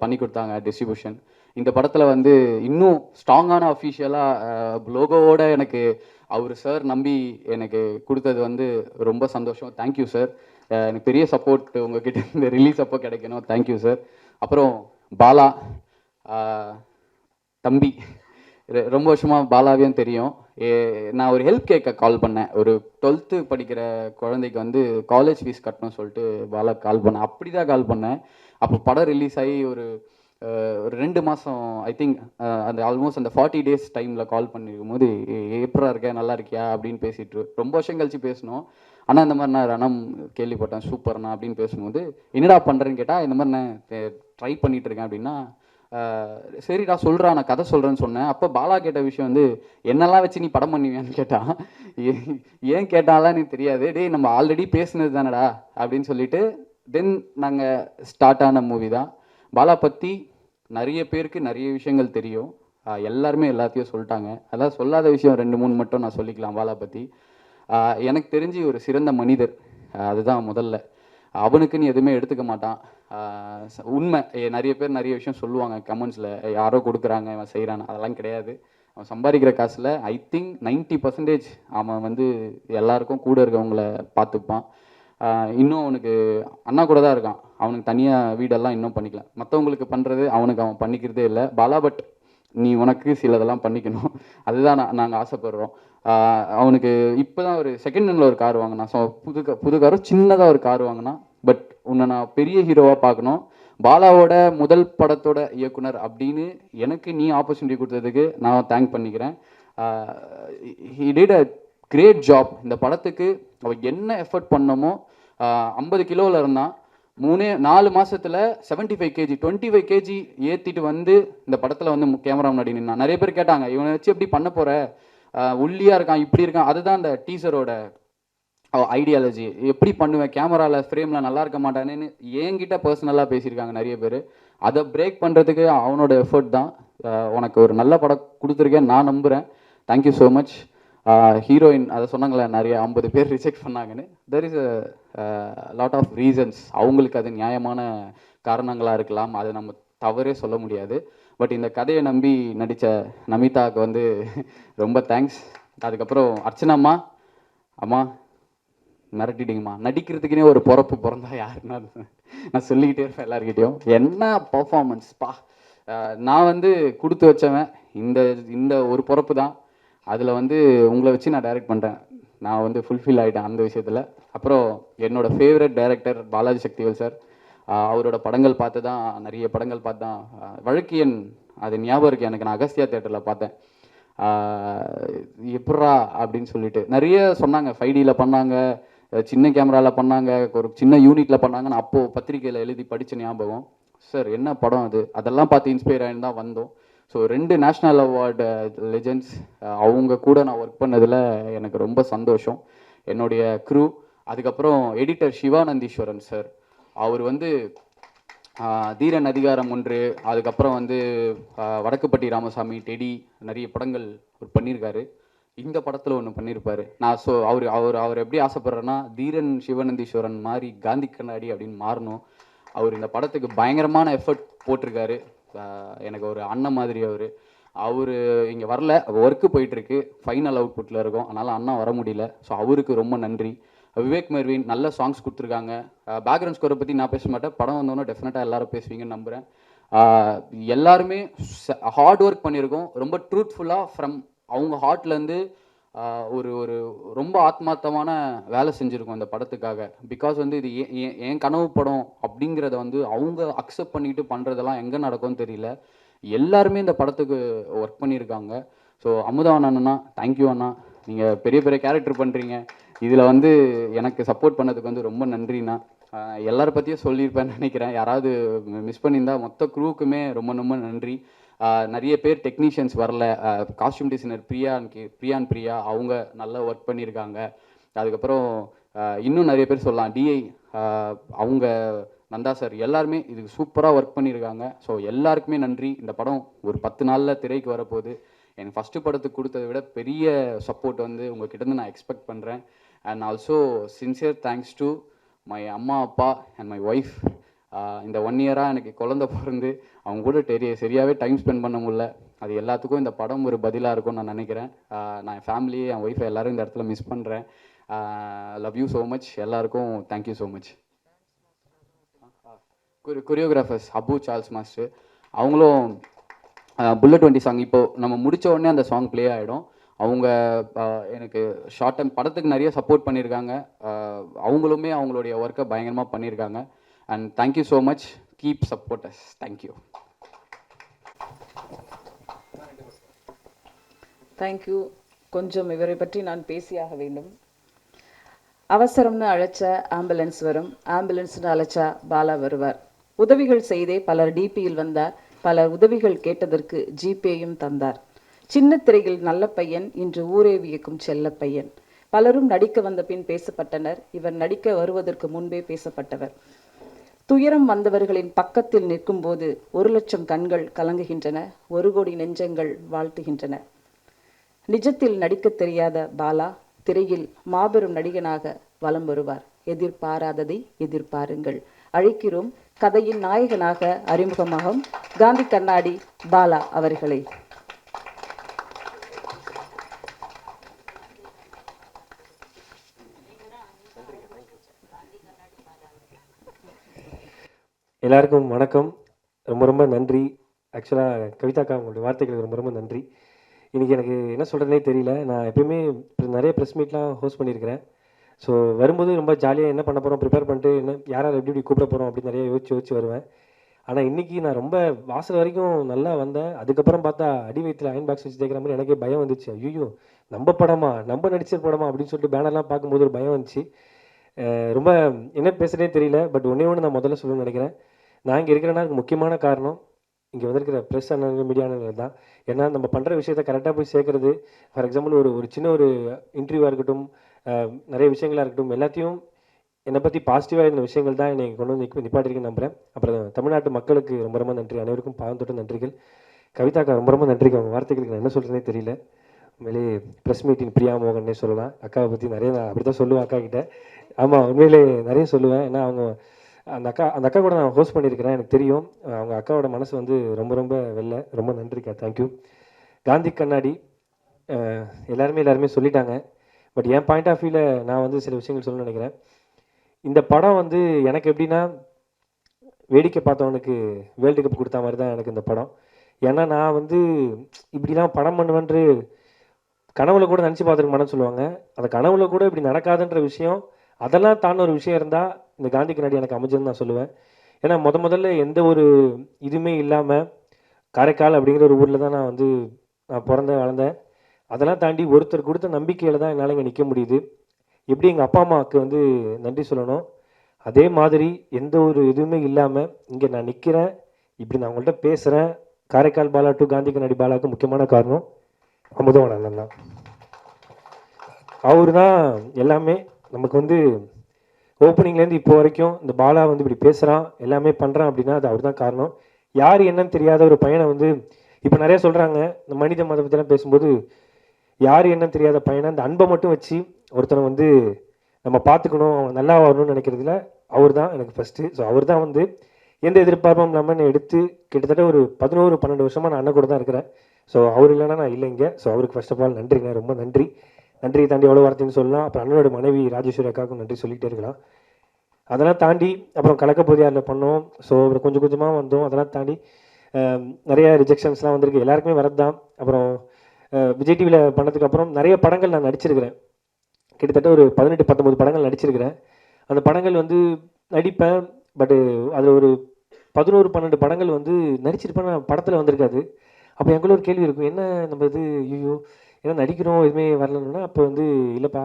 பண்ணி கொடுத்தாங்க டிஸ்ட்ரிபியூஷன். இந்த படத்தில் வந்து இன்னும் ஸ்ட்ராங்கான அஃபிஷியலாக லோகோவோட எனக்கு அவர் சார் நம்பி எனக்கு கொடுத்தது வந்து ரொம்ப சந்தோஷம். Thank you sir. எனக்கு பெரிய சப்போர்ட் உங்ககிட்ட இந்த ரிலீஸ் அப்போ கிடைக்கணும். Thank you sir. அப்புறம் பாலா தம்பி, ரொம்ப வருஷமாக பாலாவையும் தெரியும். நான் ஒரு ஹெல்ப் கேட்க கால் பண்ணேன். ஒரு 12th படிக்கிற குழந்தைக்கு வந்து காலேஜ் ஃபீஸ் கட்டணும்னு சொல்லிட்டு பாலா கால் பண்ணேன். அப்படி தான் கால் பண்ணேன். அப்போ படம் ரிலீஸ் ஆகி ஒரு 2 மாதம் ஐ திங்க் அந்த ஆல்மோஸ்ட் அந்த 40 days டைமில் கால் பண்ணியிருக்கும் போது, எப்படா இருக்கேன், நல்லா இருக்கியா அப்படின்னு பேசிட்டு ரொம்ப வருஷம் கழிச்சு பேசணும். ஆனால் இந்த மாதிரி நான் ரணம் கேள்விப்பட்டேன், சூப்பர்ண்ணா அப்படின்னு பேசும்போது, என்னடா பண்ணுறேன்னு கேட்டால், இந்த மாதிரி நான் ட்ரை பண்ணிகிட்டு இருக்கேன் அப்படின்னா, சரிடா சொல்கிறா, நான் கதை சொல்கிறேன்னு சொன்னேன். அப்போ பாலா கேட்ட விஷயம் வந்து, என்னெல்லாம் வச்சு நீ படம் பண்ணுவியான்னு கேட்டான். ஏன் கேட்டாலாம் எனக்கு தெரியாது. டேய் நம்ம ஆல்ரெடி பேசுனது தானடா அப்படின்னு சொல்லிட்டு தென் நாங்கள் ஸ்டார்ட் ஆன மூவி தான். பாலா பற்றி நிறைய பேருக்கு நிறைய விஷயங்கள் தெரியும். எல்லாருமே எல்லாத்தையும் சொல்லிட்டாங்க. அதான் சொல்லாத விஷயம் 2-3 மட்டும் நான் சொல்லிக்கலாம் பாலா பற்றி. எனக்கு தெரிஞ்சு ஒரு சிறந்த மனிதர், அதுதான் முதல்ல. அவனுக்குன்னு எதுவுமே எடுத்துக்க மாட்டான். உண்மை. நிறைய பேர் நிறைய விஷயம் சொல்லுவாங்க கமெண்ட்ஸில், யாரோ கொடுக்குறாங்க இவன் செய்கிறான், அதெல்லாம் கிடையாது. அவன் சம்பாதிக்கிற காசில் ஐ திங்க் 90% அவன் வந்து எல்லாருக்கும் கூட இருக்கவங்கள பார்த்துப்பான். இன்னும் அவனுக்கு அண்ணா கூட தான் இருக்கான். அவனுக்கு தனியாக வீடெல்லாம் இன்னும் பண்ணிக்கலாம். மற்றவங்களுக்கு பண்ணுறது அவனுக்கு அவன் பண்ணிக்கிறதே இல்லை. பாலா பட் நீ உனக்கு சிலதெல்லாம் பண்ணிக்கணும், அதுதான் நாங்கள் ஆசைப்படுறோம். அவனுக்கு இப்போ தான் ஒரு செகண்ட் ஹேண்டில் ஒரு கார் வாங்கினான். ஸோ புது காரும் சின்னதாக ஒரு கார் வாங்கினான். பட் உன்னை நான் பெரிய ஹீரோவாக பார்க்கணும், பாலாவோட முதல் படத்தோட இயக்குனர் அப்படின்னு எனக்கு நீ ஆப்பர்ச்சுனிட்டி கொடுத்ததுக்கு நான் தேங்க் பண்ணிக்கிறேன். He did a great job. இந்த படத்துக்கு அவள் என்ன எஃபர்ட் பண்ணமோ 50 கிலோவில் இருந்தான் 4 மாசத்துல 75 கேஜி 25 கேஜி ஏற்றிட்டு வந்து இந்த படத்தில் வந்து கேமரா முன்னாடி நின்னான். நிறைய பேர் கேட்டாங்க இவனை வச்சு எப்படி பண்ண போகிற, ஒல்லியாக இருக்கான் இப்படி இருக்கான். அதுதான் அந்த டீசரோட ஐடியாலஜி. எப்படி பண்ணுவேன் கேமராவில் ஃப்ரேமில் நல்லா இருக்க மாட்டானேன்னு என்கிட்ட பர்சனலாக பேசியிருக்காங்க நிறைய பேர். அதை பிரேக் பண்ணுறதுக்கு அவனோட எஃபர்ட் தான். உனக்கு ஒரு நல்ல படம் கொடுத்துருக்கேன் நான் நம்புகிறேன். Thank you so much. ஹீரோயின் அதை சொன்னாங்களே நிறைய 50 பேர் ரிஜெக்ட் பண்ணாங்கன்னு. There is a lot of reasons. அவங்களுக்கு அது நியாயமான காரணங்களாக இருக்கலாம், அதை நம்ம தவறே சொல்ல முடியாது. பட் இந்த கதையை நம்பி நடித்த நமிதாவுக்கு வந்து ரொம்ப தேங்க்ஸ். அதுக்கப்புறம் அர்ச்சனாம்மா, அம்மா மிரட்டிட்டீங்கம்மா. நடிக்கிறதுக்குனே ஒரு பொறப்பு பிறந்தா யாருன்னா நான் சொல்லிக்கிட்டே இருப்பேன் எல்லாருக்கிட்டையும். என்ன பர்ஃபார்மன்ஸ் பா. நான் வந்து கொடுத்து வச்சவன் இந்த ஒரு பொறப்பு தான். அதில் வந்து உங்களை வச்சு நான் டைரக்ட் பண்ணுறேன். நான் வந்து ஃபுல்ஃபில் ஆகிட்டேன் அந்த விஷயத்தில். அப்புறம் என்னோட favourite director Balaji Sakthivel sir. அவரோட படங்கள் பார்த்து தான், நிறைய படங்கள் பார்த்து தான் வழக்கியன் அது ஞாபகம் இருக்குது எனக்கு. நான் அகஸ்தியா தேட்டரில் பார்த்தேன். எப்பட்றா அப்படின்னு சொல்லிட்டு நிறைய சொன்னாங்க. 5Dயில் பண்ணாங்க, சின்ன கேமராவில் பண்ணாங்க, ஒரு சின்ன யூனிட்டில் பண்ணாங்கன்னு அப்போது பத்திரிக்கையில் எழுதி படித்த ஞாபகம். சார் என்ன படம் அது, அதெல்லாம் பார்த்து இன்ஸ்பயர் ஆகின்னு தான் வந்தோம். ஸோ 2 நேஷ்னல் அவார்டு லெஜெண்ட்ஸ் அவங்க கூட நான் ஒர்க் பண்ணதில் எனக்கு ரொம்ப சந்தோஷம். என்னுடைய க்ரூ, அதுக்கப்புறம் எடிட்டர் சிவானந்தீஸ்வரன் சார். அவர் வந்து தீரன் அதிகாரம் 1, அதுக்கப்புறம் வந்து வடக்குப்பட்டி ராமசாமி, டெடி நிறைய படங்கள் அவர் பண்ணியிருக்காரு. இந்த படத்தில் ஒன்று பண்ணியிருப்பார். நான் ஸோ அவர் எப்படி ஆசைப்பட்றேன்னா தீரன் சிவநந்தீஸ்வரன் மாதிரி காந்தி கண்ணாடி அப்படின்னு மாறணும். அவர் இந்த படத்துக்கு பயங்கரமான எஃபர்ட் போட்டிருக்காரு. எனக்கு ஒரு அண்ணன் மாதிரி அவர் இங்கே வரல, ஒர்க்கு போயிட்டுருக்கு, ஃபைனல் அவுட்புட்டில் இருக்கும், அதனால் அண்ணா வர முடியல. ஸோ அவருக்கு ரொம்ப நன்றி. விவேக் மெர்வின் நல்ல சாங்ஸ் கொடுத்துருக்காங்க. பேக்ரவுண்ட் ஸ்கோரை பற்றி நான் பேச மாட்டேன், படம் வந்தோன்னே டெஃபினட்டாக எல்லோரும் பேசுவீங்கன்னு நம்புகிறேன். எல்லாருமே ஹார்ட் ஒர்க் பண்ணியிருக்கோம். ரொம்ப ட்ரூத்ஃபுல்லாக ஃப்ரம் அவங்க ஹார்ட்லேருந்து ஒரு ஒரு ரொம்ப ஆத்மார்த்தமான வேலை செஞ்சுருக்கோம் இந்த படத்துக்காக. பிகாஸ் வந்து இது என் கனவு படம் அப்படிங்கிறத வந்து அவங்க அக்செப்ட் பண்ணிட்டு பண்ணுறதெல்லாம் எங்கே நடக்கும்னு தெரியல. எல்லாருமே இந்த படத்துக்கு ஒர்க் பண்ணியிருக்காங்க. ஸோ அமுதா அண்ணா, தேங்க்யூ அண்ணா. நீங்கள் பெரிய பெரிய கேரக்டர் பண்ணுறீங்க. இதில் வந்து எனக்கு சப்போர்ட் பண்ணதுக்கு வந்து ரொம்ப நன்றிண்ணா. எல்லாரை பற்றியும் சொல்லியிருப்பேன்னு நினைக்கிறேன். யாராவது மிஸ் பண்ணியிருந்தால் மொத்த க்ரூவுக்குமே ரொம்ப ரொம்ப நன்றி. நிறைய பேர் டெக்னீஷியன்ஸ் வரல. காஸ்டியூம் டிசைனர் பிரியா அவங்க நல்லா ஒர்க் பண்ணியிருக்காங்க. அதுக்கப்புறம் இன்னும் நிறைய பேர் சொல்லலாம். டிஐ அவங்க நந்தா சார் எல்லாருமே இதுக்கு சூப்பராக ஒர்க் பண்ணியிருக்காங்க. ஸோ எல்லாருக்குமே நன்றி. இந்த படம் ஒரு 10 நாளில் திரைக்கு வரப்போகுது. எனக்கு ஃபஸ்ட்டு படத்துக்கு கொடுத்ததை விட பெரிய சப்போர்ட் வந்து உங்கள்கிட்டருந்து நான் எக்ஸ்பெக்ட் பண்ணுறேன். And also sincere thanks to my அம்மா அப்பா அண்ட் மை ஒய்ஃப். இந்த 1 இயராக எனக்கு குழந்தை பிறந்து அவங்க கூட சரியாகவே டைம் ஸ்பெண்ட் பண்ண முடியல. அது எல்லாத்துக்கும் இந்த படம் ஒரு பதிலாக இருக்கும்னு நான் நினைக்கிறேன். நான் என் ஃபேமிலி, என் ஒய்ஃபை எல்லோரும் இந்த இடத்துல மிஸ் பண்ணுறேன். Love you so much. எல்லாருக்கும் thank you so much. Choreographers Abu Charles master, அவங்களும் புல்லட் வண்டி சாங் இப்போது நம்ம முடித்த உடனே அந்த சாங் ப்ளே ஆகிடும். அவங்க எனக்கு ஷார்ட் டைம் படத்துக்கு நிறைய சப்போர்ட் பண்ணியிருக்காங்க. அவங்களுமே அவங்களுடைய ஒர்க்கை பயங்கரமாக பண்ணியிருக்காங்க. And thank you so much. Keep support us. Thank you. Thank you. கொஞ்சம் இவரை பற்றி நான் பேசியாக வேண்டும். அவசரம்னு அழைச்சா ஆம்புலன்ஸ் வரும், ஆம்புலன்ஸ்னு அழைச்சா பாலா வருவார். உதவிகள் செய்தே பலர் டிபியில் வந்தார், பலர் உதவிகள் கேட்டதற்கு ஜிபேயும் தந்தார். சின்ன திரையில் நல்ல பையன், இன்று ஊரே வியக்கும் செல்ல பையன். பலரும் நடிக்க வந்த பின் பேசப்பட்டனர், இவர் நடிக்க வருவதற்கு முன்பே பேசப்பட்டவர். துயரம் வந்தவர்களின் பக்கத்தில் நிற்கும் போது 1,00,000 கண்கள் கலங்குகின்றன, 1 கோடி நெஞ்சங்கள் வாழ்த்துகின்றன. நிஜத்தில் நடிக்க தெரியாத பாலா திரையில் மாபெரும் நடிகனாக வலம் வருவார். எதிர்பாராததை எதிர்பாருங்கள். அழைக்கிறோம் கதையின் நாயகனாக அறிமுகமாகும் காந்தி கண்ணாடி பாலா அவர்களை. எல்லாருக்கும் வணக்கம். ரொம்ப ரொம்ப நன்றி. ஆக்சுவலாக கவிதாக்கா உங்களுடைய வார்த்தைகளுக்கு ரொம்ப ரொம்ப நன்றி. இன்றைக்கி எனக்கு என்ன சொல்கிறதுனே தெரியல. நான் எப்பயுமே நிறைய ப்ரெஸ் மீட்லாம் ஹோஸ்ட் பண்ணியிருக்கிறேன். ஸோ வரும்போது ரொம்ப ஜாலியாக என்ன பண்ண போகிறோம் ப்ரிப்பேர் பண்ணிட்டு என்ன யாராவது எப்படி கூப்பிட போகிறோம் அப்படின்னு நிறைய யோசிச்சு வருவேன். ஆனால் இன்றைக்கி நான் ரொம்ப வாசல் வரைக்கும் நல்லா வந்தேன். அதுக்கப்புறம் பார்த்தா அடி வயிற்றில் அயன் பாக்ஸ் வச்சு தேய்க்கிற மாதிரி எனக்கே பயம் வந்துச்சு. ஐயோ நம்ம படமா, நம்ம நடிச்ச படமா அப்படின்னு சொல்லிட்டு பேனர்லாம் பார்க்கும்போது ஒரு பயம் வந்துச்சு. ரொம்ப என்ன பேசுகிறதே தெரியல. பட் ஒன்றே ஒன்று நான் முதல்ல சொல்லணும்னு நினைக்கிறேன். நான் இங்கே இருக்கிறேன்னா அதுக்கு முக்கியமான காரணம் இங்கே வந்திருக்கிற ப்ரெஸ் அண்ணன், மீடியா அண்ணன்கள் தான். ஏன்னா நம்ம பண்ணுற விஷயத்த கரெக்டாக போய் சேர்க்குறது. ஃபார் எக்ஸாம்பிள் ஒரு சின்ன ஒரு இன்டர்வியூவாக இருக்கட்டும், நிறைய விஷயங்களாக இருக்கட்டும், எல்லாத்தையும் என்னை பற்றி பாசிட்டிவாக இருந்த விஷயங்கள் தான் என்னை கொண்டு வந்து நிப்பாட்டிருக்குன்னு நம்புகிறேன். அப்புறம் தமிழ்நாட்டு மக்களுக்கு ரொம்ப ரொம்ப நன்றி. அனைவருக்கும் பாவம் தொட்டு நன்றிகள். கவிதாக்கா ரொம்ப ரொம்ப நன்றிக்கு. அவங்க வார்த்தைகளுக்கு நான் என்ன சொல்கிறதே தெரியல. உண்மையிலே ப்ரெஸ் மீட்டிங் பிரியா மோகன்னே சொல்லலாம். அக்காவை பற்றி நிறைய நான் அப்படி தான் சொல்லுவேன் அக்கா கிட்ட. ஆமாம், உண்மையிலே நிறைய சொல்லுவேன். ஏன்னா அவங்க அந்த அக்கா கூட நான் ஹோஸ்ட் பண்ணியிருக்கிறேன், எனக்கு தெரியும். அவங்க அக்காவோட மனசு வந்து ரொம்ப ரொம்ப வெள்ளை. ரொம்ப நன்றிக்கா, தேங்க்யூ. காந்தி கண்ணாடி எல்லாருமே சொல்லிட்டாங்க. பட் என் பாயிண்ட் ஆஃப் வியூவில் நான் வந்து சில விஷயங்கள் சொல்லணும்னு நினைக்கிறேன். இந்த படம் வந்து எனக்கு எப்படின்னா, வேடிக்கை பார்த்தவனுக்கு வேர்ல்டு கப் கொடுத்த மாதிரி தான் எனக்கு இந்த படம். ஏன்னா நான் வந்து இப்படிலாம் படம் பண்ணுவேன்று கனவுல கூட நினச்சி பார்த்துருக்க மாட்டேன்னு சொல்லுவாங்க. அந்த கனவுல கூட இப்படி நடக்காதுன்ற விஷயம், அதெல்லாம் தாண்ட ஒரு விஷயம் இருந்தால் இந்த காந்தி கண்ணாடி எனக்கு அமைஞ்சதுன்னு நான் சொல்லுவேன். ஏன்னா முதல்ல எந்த ஒரு இதுவுமே இல்லாமல் காரைக்கால் அப்படிங்கிற ஒரு ஊரில் தான் நான் பிறந்தேன் வளர்ந்தேன். அதெல்லாம் தாண்டி ஒருத்தர் கொடுத்த நம்பிக்கையில் தான் என்னால் இங்கே நிற்க முடியுது. எப்படி எங்கள் அப்பா அம்மாவுக்கு வந்து நன்றி சொல்லணும், அதே மாதிரி எந்த ஒரு இதுவுமே இல்லாமல் இங்கே நான் நிற்கிறேன், இப்படி நான் உங்கள்கிட்ட பேசுகிறேன். காரைக்கால் பாலா டு காந்தி கண்ணாடி பாலாவுக்கு முக்கியமான காரணம் அமுதவாணன் அண்ணன் தான். அவர் தான் எல்லாமே. நமக்கு வந்து ஓப்பனிங்லேருந்து இப்போ வரைக்கும் இந்த பாலா வந்து இப்படி பேசுகிறான், எல்லாமே பண்ணுறான் அப்படின்னா அது அவர் தான் காரணம். யார் என்னன்னு தெரியாத ஒரு பையனை வந்து இப்போ நிறையா சொல்கிறாங்க, இந்த மனித மத பற்றிலாம் பேசும்போது யார் என்னன்னு தெரியாத பையனை அந்த அன்பை மட்டும் வச்சு ஒருத்தனை வந்து நம்ம பார்த்துக்கணும், அவன் நல்லா வரணும்னு நினைக்கிறதுல அவர் தான் எனக்கு ஃபஸ்ட்டு. ஸோ அவர் தான் வந்து எந்த எதிர்பார்ப்பும் இல்லாமல் என்னை எடுத்து கிட்டத்தட்ட ஒரு 11-12 வருஷமாக நான் அண்ணன் கூட தான் இருக்கிறேன். ஸோ அவர் இல்லைன்னா நான் இல்லைங்க. ஸோ அவருக்கு ஃபர்ஸ்ட் ஆஃப் ஆல் நன்றிங்க, ரொம்ப நன்றி. நன்றியை தாண்டி எவ்வளோ வார்த்தைன்னு சொல்லலாம். அப்புறம் அண்ணனோட மனைவி ராஜேஸ்வரி அக்காவுக்கும் நன்றி சொல்லிகிட்டே இருக்கலாம். அதெல்லாம் தாண்டி அப்புறம் கலக்கப்போதியாரில் பண்ணோம். ஸோ அப்புறம் கொஞ்சம் கொஞ்சமாக வந்தோம். அதெல்லாம் தாண்டி நிறைய ரிஜெக்ஷன்ஸ்லாம் வந்திருக்கு, எல்லாருக்குமே வரது தான். அப்புறம் விஜய் டிவியில் பண்ணதுக்கப்புறம் நிறைய படங்கள் நான் நடிச்சிருக்கிறேன். கிட்டத்தட்ட ஒரு 18-19 படங்கள் நடிச்சிருக்கிறேன். அந்த படங்கள் வந்து நடிப்பேன். பட்டு அதில் ஒரு 11-12 படங்கள் வந்து நடிச்சிருப்பேன், நான் படத்தில் வந்திருக்காது. அப்போ எங்களும் ஒரு கேள்வி இருக்கும், என்ன நம்ம இது ஐயோ ஏன்னா நடிக்கிறோம் எதுவுமே வரலன்னா, அப்போ வந்து இல்லைப்பா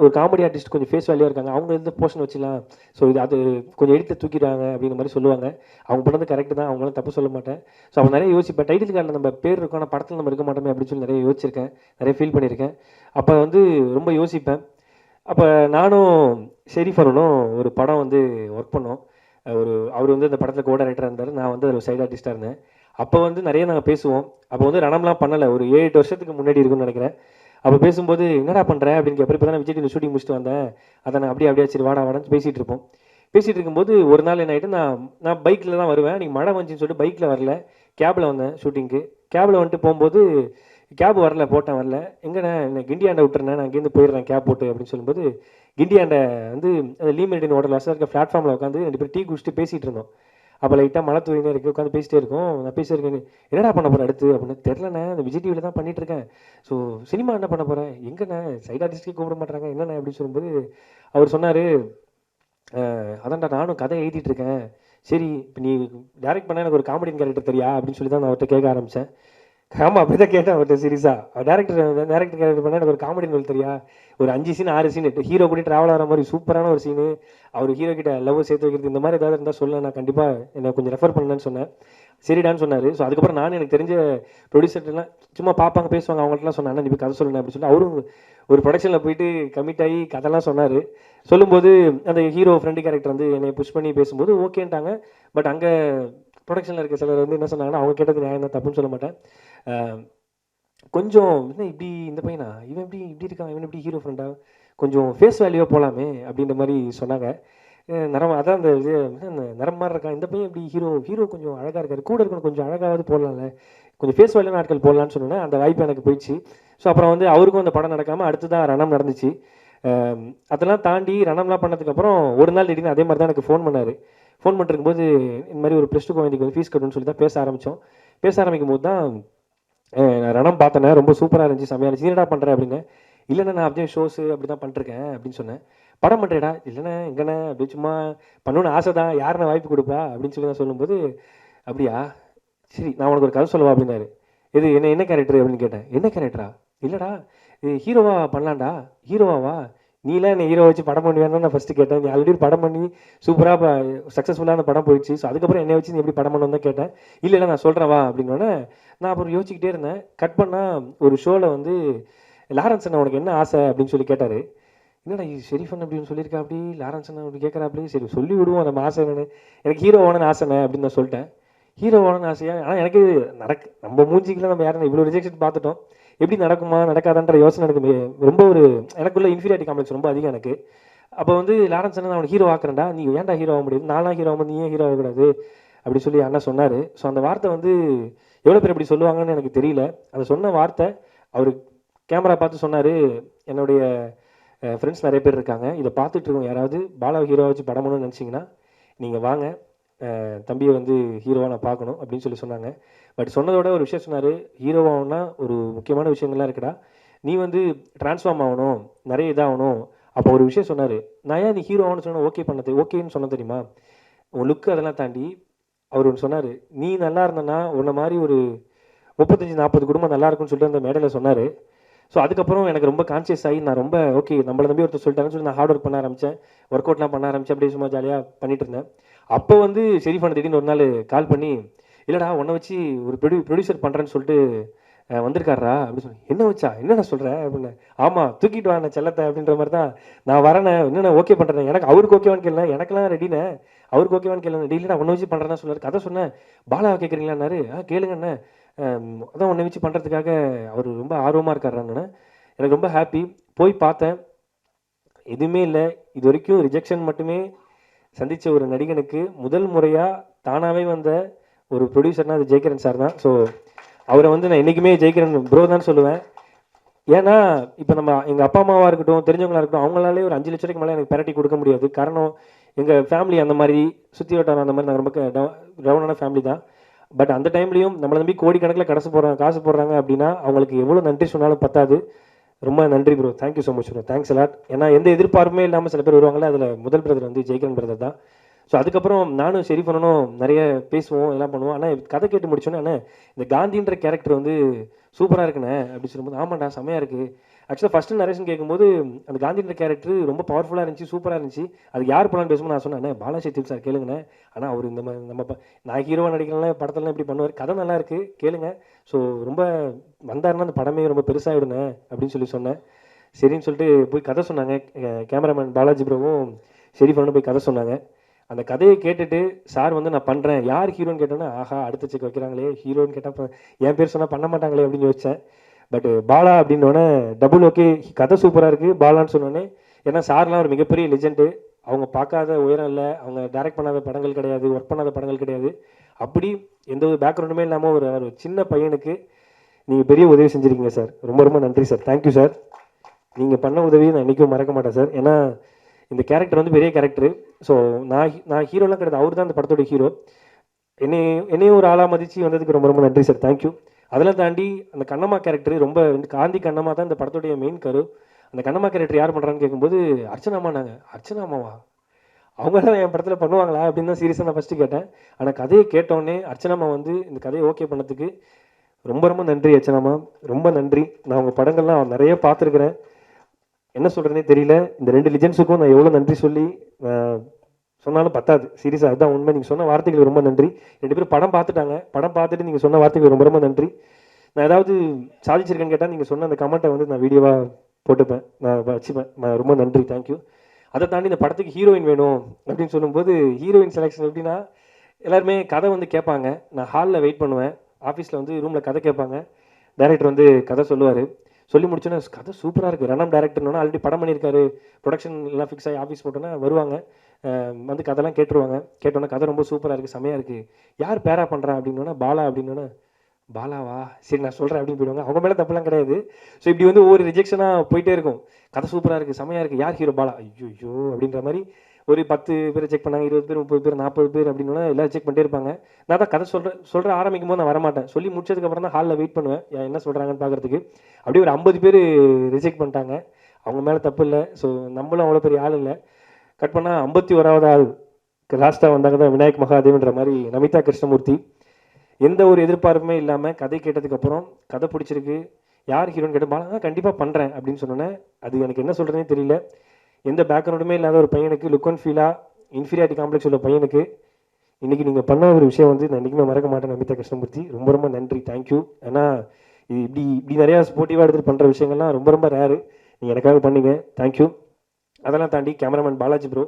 ஒரு காமெடி ஆர்டிஸ்ட் கொஞ்சம் ஃபேஸ் வேல்யூவாக இருக்காங்க, அவங்க எந்த போர்ஷன் வச்சுலாம், ஸோ இது அது கொஞ்சம் எடுத்து தூக்கிடுவாங்க அப்படிங்கிற மாதிரி சொல்லுவாங்க. அவங்க பண்ணது கரெக்டு தான், அவங்களும் தப்பு சொல்ல மாட்டேன். ஸோ அவங்க நிறைய யோசிப்பேன், டைட்டில் கார்டில் நம்ம பேர் இருக்கோம், ஆனால் படத்தில் நம்ம இருக்க மாட்டோமே அப்படின்னு சொல்லி நிறைய யோசிச்சிருக்கேன், நிறைய ஃபீல் பண்ணியிருக்கேன். அப்போ வந்து ரொம்ப யோசிப்பேன். அப்போ நானும் ஷெரீஃப் அருணும் ஒரு படம் வந்து ஒர்க் பண்ணோம். அவர் வந்து அந்த படத்தில் கோ டைரக்டராக இருந்தார், நான் வந்து அதில் சைட் ஆர்டிஸ்ட்டாக இருந்தேன். அப்போ வந்து நிறைய நாங்கள் பேசுவோம். அப்போ வந்து ரணம்லாம் பண்ணலை, ஒரு 7-8 வருஷத்துக்கு முன்னாடி இருக்குன்னு நினைக்கிறேன். அப்போ பேசும்போது என்னடா பண்ணுற அப்படின்னு கேட்பேன். இப்போ தான் விஜய் டிவி ஷூட்டிங் முடிச்சுட்டு வந்தேன், அதை நான் அப்படியே சரி வாடான்னு பேசிகிட்டு இருப்போம். பேசிகிட்டு இருக்கும்போது ஒரு நாள் என்ன ஆகிட்டு, நான் பைக்கில் தான் வருவேன், நீங்கள் மழை வந்துச்சுன்னு சொல்லிட்டு பைக்கில் வரல, கேபில் வந்தேன் ஷூட்டிங்க்கு. கேபில் வந்துட்டு போகும்போது கேப் வரல, எங்கண்ணே என்ன கிண்டியாண்டை விட்டுறேன், நான் இங்கேருந்து போயிடுறேன் கேப் போட்டு அப்படின்னு சொல்லும்போது, கிண்டியாண்டை வந்து அந்த லீ மெரிடியன் ஹோட்டல் வசதி இருக்க பிளாட்ஃபார்மில் உட்காந்து 2 பேர் டீ குடிச்சிட்டு பேசிகிட்டு இருந்தோம். அப்போ லைட்டாக மழை தூயினே இருக்குது, உட்காந்து பேசிட்டே இருக்கோம். நான் பேசியிருக்கேன், என்னடா பண்ண போகிறேன் அடுத்து அப்படின்னு. தெரிலண்ணே, அந்த விஜய் டிவியில் தான் பண்ணிகிட்ருக்கேன், ஸோ சினிமா என்ன பண்ண போகிறேன், எங்கண்ணே சைட் ஆர்டிஸ்ட்கே கூப்பிட மாட்டாங்க என்னண்ணே அப்படின்னு சொல்லும்போது அவர் சொன்னார், அதான்டா நானும் கதை எழுதிட்டு இருக்கேன், சரி இப்போ நீ டேரக்ட் பண்ண எனக்கு ஒரு காமெடியன் கேரக்டர் தெரியா அப்படின்னு சொல்லி தான் நான் அவர்கிட்ட கேட்க ஆரம்பித்தேன். ஆமாம் அப்படி தான் கேட்டேன் அவர்கிட்ட சீரியஸாக, டேரக்டர் கேரக்டர் பண்ணால் எனக்கு ஒரு காமெடி ரோல் தெரியா, ஒரு 5 சீன் 6 சீன் ஹீரோ கூட ட்ராவல் ஆகிற மாதிரி சூப்பரான ஒரு சீனு, அவர் ஹீரோ கிட்ட லவ் சேர்த்து வைக்கிறது, இந்த மாதிரி ஏதாவது இருந்தால் சொல்ல, நான் கண்டிப்பாக என்னை கொஞ்சம் ரெஃபர் பண்ணேன்னு சொன்னேன். சரிடான்னு சொன்னார். ஸோ அதுக்கப்புறம் நான் எனக்கு தெரிஞ்ச ப்ரொடியூசர்லாம் சும்மா பார்ப்பாங்க பேசுவாங்க, அவங்கள்ட்டலாம் சொன்னேன், நீ கதை சொல்லணும் அப்படின்னு சொல்லி அவரும் ஒரு ப்ரொடக்ஷனில் போயிட்டு கமிட் ஆகி கதைலாம் சொன்னார். சொல்லும்போது அந்த ஹீரோ ஃப்ரெண்டு கேரக்டர் வந்து என்னை புஷ் பண்ணி பேசும்போது ஓகேன்ட்டாங்க. பட் அங்கே ப்ரொடக்ஷனில் இருக்க சிலர் வந்து என்ன சொன்னாங்கன்னா, அவங்க கேட்டது நியாயம் தான், தப்புன்னு சொல்ல மாட்டேன், கொஞ்சம் என்ன இப்படி இந்த பையனா இவன் இப்படி இருக்கான், இவன் இப்படி ஹீரோ ஃப்ரெண்டாக கொஞ்சம் ஃபேஸ் வேல்யூவாக போகலாமே அப்படின்ற மாதிரி சொன்னாங்க. நிறம் அதான் அந்த இது நிறம் மாதிரி இருக்கான் இந்த பையன், இப்படி ஹீரோ கொஞ்சம் அழகாக இருக்கார், கூட இருக்கணும் கொஞ்சம் அழகாவது போடலாம்ல, கொஞ்சம் ஃபேஸ் வேல்யூ நாட்கள் போடலான்னு சொன்னேன். அந்த வாய்ப்பு எனக்கு போயிடுச்சு. ஸோ அப்புறம் வந்து அவருக்கும் அந்த படம் நடக்காமல் அடுத்து தான் ரணம் நடந்துச்சு. அதெல்லாம் தாண்டி ரணம்லாம் பண்ணதுக்கப்புறம் ஒரு நாள் திடீர்னு அதே மாதிரி தான் எனக்கு ஃபோன் பண்ணார். ஃபோன் பண்ணிருக்கும்போது இந்த மாதிரி ஒரு +2 குழந்தைக்கு வந்து ஃபீஸ் கட்டணும்னு சொல்லி தான் பேச ஆரம்பித்தோம். பேச ஆரம்பிக்கும் போது தான் நான் ரணம் பார்த்தேனே, ரொம்ப சூப்பராக இருந்துச்சு, செம்மையாக இருந்துச்சு, என்னடா பண்ணுறேன் அப்படின்னு. இல்லைண்ணா நான் அப்படியே ஷோஸு அப்படி தான் பண்ணிருக்கேன் அப்படின்னு சொன்னேன். படம் பண்ணுறேடா, இல்லைண்ணே எங்கண்ணே அப்படி சும்மா பண்ணணும்னு ஆசை தான், யாருண்ணே வாய்ப்பு கொடுப்பா அப்படின்னு சொல்லி நான் சொல்லும்போது, அப்படியா சரி நான் உனக்கு ஒரு கதை சொல்லவா அப்படின்னாரு. இது என்ன கேரக்டர் அப்படின்னு கேட்டேன். என்ன கேரக்டரா, இல்லைடா இது ஹீரோவா பண்ணலாம்டா, ஹீரோவாவா, நீலாம் என்னை ஹீரோ வச்சு படம் பண்ணுவேன்னு நான் ஃபஸ்ட்டு கேட்டேன். நீ ஆல்ரெடி படம் பண்ணி சூப்பராக சக்ஸஸ்ஃபுல்லான படம் போயிடுச்சு, ஸோ அதுக்கப்புறம் என்னை வச்சு நீ எப்படி படம் பண்ணணும் தான் கேட்டேன். இல்லை இல்லை நான் சொல்கிறேன் வா அப்படின்னோடனே நான் அப்புறம் யோசிச்சுக்கிட்டே இருந்தேன். கட் பண்ணால் ஒரு ஷோவில் வந்து லாரன்ஸ் அண்ணா உனக்கு என்ன ஆசை அப்படின்னு சொல்லி கேட்டார். என்னடா இது ஷெரீஃபன் அப்படின்னு சொல்லியிருக்கா, அப்படி லாரன்ஸ் அண்ணா அப்படி கேட்குறா, அப்படி சரி சொல்லி விடுவோம் நம்ம ஆசை என்னன்னு. எனக்கு ஹீரோ ஓனன்னு ஆசைண்ணே அப்படின்னு நான் சொல்லிட்டேன். ஹீரோ ஓனன்னு ஆசையா, ஆனால் எனக்கு நம்ம மூஞ்சிக்கெலாம் நம்ம யாரும் இவ்வளோ ரிஜெக்ஷன் பார்த்துட்டோம், எப்படி நடக்குமா நடக்காதான்ற யோசனை எனக்கு ரொம்ப ஒரு எனக்குள்ள இன்ஃபீரியாரிட்டி காம்ப்ளெக்ஸ் ரொம்ப அதிகம் எனக்கு. அப்போ வந்து லாரன்ஸ் அண்ணா அவனுக்கு ஹீரோ ஆக்குறேன்டா, நீ ஏன்டா ஹீரோ ஆக முடியாது, நான்லாம் ஹீரோ ஆகும், நீ ஏன் ஹீரோ ஆகக்கூடாது அப்படி சொல்லி அண்ணா சொன்னார். ஸோ அந்த வார்த்தை வந்து எவ்வளோ பேர் அப்படி சொல்லுவாங்கன்னு எனக்கு தெரியல. அந்த சொன்ன வார்த்தை அவர் கேமரா பார்த்து சொன்னார். என்னுடைய ஃப்ரெண்ட்ஸ் நிறைய பேர் இருக்காங்க, இதை பார்த்துட்டு இருக்கோம், யாராவது பாலா ஹீரோவை வச்சு படம் பண்ணணும்னு நினச்சிங்கன்னா நீங்கள் வாங்க, தம்பியை வந்து ஹீரோவாக நான் பார்க்கணும் அப்படின்னு சொல்லி சொன்னாங்க. பட் சொன்னதோட ஒரு விஷயம் சொன்னார், ஹீரோவாகணும்னா ஒரு முக்கியமான விஷயங்கள்லாம் இருக்குடா, நீ வந்து ட்ரான்ஸ்ஃபார்ம் ஆகணும், நிறைய இதாகணும். அப்போ ஒரு விஷயம் சொன்னார், நான் ஏன் நீ ஹீரோ ஆகணும்னு சொன்னால் ஓகேன்னு சொன்ன தெரியுமா, உன் லுக்கு அதெல்லாம் தாண்டி அவர் ஒன்று சொன்னார், நீ நல்லா இருந்தனா உன்ன மாதிரி ஒரு 35-40 குடும்பம் நல்லா இருக்குன்னு சொல்லிட்டு அந்த மேடையில் சொன்னார். ஸோ அதுக்கப்புறம் எனக்கு ரொம்ப கான்சியஸ் ஆகி நான் ரொம்ப ஓகே நம்மளை நம்பி ஒருத்தர் சொல்லிட்டாங்கன்னு சொல்லி நான் ஹார்ட் ஒர்க் பண்ண ஆரம்பித்தேன், ஒர்க் அவுட்லாம் பண்ண ஆரம்பித்தேன், அப்படியே சும்மா ஜாலியாக பண்ணிட்டு இருந்தேன். அப்போ வந்து ஷெரீஃப் திடீர்னு ஒரு நாள் கால் பண்ணி, இல்லைடா உன்னை வச்சு ஒரு ப்ரொடியூசர் பண்ணுறேன்னு சொல்லிட்டு வந்திருக்காரா அப்படின்னு சொல்லி, என்ன வச்சா என்னடா சொல்கிறேன் அப்படின்னு. ஆமாம் தூக்கிட்டு வாண்ணே செல்லத்தை அப்படின்ற மாதிரி தான் நான் வரேனே, என்னென்ன ஓகே பண்ணுறேன், எனக்கு அவருக்கு ஓகேவான்னு கேள்வி, எனக்கெல்லாம் ரெடினே, அவருக்கு ஓகேவான்னு கேள்வி, டெய்லிடா உன்னை வச்சு பண்ணுறேன்னா சொன்னார். கதை சொன்னேன், பாலாவை கேட்குறீங்களான்னாரு, கேளுங்கண்ணே, அதான் உன்னை வச்சு பண்ணுறதுக்காக அவர் ரொம்ப ஆர்வமாக இருக்காருன்னு. எனக்கு ரொம்ப ஹாப்பி. போய் பார்த்தேன், எதுவுமே இல்லை. இது வரைக்கும் ரிஜெக்ஷன் மட்டுமே சந்தித்த ஒரு நடிகனுக்கு முதல் முறையாக தானாகவே வந்த ஒரு ப்ரொடியூசர்னால் அது ஜெயகிரன் சார் தான். ஸோ அவரை வந்து நான் என்றைக்குமே ஜெயகிரன் ப்ரோ தான் சொல்லுவேன். ஏன்னா இப்போ நம்ம எங்கள் அப்பா அம்மாவாக இருக்கட்டும், தெரிஞ்சவங்களாக இருக்கட்டும், அவங்களாலே ஒரு 5 லட்ச ரூபாய்க்கு மேலே எனக்கு பெரட்டி கொடுக்க முடியாது. காரணம் எங்கள் ஃபேமிலி அந்த மாதிரி சுற்றி வட்டாரம் அந்த மாதிரி நாங்கள் ரொம்ப டவுனான ஃபேமிலி தான். பட் அந்த டைம்லையும் நம்மளை நம்பி கோடிக்கணக்கில் காசு போடுறாங்க அப்படின்னா அவங்களுக்கு எவ்வளோ நன்றி சொன்னாலும் பத்தாது. ரொம்ப நன்றி bro, thank you so much bro, thanks a lot. ஏன்னா எந்த எதிர்பார்ப்புமே இல்லாமல் சில பேர் வருவாங்களே, அதில் முதல் பிரதர் வந்து ஜெயகிரன் பிரதர் தான். ஸோ அதுக்கப்புறம் நானும் ஷெரீஃபனும் நிறைய பேசுவோம், எல்லாம் பண்ணுவோம். ஆனால் கதை கேட்டு முடிச்சோன்னே அண்ணே இந்த காந்தின்ற கேரக்டர் வந்து சூப்பராக இருக்குண்ணே அப்படின்னு சொல்லும்போது, ஆமாண்டா செம்மையாக இருக்குது. ஆக்சுவலாக ஃபஸ்ட்டு நரேஷன் கேட்கும்போது அந்த காந்தின்ற கேரக்டர் ரொம்ப பவர்ஃபுல்லாக இருந்துச்சு, சூப்பராக இருந்துச்சு. அது யார் பண்ணலான்னு பேசும்போது நான் சொன்னேன், பாலாஜி சார் கேளுங்கண்ணே, ஆனால் அவர் இந்த மாதிரி நான் ஹீரோவாக நடிக்கிறனால படத்தெல்லாம் இப்படி பண்ணுவார், கதை நல்லா இருக்குது கேளுங்க. ஸோ ரொம்ப வந்தாருன்னா அந்த படமே ரொம்ப பெருசாகிடுங்க அப்படின்னு சொல்லி சொன்னேன். சரின்னு சொல்லிட்டு போய் கதை சொன்னாங்க. கேமராமேன் பாலாஜி ப்ரோவும் ஷெரீஃபனும் போய் கதை சொன்னாங்க. அந்த கதையை கேட்டுட்டு சார் வந்து நான் பண்ணுறேன், யார் ஹீரோன்னு கேட்டோன்னா, ஆஹா அடுத்த செக் வைக்கிறாங்களே, ஹீரோன்னு கேட்டால் என் பேர் சொன்னால் பண்ண மாட்டாங்களே அப்படின்னு யோசித்தேன். பட் பாலா அப்படின்னோடனே டபுள் ஓகே, கதை சூப்பராக இருக்குது பாலான்னு சொன்னோன்னே. ஏன்னா சார்லாம் ஒரு மிகப்பெரிய லெஜெண்டு, அவங்க பார்க்காத உயரம் இல்லை, அவங்க டைரக்ட் பண்ணாத படங்கள் கிடையாது, ஒர்க் பண்ணாத படங்கள் கிடையாது. அப்படி எந்த ஒரு பேக்ரவுண்டுமே இல்லாமல் ஒரு சின்ன பையனுக்கு நீங்கள் பெரிய உதவி செஞ்சுருக்கீங்க சார், ரொம்ப ரொம்ப நன்றி சார், தேங்க்யூ சார். நீங்கள் பண்ண உதவியை நான் என்றைக்கும் மறக்க மாட்டேன் சார். ஏன்னா இந்த கேரக்டர் வந்து பெரிய கேரக்டரு. ஸோ நான் ஹீரோலாம் கிடையாது, அவர் தான் இந்த படத்தோட ஹீரோ. என்னையும் ஒரு ஆளாக மதித்து வந்ததுக்கு ரொம்ப ரொம்ப நன்றி சார், தேங்க்யூ. அதெல்லாம் தாண்டி அந்த கண்ணம்மா கேரக்டர் ரொம்ப காந்தி கண்ணம்மா தான் இந்த படத்துடைய மெயின் கரு. அந்த கண்ணம்மா கேரக்டர் யார் பண்ணுறான்னு கேட்கும்போது அர்ச்சனாம்மா, நாங்கள் அர்ச்சனாம்மாவா அவங்க தான் என் படத்தில் பண்ணுவாங்களா அப்படின்னு தான் சீரியஸாக நான் ஃபஸ்ட்டு கேட்டேன். ஆனால் கதையை கேட்டோடனே அர்ச்சனாம்மா வந்து இந்த கதையை ஓகே பண்ணதுக்கு ரொம்ப ரொம்ப நன்றி அர்ச்சனாம்மா, ரொம்ப நன்றி. நான் உங்கள் படங்கள்லாம் நிறைய பார்த்துருக்குறேன், என்ன சொல்கிறேனே தெரியல. இந்த 2 லிஜெண்ட்ஸுக்கும் நான் எவ்வளோ நன்றி சொல்லி சொன்னாலும் பத்தாது, சீரியஸாக அதுதான் உண்மை. நீங்கள் சொன்ன வார்த்தைகளுக்கு ரொம்ப நன்றி. 2 பேரும் படம் பார்த்துட்டாங்க, படம் பார்த்துட்டு நீங்கள் சொன்ன வார்த்தைகளுக்கு ரொம்ப ரொம்ப நன்றி. நான் ஏதாவது சாதிச்சிருக்கேன்னு கேட்டால் நீங்கள் சொன்ன அந்த கமெண்ட்டை வந்து நான் வீடியோவாக போட்டுப்பேன், நான் வச்சுப்பேன். ரொம்ப நன்றி, தேங்க்யூ. அதை தாண்டி இந்த படத்துக்கு ஹீரோயின் வேணும் அப்படின்னு சொல்லும்போது, ஹீரோயின் செலெக்ஷன் எப்படின்னா எல்லாருமே கதை வந்து கேட்பாங்க, நான் ஹாலில் வெயிட் பண்ணுவேன், ஆஃபீஸில் வந்து ரூமில் கதை கேட்பாங்க, டைரக்டர் வந்து கதை சொல்லுவார். சொல்லி முடிச்சோன்னே கதை சூப்பராக இருக்குது, ரணம் டேரக்டர்னோன்னா ஆல்ரெடி படம் பண்ணியிருக்காரு, ப்ரொடக்ஷன் எல்லாம் ஃபிக்ஸ் ஆகி ஆஃபீஸ் போட்டோன்னா வருவாங்க, வந்து கதைலாம் கேட்டுருவாங்க. கேட்டோன்னே கதை ரொம்ப சூப்பராக இருக்குது, செமையாக இருக்குது, யார் பேரா பண்ணுறா அப்படின்னோன்னா பாலா அப்படின்னோன்னே, பாலாவா சரி நான் சொல்கிறேன் அப்படின்னு போயிடுவாங்க. அவங்க மேலே தப்புலாம் கிடையாது. ஸோ இப்படி வந்து ஒவ்வொரு ரிஜெக்ஷனாக போயிட்டே இருக்கும். கதை சூப்பராக இருக்குது, செமையாக இருக்குது, யார் ஹீரோ, பாலா, ஐயோ அப்படின்ற மாதிரி ஒரு 10 பேர் செக் பண்ணாங்க, 20 பேர் 30 பேர் 40 பேர் அப்படின்னா எல்லாம் செக் பண்ணிட்டே இருப்பாங்க. நான் தான் கதை சொல்கிற ஆரம்பிக்கும் போது நான் வரமாட்டேன், சொல்லி முடிச்சதுக்கப்புறம் தான் ஹாலில் வெயிட் பண்ணுவேன் என்ன சொல்கிறாங்கன்னு பார்க்குறதுக்கு. அப்படியே ஒரு 50 பேர் ரிஜெக்ட் பண்ணிட்டாங்க, அவங்க மேலே தப்பு இல்லை. ஸோ நம்மளும் அவ்வளோ பெரிய ஆள் இல்லை. கட் பண்ணால் 51வது ஆள் லாஸ்ட்டாக வந்தாங்க தான் விநாயக் மகாதேவன்ற மாதிரி நமிதா கிருஷ்ணமூர்த்தி. எந்த ஒரு எதிர்பார்ப்புமே இல்லாமல் கதை கேட்டதுக்கப்புறம் கதை பிடிச்சிருக்கு, யார் ஹீரோன்னு கேட்டு பாலா கண்டிப்பாக பண்ணுறேன் அப்படின்னு சொன்னோன்னே அது எனக்கு என்ன சொல்கிறதுனே தெரியல. எந்த பேக்ரவுண்டுமே இல்லாத ஒரு பையனுக்கு லுக் அண்ட் ஃபீலாக இன்ஃபீரியாரிட்டி காம்ப்ளெக்ஸ் உள்ள பையனுக்கு இன்றைக்கி நீங்கள் பண்ண ஒரு விஷயம் வந்து நான் என்றைக்குமே மறக்க மாட்டேன். நமிதா கிருஷ்ணமூர்த்தி ரொம்ப ரொம்ப நன்றி, தேங்க்யூ. ஏன்னா இது இப்படி நிறையா ஸ்போர்ட்டிவாக எடுத்துகிட்டு பண்ணுற விஷயங்கள்லாம் ரொம்ப ரொம்ப ரேரு. நீங்கள் எனக்காக பண்ணீங்க, தேங்க்யூ. அதெல்லாம் தாண்டி கேமராமேன் பாலாஜி ப்ரோ,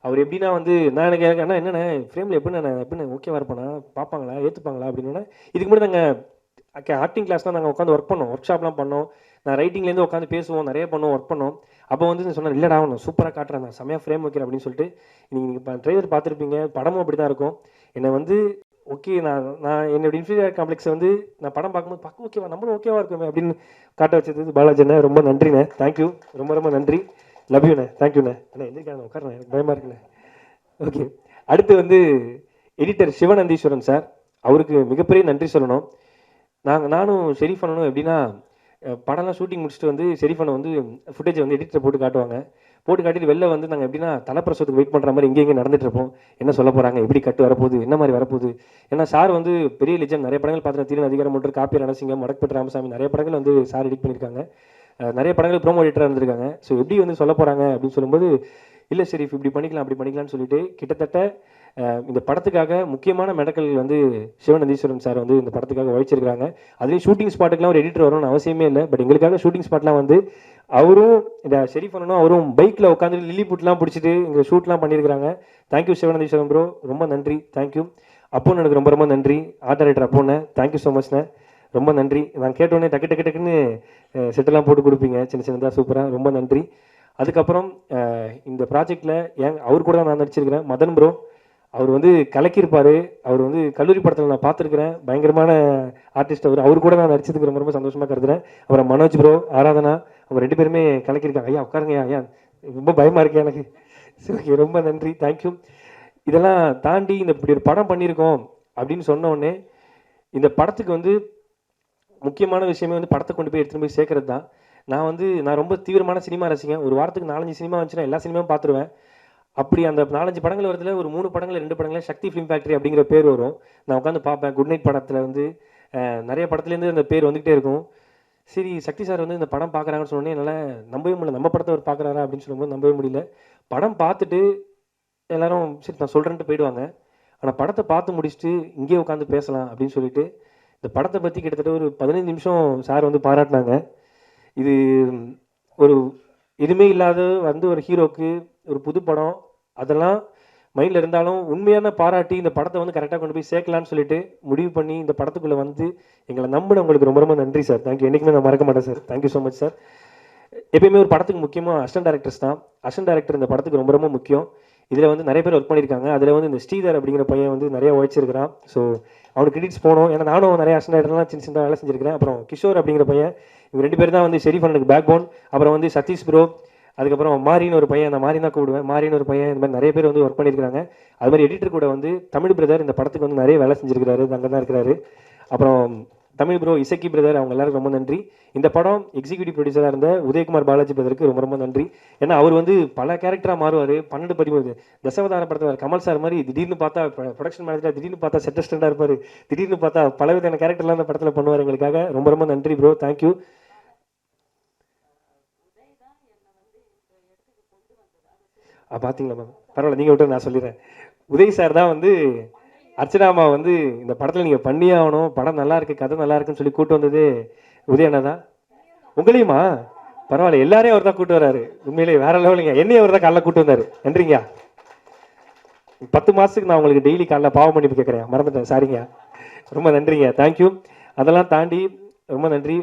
அவர் எப்படின்னா வந்து நான் எனக்கு அண்ணா என்னென்ன ஃப்ரேமில் எப்படின்னு ஓகேவா இருப்பேனா, பார்ப்பாங்களா, ஏற்றுப்பாங்களா அப்படின்னா, இதுக்கு முன்னாடி நாங்கள் ஆக்டிங் கிளாஸ்லாம் நாங்கள் உட்காந்து ஒர்க் பண்ணோம், ஒர்க் ஷாப்லாம் பண்ணோம். நான் ரைட்டிங்லேருந்து உட்காந்து பேசுவோம், நிறைய பண்ணுவோம், ஒர்க் பண்ணோம். அப்போ வந்து சொன்னேன், இல்லைடா நான் சூப்பராக காட்டுறேன், நான் செம்மையாக ஃப்ரேம் வைக்கிறேன் அப்படின்னு சொல்லிட்டு. நீங்கள் இப்போ ட்ரெய்லர் பார்த்துருப்பீங்க, படமும் அப்படி தான் இருக்கும். என்னை வந்து ஓகே நான் என்னோட இன்ஃபீரியார் காம்ப்ளெக்ஸை வந்து நான் படம் பார்க்கும்போது பார்க்க ஓகேவா, நம்மளும் ஓகேவா இருக்குமே அப்படின்னு காட்ட வச்சது பாலாஜிண்ணே, ரொம்ப நன்றிண்ணே, தேங்க்யூ, ரொம்ப ரொம்ப நன்றி, லவ் யூண்ணே, தேங்க்யூண்ணே. அண்ணா எந்திரிக்காண்ணே, உட்காருண்ணே, எனக்கு பயமாக இருக்குண்ணே. ஓகே, அடுத்து வந்து எடிட்டர் சிவநந்தீஸ்வரன் சார், அவருக்கு மிகப்பெரிய நன்றி சொல்லணும். நானும் ஷெரீஃப் அண்ணனும் எப்படின்னா படம்லாம் ஷூட்டிங் முடிச்சுட்டு வந்து ஷெரீஃப் அண்ணன் வந்து ஃபுட்டேஜை வந்து எடிட்டரை போட்டு காட்டுவாங்க. போட்டு காட்டிட்டு வெளில வந்து நாங்கள் எப்படின்னா தலைப்பிரசவத்துக்கு வெயிட் பண்ணுற மாதிரி இங்கே நடந்துட்டு இருப்போம். என்ன சொல்ல போகிறாங்க, எப்படி கட்டு வரப்போகுது, என்ன மாதிரி வரப்போகுது. ஏன்னா சார் வந்து பெரிய லெஜண்ட், நிறைய படங்கள் பார்த்துட்டு தீரன் அதிகாரம் ஒன்று, காப்பி ரணசிங்கம், மடக்பட்டு ராமசாமி, நிறைய படங்கள் வந்து சார் எடிட் பண்ணியிருக்காங்க. நிறைய படங்கள் ப்ரோமோ எடிட்டராக இருந்திருக்காங்க. ஸோ எப்படி வந்து சொல்ல போகிறாங்க அப்படின்னு சொல்லும்போது, இல்லை ஷெரீஃப் இப்படி பண்ணிக்கலாம் அப்படி பண்ணிக்கலாம்னு சொல்லிட்டு கிட்டத்தட்ட இந்த படத்துக்காக முக்கியமான மெடக்கல் வந்து சிவநந்தீஸ்வரன் சார் வந்து இந்த படத்துக்காக உழைச்சிருக்காங்க. அதுலேயும் ஷூட்டிங் ஸ்பாட்டுக்குலாம் ஒரு எடிட்டர் வரணும்னு அவசியமே இல்லை. பட் எங்களுக்காக ஷூட்டிங் ஸ்பாட்லாம் வந்து அவரும் இந்த ஷெரீஃப் பண்ணணும், அவரும் பைக்கில் உட்காந்து லில்லி புட்லாம் பிடிச்சிட்டு இங்கே ஷூட்லாம் பண்ணியிருக்காங்க. தேங்க்யூ சிவநந்தீஸ்வரன் ப்ரோ, ரொம்ப நன்றி, தேங்க்யூ. அப்போன்னு எனக்கு ரொம்ப ரொம்ப நன்றி, ஆர்ட் டைரக்டர் அப்போண்ணே, தேங்க்யூ ஸோ மச்ண்ணே, ரொம்ப நன்றி. நான் கேட்டோடனே டக்குன்னு செட்டெல்லாம் போட்டு கொடுப்பீங்க சின்ன சின்னதாக, சூப்பராக, ரொம்ப நன்றி. அதுக்கப்புறம் இந்த ப்ராஜெக்டில் அவர் கூட தான் நான் நடிச்சிருக்கிறேன், மதன் ப்ரோ. அவர் வந்து கலக்கியிருப்பார். அவர் வந்து கல்லூரி படத்தில் நான் பார்த்துருக்கிறேன், பயங்கரமான ஆர்டிஸ்ட் அவர் கூட நான் நடிச்சதுக்கு ரொம்ப ரொம்ப சந்தோஷமாக கருதுறேன். அப்புறம் மனோஜ் ப்ரோ, ஆராதனா, அவங்க 2 பேருமே கலக்கியிருக்காங்க. ஐயா உட்காருங்க ஐயா, ரொம்ப பயமாக இருக்கு எனக்கு. சரி, ரொம்ப நன்றி, தேங்க்யூ. இதெல்லாம் தாண்டி இப்படி ஒரு படம் பண்ணியிருக்கோம் அப்படின்னு சொன்ன உடனே இந்த படத்துக்கு வந்து முக்கியமான விஷயமே வந்து படத்தை கொண்டு போய் எடுத்துகிட்டு போய் சேர்க்கறது தான். நான் ரொம்ப தீவிரமான சினிமா ரசிகன். ஒரு வாரத்துக்கு 4-5 சினிமா வந்துச்சுன்னா எல்லா சினிமாவும் பார்த்துருவேன். அப்படி அந்த 4-5 படங்கள் வரதுல ஒரு 3 படங்கள் 2 படங்கள் சக்தி ஃபிலிம் ஃபேக்ட்ரி அப்படிங்கிற பேர் வரும். நான் உட்காந்து பார்ப்பேன். குட் நைட் படத்தில் வந்து நிறைய படத்துலேருந்து அந்த பேர் வந்துகிட்டே இருக்கும். சரி, சக்தி சார் வந்து இந்த படம் பார்க்குறாங்கன்னு சொன்னோன்னே என்னால் நம்பவே முடியல. நம்ம படத்தை அவர் பார்க்குறாரா அப்படின்னு சொல்லும்போது நம்பவே முடியல. படம் பார்த்துட்டு எல்லாரும் சரி நான் சொல்கிறேன்ட்டு போயிடுவாங்க. ஆனால் படத்தை பார்த்து முடிச்சுட்டு இங்கேயே உட்காந்து பேசலாம் அப்படின்னு சொல்லிட்டு இந்த படத்தை பற்றி கிட்டத்தட்ட ஒரு 15 நிமிஷம் சார் வந்து பாராட்டினாங்க. இது ஒரு எதுவுமே இல்லாத வந்து ஒரு ஹீரோக்கு ஒரு புது படம், அதெல்லாம் மைண்டில் இருந்தாலும் உண்மையான பாராட்டி இந்த படத்தை வந்து கரெக்டாக கொண்டு போய் சேர்க்கலான்னு சொல்லிட்டு முடிவு பண்ணி இந்த படத்துக்குள்ளே வந்து எங்களை நம்பின உங்களுக்கு ரொம்ப ரொம்ப நன்றி சார், தேங்க்யூ. என்றைக்குமே நான் மறக்க மாட்டேன் sir, thank you so much sir. எப்பயுமே ஒரு படத்துக்கு முக்கியமாக அசிஸ்டன்ட் டைரக்டர்ஸ் தான். அசிஸ்டன்ட் டைரக்டர் இந்த படத்துக்கு ரொம்ப ரொம்ப முக்கியம். இதில் வந்து நிறைய பேர் ஒர்க் பண்ணியிருக்காங்க. அதில் வந்து இந்த ஸ்ரீதர் அப்படிங்கிற பையன் வந்து நிறைய உழைச்சிருக்கிறான். ஸோ அவனுக்கு கிரெடிட்ஸ் போகணும். ஏன்னா நானும் நிறைய அசிஸ்டன்ட் டைரக்டர்லாம் சின்ன சின்ன வேலை செஞ்சிருக்கிறேன். அப்புறம் கிஷோர் அப்படிங்கிற பையன், இவங்க 2 பேர் தான் வந்து ஷெரீஃப் அண்ணனுக்கு பேக் போன். அப்புறம் வந்து சதீஷ் ப்ரோ, அதுக்கப்புறம் மாரின்னு ஒரு பையன், அந்த மாரி தான் கூப்பிடுவேன், மாரின்னு ஒரு பையன், இந்த மாதிரி நிறைய பேர் வந்து ஒர்க் பண்ணியிருக்காங்க. அது மாதிரி எடிட்டர் கூட வந்து தமிழ் பிரதர் இந்த படத்துக்கு வந்து நிறைய வேலை செஞ்சிருக்கிறாரு, அங்கே தான் இருக்கிறாரு. அப்புறம் தமிழ் ப்ரோ, இசக்கி பிரதர், அவங்க எல்லாருக்கும் ரொம்ப நன்றி. இந்த படம் எக்ஸிக்யூட்டிவ் ப்ரொடியூசராக இருந்த உதயகுமார் பாலாஜி பிரதருக்கு ரொம்ப ரொம்ப நன்றி. ஏன்னா அவர் வந்து பல கேரக்டராக மாறுவார். 12-13 தசவதார படத்தில் கமல் சார் மாதிரி திடீர்னு பார்த்தா ப்ரொடக்ஷன் மேனேஜராக, திடீர்னு பார்த்தா செட் அசிஸ்டண்டாக இருப்பார், திடீர்னு பார்த்தா பலவிதமான கேரக்டர்லாம் அந்த படத்தில் பண்ணுவார். எங்களுக்காக ரொம்ப ரொம்ப நன்றி ப்ரோ, தேங்க்யூ. பார்த்தீங்களா மேம், பரவாயில்ல, நீங்கள் விட்டு நான் சொல்லிடுறேன். உதய் சார் தான் வந்து அர்ச்சனாமா வந்து இந்த படத்தில் நீங்கள் பண்ணியே ஆகணும், படம் நல்லா இருக்கு, கதை நல்லா இருக்குன்னு சொல்லி கூட்டு வந்தது உதயண்ணா தான். உங்களையுமா? பரவாயில்ல, எல்லாரையும் அவர் தான் கூட்டு வர்றாரு. உண்மையிலேயே வேற லெவலுங்க. என்னையும் அவர் தான் காலைல கூட்டு வந்தார். நன்றிங்க. 10 மாதத்துக்கு நான் உங்களுக்கு டெய்லி காலைல பாவம் பண்ணி கேட்குறேன், மறந்துட்டேன், சாரிங்க, ரொம்ப நன்றிங்க, தேங்க்யூ. அதெல்லாம் தாண்டி ரொம்ப நன்றி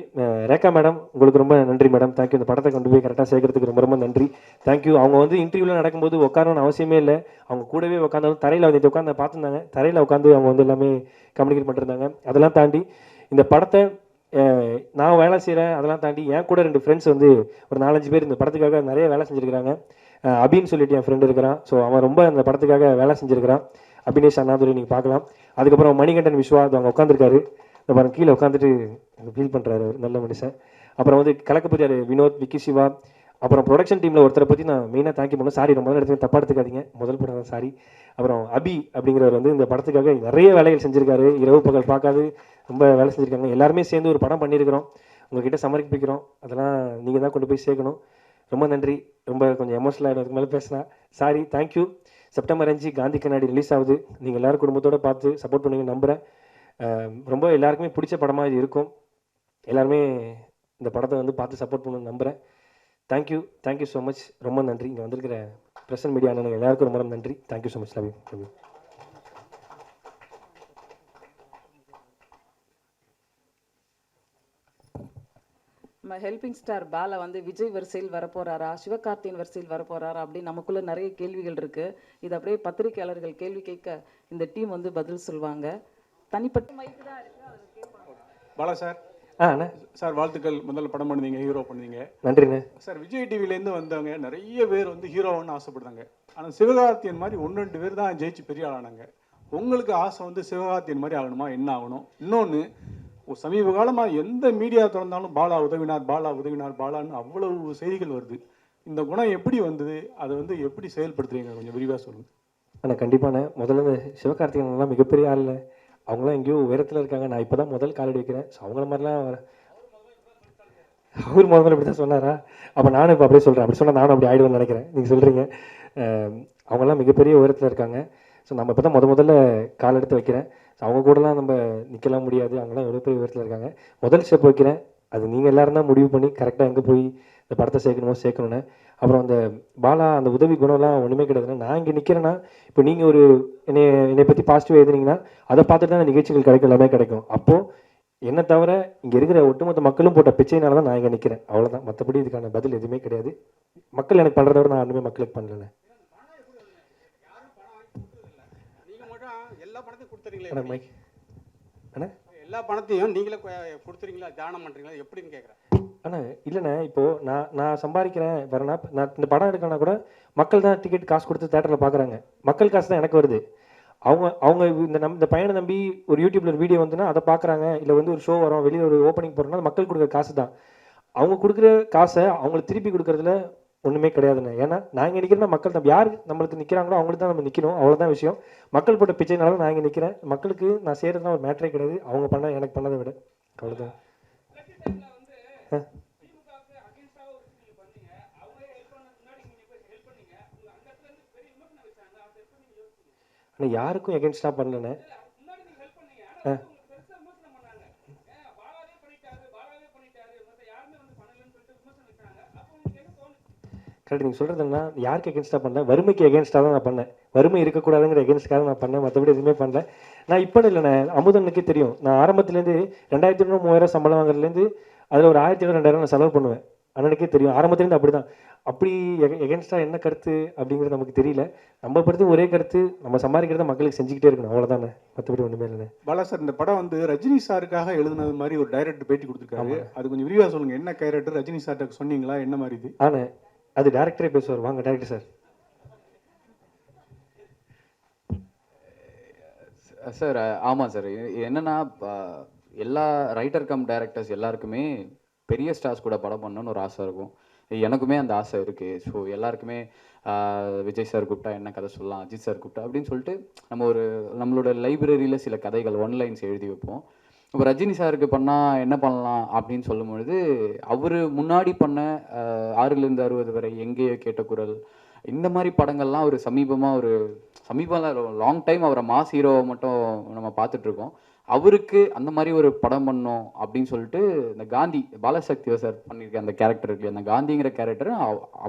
ரேகா மேடம், உங்களுக்கு ரொம்ப நன்றி மேடம், தேங்க்யூ. இந்த படத்தை கொண்டு போய் கரெக்டாக சேர்க்கறதுக்கு ரொம்ப ரொம்ப நன்றி, தேங்க்யூ. அவங்க வந்து இன்டர்வியூவில் நடக்கும்போது உட்காரணும்னு அவசியமே இல்லை, அவங்க கூடவே உட்காந்து தரையில் வந்துட்டு உட்காந்து பார்த்துருந்தாங்க, தரையில் உட்காந்து அவங்க வந்து எல்லாமே கம்யூனிகேட் பண்ணிருந்தாங்க. அதெல்லாம் தாண்டி இந்த படத்தை நான் வேலை செய்கிறேன், அதெல்லாம் தாண்டி என் கூட 2 ஃப்ரெண்ட்ஸ் வந்து ஒரு 4-5 பேர் இந்த படத்துக்காக நிறைய வேலை செஞ்சுருக்கிறாங்க. அபின்னு சொல்லிட்டு என் ஃப்ரெண்டு இருக்கிறான். ஸோ அவன் ரொம்ப அந்த படத்துக்காக வேலை செஞ்சுருக்கிறான். அபினேஷ் அண்ணாதுரை நீங்கள் பார்க்கலாம். அதுக்கப்புறம் மணிகண்டன் விஸ்வா, அது அவங்க உட்காந்துருக்காரு, இந்த பாருங்க கீழே உட்காந்துட்டு ஃபீல் பண்ணுறாரு, நல்ல மனுஷன். அப்புறம் வந்து கலக்கப்பதியார் வினோத், விக்கி சிவா, அப்புறம் ப்ரொடக்ஷன் டீமில் ஒருத்தரை பற்றி நான் மெயினாக தேங்க்யூ பண்ணேன். சாரி, ரொம்ப இடத்துல தப்பாக எடுத்துக்காதீங்க, முதல் படம் தான், சாரி. அப்புறம் அபி அப்படிங்கிறவர் வந்து இந்த படத்துக்காக நிறைய வேலைகள் செஞ்சுருக்காரு, இரவு பகல் பார்க்காது ரொம்ப வேலை செஞ்சுருக்காங்க. எல்லாருமே சேர்ந்து ஒரு படம் பண்ணியிருக்கிறோம். உங்ககிட்ட சமர்ப்பிக்கிறோம். அதெல்லாம் நீங்கள் தான் கொண்டு போய் சேர்க்கணும். ரொம்ப நன்றி. ரொம்ப கொஞ்சம் எமோஷனல் ஆகிடும் அதுக்கு மேலே பேசினா. சாரி. தேங்க்யூ. செப்டம்பர் 5 காந்தி கண்ணாடி ரிலீஸ் ஆகுது. நீங்கள் எல்லோரும் குடும்பத்தோடு பார்த்து சப்போர்ட் பண்ணுவீங்க நம்புகிறேன். ரொம்ப எல்லாருக்குமே பிடிச்ச படமாக இது இருக்கும். எல்லாருமே இந்த படத்தை வந்து பார்த்து சப்போர்ட் பண்ணணும்னு நம்புகிறேன். Thank you so much. ரொம்ப நன்றி. இங்கே வந்திருக்கிற பிரசன்ட் மீடியா அண்ணனுங்க எல்லாருக்கும் ரொம்ப நன்றி. Thank you so much. Love you. நம்ம ஹெல்பிங் ஸ்டார் பாலா வந்து விஜய் வரிசையில் வரப்போறாரா, சிவகார்த்தியின் வரிசையில் வரப்போறாரா அப்படின்னு நமக்குள்ள நிறைய கேள்விகள் இருக்கு. இது அப்படியே பத்திரிகையாளர்கள் கேள்வி கேட்க இந்த டீம் வந்து பதில் சொல்லுவாங்க. தனிப்பட்ட பாலா சார். அண்ணா சார் வாழ்த்துக்கள். முதல்ல படம் பண்ணுவீங்க, ஹீரோ பண்ணுவீங்க. நன்றிண்ணே. சார் விஜய் டிவிலேருந்து வந்தவங்க நிறைய பேர் வந்து ஹீரோன்னு ஆசைப்படுறாங்க. ஆனால் சிவகார்த்தியன் மாதிரி 1-2 பேர் தான் ஜெயிச்சு பெரிய ஆளானாங்க. உங்களுக்கு ஆசை வந்து சிவகார்த்தியன் மாதிரி ஆகணுமா? என்ன ஆகணும்? இன்னொன்று, சமீப காலமாக எந்த மீடியா திறந்தாலும் பாலா உதவினார் பாலான்னு அவ்வளவு செய்திகள் வருது. இந்த குணம் எப்படி வந்தது? அதை வந்து எப்படி செயல்படுத்துறீங்க? கொஞ்சம் விரிவாக சொல்லுங்கள். ஆனால் கண்டிப்பாண்ணே. முதல்ல சிவகார்த்திகேயன்லாம் மிகப்பெரிய ஆள் இல்லை. அவங்களாம் எங்கேயோ உயரத்தில் இருக்காங்க. நான் இப்போ தான் முதல் காலடி வைக்கிறேன். ஸோ அவங்கள மாதிரிலாம் அவர் முதல்ல இப்படி தான் சொன்னாரா? அப்போ நானும் இப்போ அப்படியே சொல்கிறேன். அப்படி சொன்னால் நானும் அப்படி ஆகிடுவேன்னு நினைக்கிறேன். நீங்கள் சொல்கிறீங்க. அவங்களாம் மிகப்பெரிய உயரத்தில் இருக்காங்க. ஸோ நம்ம இப்போ தான் முதல்ல கால் எடுத்து வைக்கிறேன். ஸோ அவங்க கூடலாம் நம்ம நிற்கலாம் முடியாது. அவங்களாம் எவ்வளோ பெரிய உயரத்தில் இருக்காங்க. முதல் ஸ்டெப் வைக்கிறேன். அது நீங்கள் எல்லோரும் தான் முடிவு பண்ணி கரெக்டாக எங்கே போய் இந்த படத்தை சேர்க்கணும்னு. அப்புறம் அந்த பாலா அந்த உதவி குணம்லாம் ஒன்றுமே கிடையாதுன்னா, நான் இங்கே நிற்கிறேன்னா இப்போ நீங்கள் ஒரு என்னை பற்றி பாசிட்டிவாக எழுதுனீங்கன்னா அதை பார்த்துட்டு தான் நிகழ்ச்சிகள் கிடைக்கும், எல்லாமே கிடைக்கும். அப்போது என்னை தவிர இங்கே இருக்கிற ஒட்டுமொத்த மக்களும் போட்ட பிச்சையினால தான் நான் இங்கே நிற்கிறேன். அவ்வளோதான். மற்றபடி இதுக்கான பதில் எதுவுமே கிடையாது. மக்கள் எனக்கு பண்ணுறத விட நான் ஒன்றுமே மக்களுக்கு பண்ணல. எல்லா பணத்தையும் நீங்களே கொடுத்துறீங்களா, தானம் பண்ணுறீங்களா, எப்படின்னு கேட்குறேன். ஆனால் இல்லைண்ணே, இப்போது நான் சம்பாதிக்கிறேன் வரேன்னா, நான் இந்த படம் எடுக்கணும்னா கூட மக்கள் தான் டிக்கெட் காசு கொடுத்து தேட்டரில் பார்க்குறாங்க. மக்கள் காசு தான் எனக்கு வருது. அவங்க இந்த பையனை நம்பி ஒரு யூடியூப்ல ஒரு வீடியோ வந்துன்னா அதை பார்க்குறாங்க. இல்லை வந்து ஒரு ஷோ வரும், வெளியில் ஒரு ஓப்பனிங் போகிறோம்னா மக்கள் கொடுக்குற காசு தான். அவங்க கொடுக்குற காசை அவங்களுக்கு திருப்பி கொடுக்குறதுல ஒன்றுமே கிடையாதுண்ணே. ஏன்னா நான் இங்கே நிற்கிறேன்னா மக்கள் நம்ம யார் நம்மளுக்கு நிற்கிறாங்களோ அவங்களுக்கு தான் நம்ம நிற்கணும். அவ்வளோதான் விஷயம். மக்கள் போட்ட பிச்சைனாலும் நான் இங்கே நிற்கிறேன். மக்களுக்கு நான் செய்கிறதுலாம் ஒரு மேட்டரே கிடையாது. அவங்க பண்ண எனக்கு பண்ணதை விட அவ்வளோதான். ஆனால் யாருக்கும் எகென்ஸ்டாக பண்ணலண்ணே. கரெக்ட். நீங்கள் சொல்கிறதுன்னா யாருக்கு எகென்ஸ்டாக பண்ணேன்? வறுமைக்கு எகென்ஸ்டாக தான் நான் பண்ணேன். வறுமை இருக்கக்கூடாதுங்கிற எகென்ஸ்டாக நான் பண்ணேன். மற்றபடி எதுவுமே பண்ணல. நான் இப்போ இல்லைண்ணே, அமுதனுக்கே தெரியும். நான் ஆரம்பத்துலேருந்து 2500-3000 சம்பளம் வாங்குறதுலேருந்து அதில் ஒரு 1500-2000 நான் செலவு பண்ணுவேன். அண்ணனுக்கே தெரியும். ஆரம்பத்துலேருந்து அப்படி தான். அப்படி எகென்ஸ்டாக என்ன கருத்து அப்படிங்கிறது நமக்கு தெரியல. நம்ம படுத்து ஒரே கருத்து, நம்ம சம்பாதிக்கிறத மக்களுக்கு செஞ்சுக்கிட்டே இருக்கணும். அவ்வளோதானே. மற்றபடி ஒன்றுமே இல்லை. பாலா சார், இந்த படம் வந்து ரஜினி சாருக்காக எழுதுனது மாதிரி ஒரு டைரக்டர் பேட்டி கொடுத்துருக்காரு. அது கொஞ்சம் விரிவாக சொல்லுங்கள். என்ன கேரக்டர்? ரஜினி சார்கிட்ட சொன்னீங்களா? என்ன மாதிரி இது? ஆனால் அது டேரக்டரே பேசுவார். வாங்க டேரக்டர் சார். சார் ஆமாம் சார். என்னென்னா எல்லா ரைட்டர் கம் டைரக்டர்ஸ் எல்லாருக்குமே பெரிய ஸ்டார்ஸ் கூட படம் பண்ணணும்னு ஒரு ஆசை இருக்கும். எனக்குமே அந்த ஆசை இருக்குது. ஸோ எல்லாருக்குமே விஜய் சார் கூப்பிட்டா என்ன கதை சொல்லலாம், அஜித் சார் கூப்பிட்டா அப்படின்னு சொல்லிட்டு நம்ம நம்மளோட லைப்ரரியில் சில கதைகள் ஒன்லைன்ஸ் எழுதி வைப்போம். இப்போ ரஜினி சாருக்கு பண்ணால் என்ன பண்ணலாம் அப்படின்னு சொல்லும்பொழுது, அவர் முன்னாடி பண்ண 6லேருந்து 60 வரை, எங்கேயோ கேட்ட குரல், இந்த மாதிரி படங்கள்லாம் ஒரு சமீபம் லாங் டைம் அவரை மாஸ் ஹீரோவை மட்டும் நம்ம பார்த்துட்ருக்கோம். அவருக்கு அந்த மாதிரி ஒரு படம் பண்ணோம் அப்படின்னு சொல்லிட்டு இந்த காந்தி பாலசக்தி சார் பண்ணியிருக்க அந்த கேரக்டர் இருக்கு, அந்த காந்திங்கிற கேரக்டரை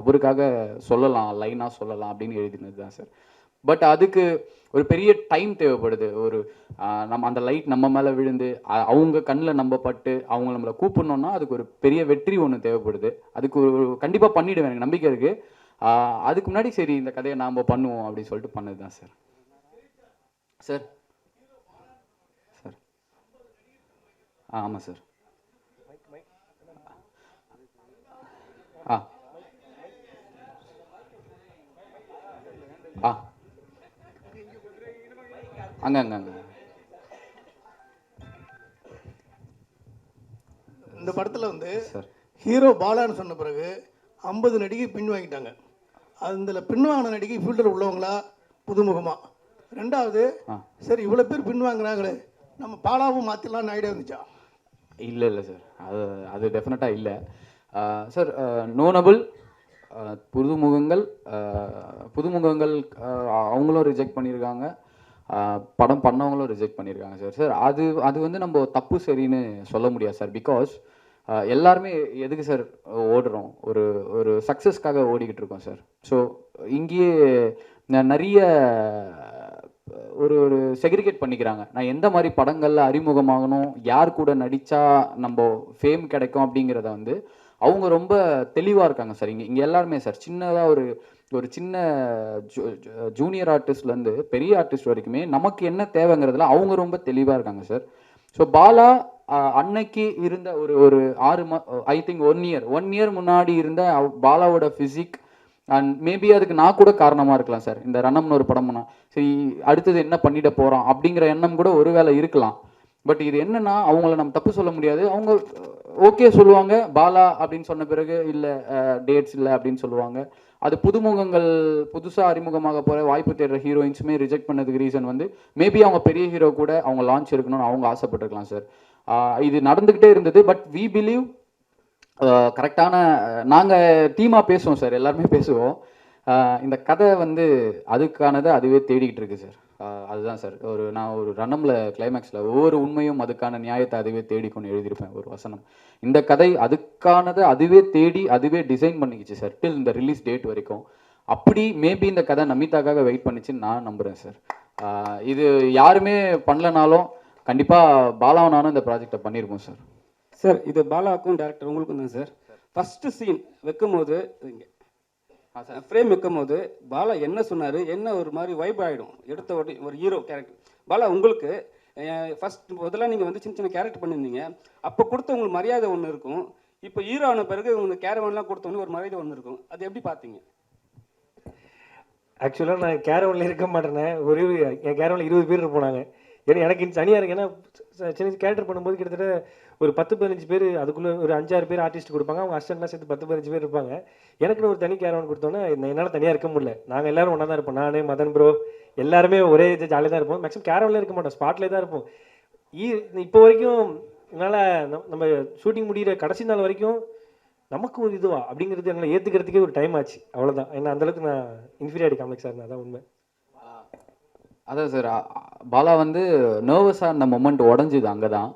அவருக்காக சொல்லலாம், லைனாக சொல்லலாம் அப்படின்னு எழுதினது தான் சார். பட் அதுக்கு ஒரு பெரிய டைம் தேவைப்படுது. நம்ம அந்த லைட் நம்ம மேலே விழுந்து அவங்க கண்ணில் நம்ம பட்டு அவங்க நம்மளை கூப்பிடணுன்னா அதுக்கு ஒரு பெரிய வெற்றி ஒன்று தேவைப்படுது. அதுக்கு கண்டிப்பாக பண்ணிவிடுவேன், எனக்கு நம்பிக்கை இருக்குது. அதுக்கு முன்னாடி சரி இந்த கதையை நாம் பண்ணுவோம் அப்படின்னு சொல்லிட்டு பண்ணது தான் சார். சார் ஆமாம் சார். அங்க இந்த படத்தில் வந்து ஹீரோ பாலான்னு சொன்ன பிறகு 50 நடிகை பின் வாங்கிட்டாங்க. அதில் பின் வாங்கின நடிகை ஃபீல்டர் உள்ளவங்களா புதுமுகமா? ரெண்டாவது, சரி இவ்வளோ பேர் பின் வாங்குறாங்களே, நம்ம பாலாவும் மாற்றிடலான்னு ஐடியா இருந்துச்சா? இல்லை சார், அது டெஃபினட்டாக இல்லை சார். நோனபிள் புதுமுகங்கள் அவங்களும் ரிஜெக்ட் பண்ணியிருக்காங்க, படம் பண்ணவங்களும் ரிஜெக்ட் பண்ணியிருக்காங்க சார். சார் அது வந்து நம்ம தப்பு சரின்னு சொல்ல முடியாது சார். பிகாஸ் எல்லாருமே எதுக்கு சார் ஓடுறோம், ஒரு சக்ஸஸ்க்காக ஓடிக்கிட்டு இருக்கோம் சார். ஸோ இங்கேயே நிறைய ஒரு செக்ரிகேட் பண்ணிக்கிறாங்க. நான் எந்த மாதிரி படங்களில் அறிமுகமாகணும், யார் கூட நடித்தா நம்ம ஃபேம் கிடைக்கும் அப்படிங்கிறத வந்து அவங்க ரொம்ப தெளிவாக இருக்காங்க சார். இங்கே எல்லாருமே சார் சின்னதாக ஒரு சின்ன ஜூனியர் ஆர்டிஸ்ட்லேருந்து பெரிய ஆர்டிஸ்ட் வரைக்குமே நமக்கு என்ன தேவைங்கிறதுல அவங்க ரொம்ப தெளிவாக இருக்காங்க சார். ஸோ பாலா அன்னைக்கு இருந்த ஒரு 6 ஐ திங்க் 1 இயர் முன்னாடி இருந்த பாலாவோட ஃபிசிக் அண்ட் மேபி அதுக்கு நான் கூட காரணமாக இருக்கலாம் சார். இந்த ரணம்னு ஒரு படம்னா சரி அடுத்தது என்ன பண்ணிட போகிறோம் அப்படிங்கிற எண்ணம் கூட ஒருவேளை இருக்கலாம். பட் இது என்னன்னா அவங்கள நம்ம தப்பு சொல்ல முடியாது. அவங்க ஓகே சொல்லுவாங்க பாலா அப்படின்னு சொன்ன பிறகு இல்லை டேட்ஸ் இல்லை அப்படின்னு சொல்லுவாங்க. அது புதுமுகங்கள் புதுசாக அறிமுகமாக போகிற வாய்ப்பு தேடுற ஹீரோயின்ஸுமே ரிஜெக்ட் பண்ணதுக்கு ரீசன் வந்து மேபி அவங்க பெரிய ஹீரோ கூட அவங்க லான்ச் இருக்கணும்னு அவங்க ஆசைப்பட்டிருக்கலாம் சார். இது நடந்துக்கிட்டே இருந்தது. பட் வி பிலீவ் கரெக்டான நாங்கள் டீமாக பேசுவோம் சார், எல்லாருமே பேசுவோம். இந்த கதை வந்து அதுக்கானதை அதுவே தேடிக்கிட்டு இருக்கு சார். அதுதான் சார் நான் ஒரு ரணமில் கிளைமேக்ஸில் ஒவ்வொரு உண்மையும் அதுக்கான நியாயத்தை அதுவே தேடிக்கொண்டு எழுதியிருப்பேன் ஒரு வசனம். இந்த கதை அதுக்கானதை அதுவே தேடி அதுவே டிசைன் பண்ணிக்கிச்சு சார் டில் இந்த ரிலீஸ் டேட் வரைக்கும். அப்படி மேபி இந்த கதை நமிதாக்காக வெயிட் பண்ணிச்சுன்னு நான் நம்புகிறேன் சார். இது யாருமே பண்ணலனாலும் கண்டிப்பாக பாலாவனாலும் இந்த ப்ராஜெக்டை பண்ணியிருப்போம் சார். சார் இது பாலாவுக்கும் டேரக்டர் உங்களுக்கும் தான் சார். ஃபஸ்ட்டு சீன் வைக்கும் போது இங்கே ஃப்ரேம் வைக்கும் போது பாலா என்ன சொன்னார், என்ன ஒரு மாதிரி வைப் ஆகிடும் எடுத்த ஒரு ஹீரோ கேரக்டர். பாலா உங்களுக்கு ஃபஸ்ட் முதல்ல நீங்கள் வந்து சின்ன சின்ன கேரக்டர் பண்ணியிருந்தீங்க, அப்போ கொடுத்த உங்களுக்கு மரியாதை ஒன்று இருக்கும். இப்போ ஹீரோ ஆன பிறகு உங்களுக்கு கேரவன்லாம் கொடுத்தோன்னு ஒரு மரியாதை ஒன்று இருக்கும். அது எப்படி பார்த்தீங்க? ஆக்சுவலாக நான் கேரவனில் இருக்க மாட்டேனே. என் கேரவனில் 20 பேர் இருப்போம். ஏன்னா எனக்கு தனியாக இருக்குது. ஏன்னா சின்ன கேரக்டர் பண்ணும்போது கிட்டத்தட்ட ஒரு 10-15 பேர், அதுக்குள்ளே ஒரு 5-6 பேர் ஆர்டிஸ்ட் கொடுப்பாங்க. அவங்க அசிஸ்டன்ட்லாம் சேர்த்து 10-15 பேர் இருப்பாங்க. எனக்குன்னு ஒரு தனி கேரவன் கொடுத்தோன்னே என்னால் தனியாக இருக்க முடியல. நாங்கள் எல்லோரும் ஒன்றா தான் இருப்போம். நான் மதன் ப்ரோ எல்லாருமே ஒரே ஜாலியாக தான் இருப்போம். மேக்ஸிமம் கேரவனில் இருக்க மாட்டோம், ஸ்பாட்லேயே தான் இருப்போம். இப்போ வரைக்கும் என்னால் நம்ம ஷூட்டிங் முடிகிற கடைசி நாள் வரைக்கும் நமக்கு ஒரு இதுவா அப்படிங்கிறது எங்களை ஏற்றுக்கிறதுக்கே ஒரு டைம் ஆச்சு. அவ்வளோதான். ஏன்னா அந்தளவுக்கு நான் இன்ஃபீரியாரிட்டி காம்ப்ளெக்ஸாக இருந்தேன். அதான் உண்மை. அதான் சார் பாலா வந்து நர்வஸாக அந்த மொமெண்ட் உடஞ்சிது அங்கே தான்.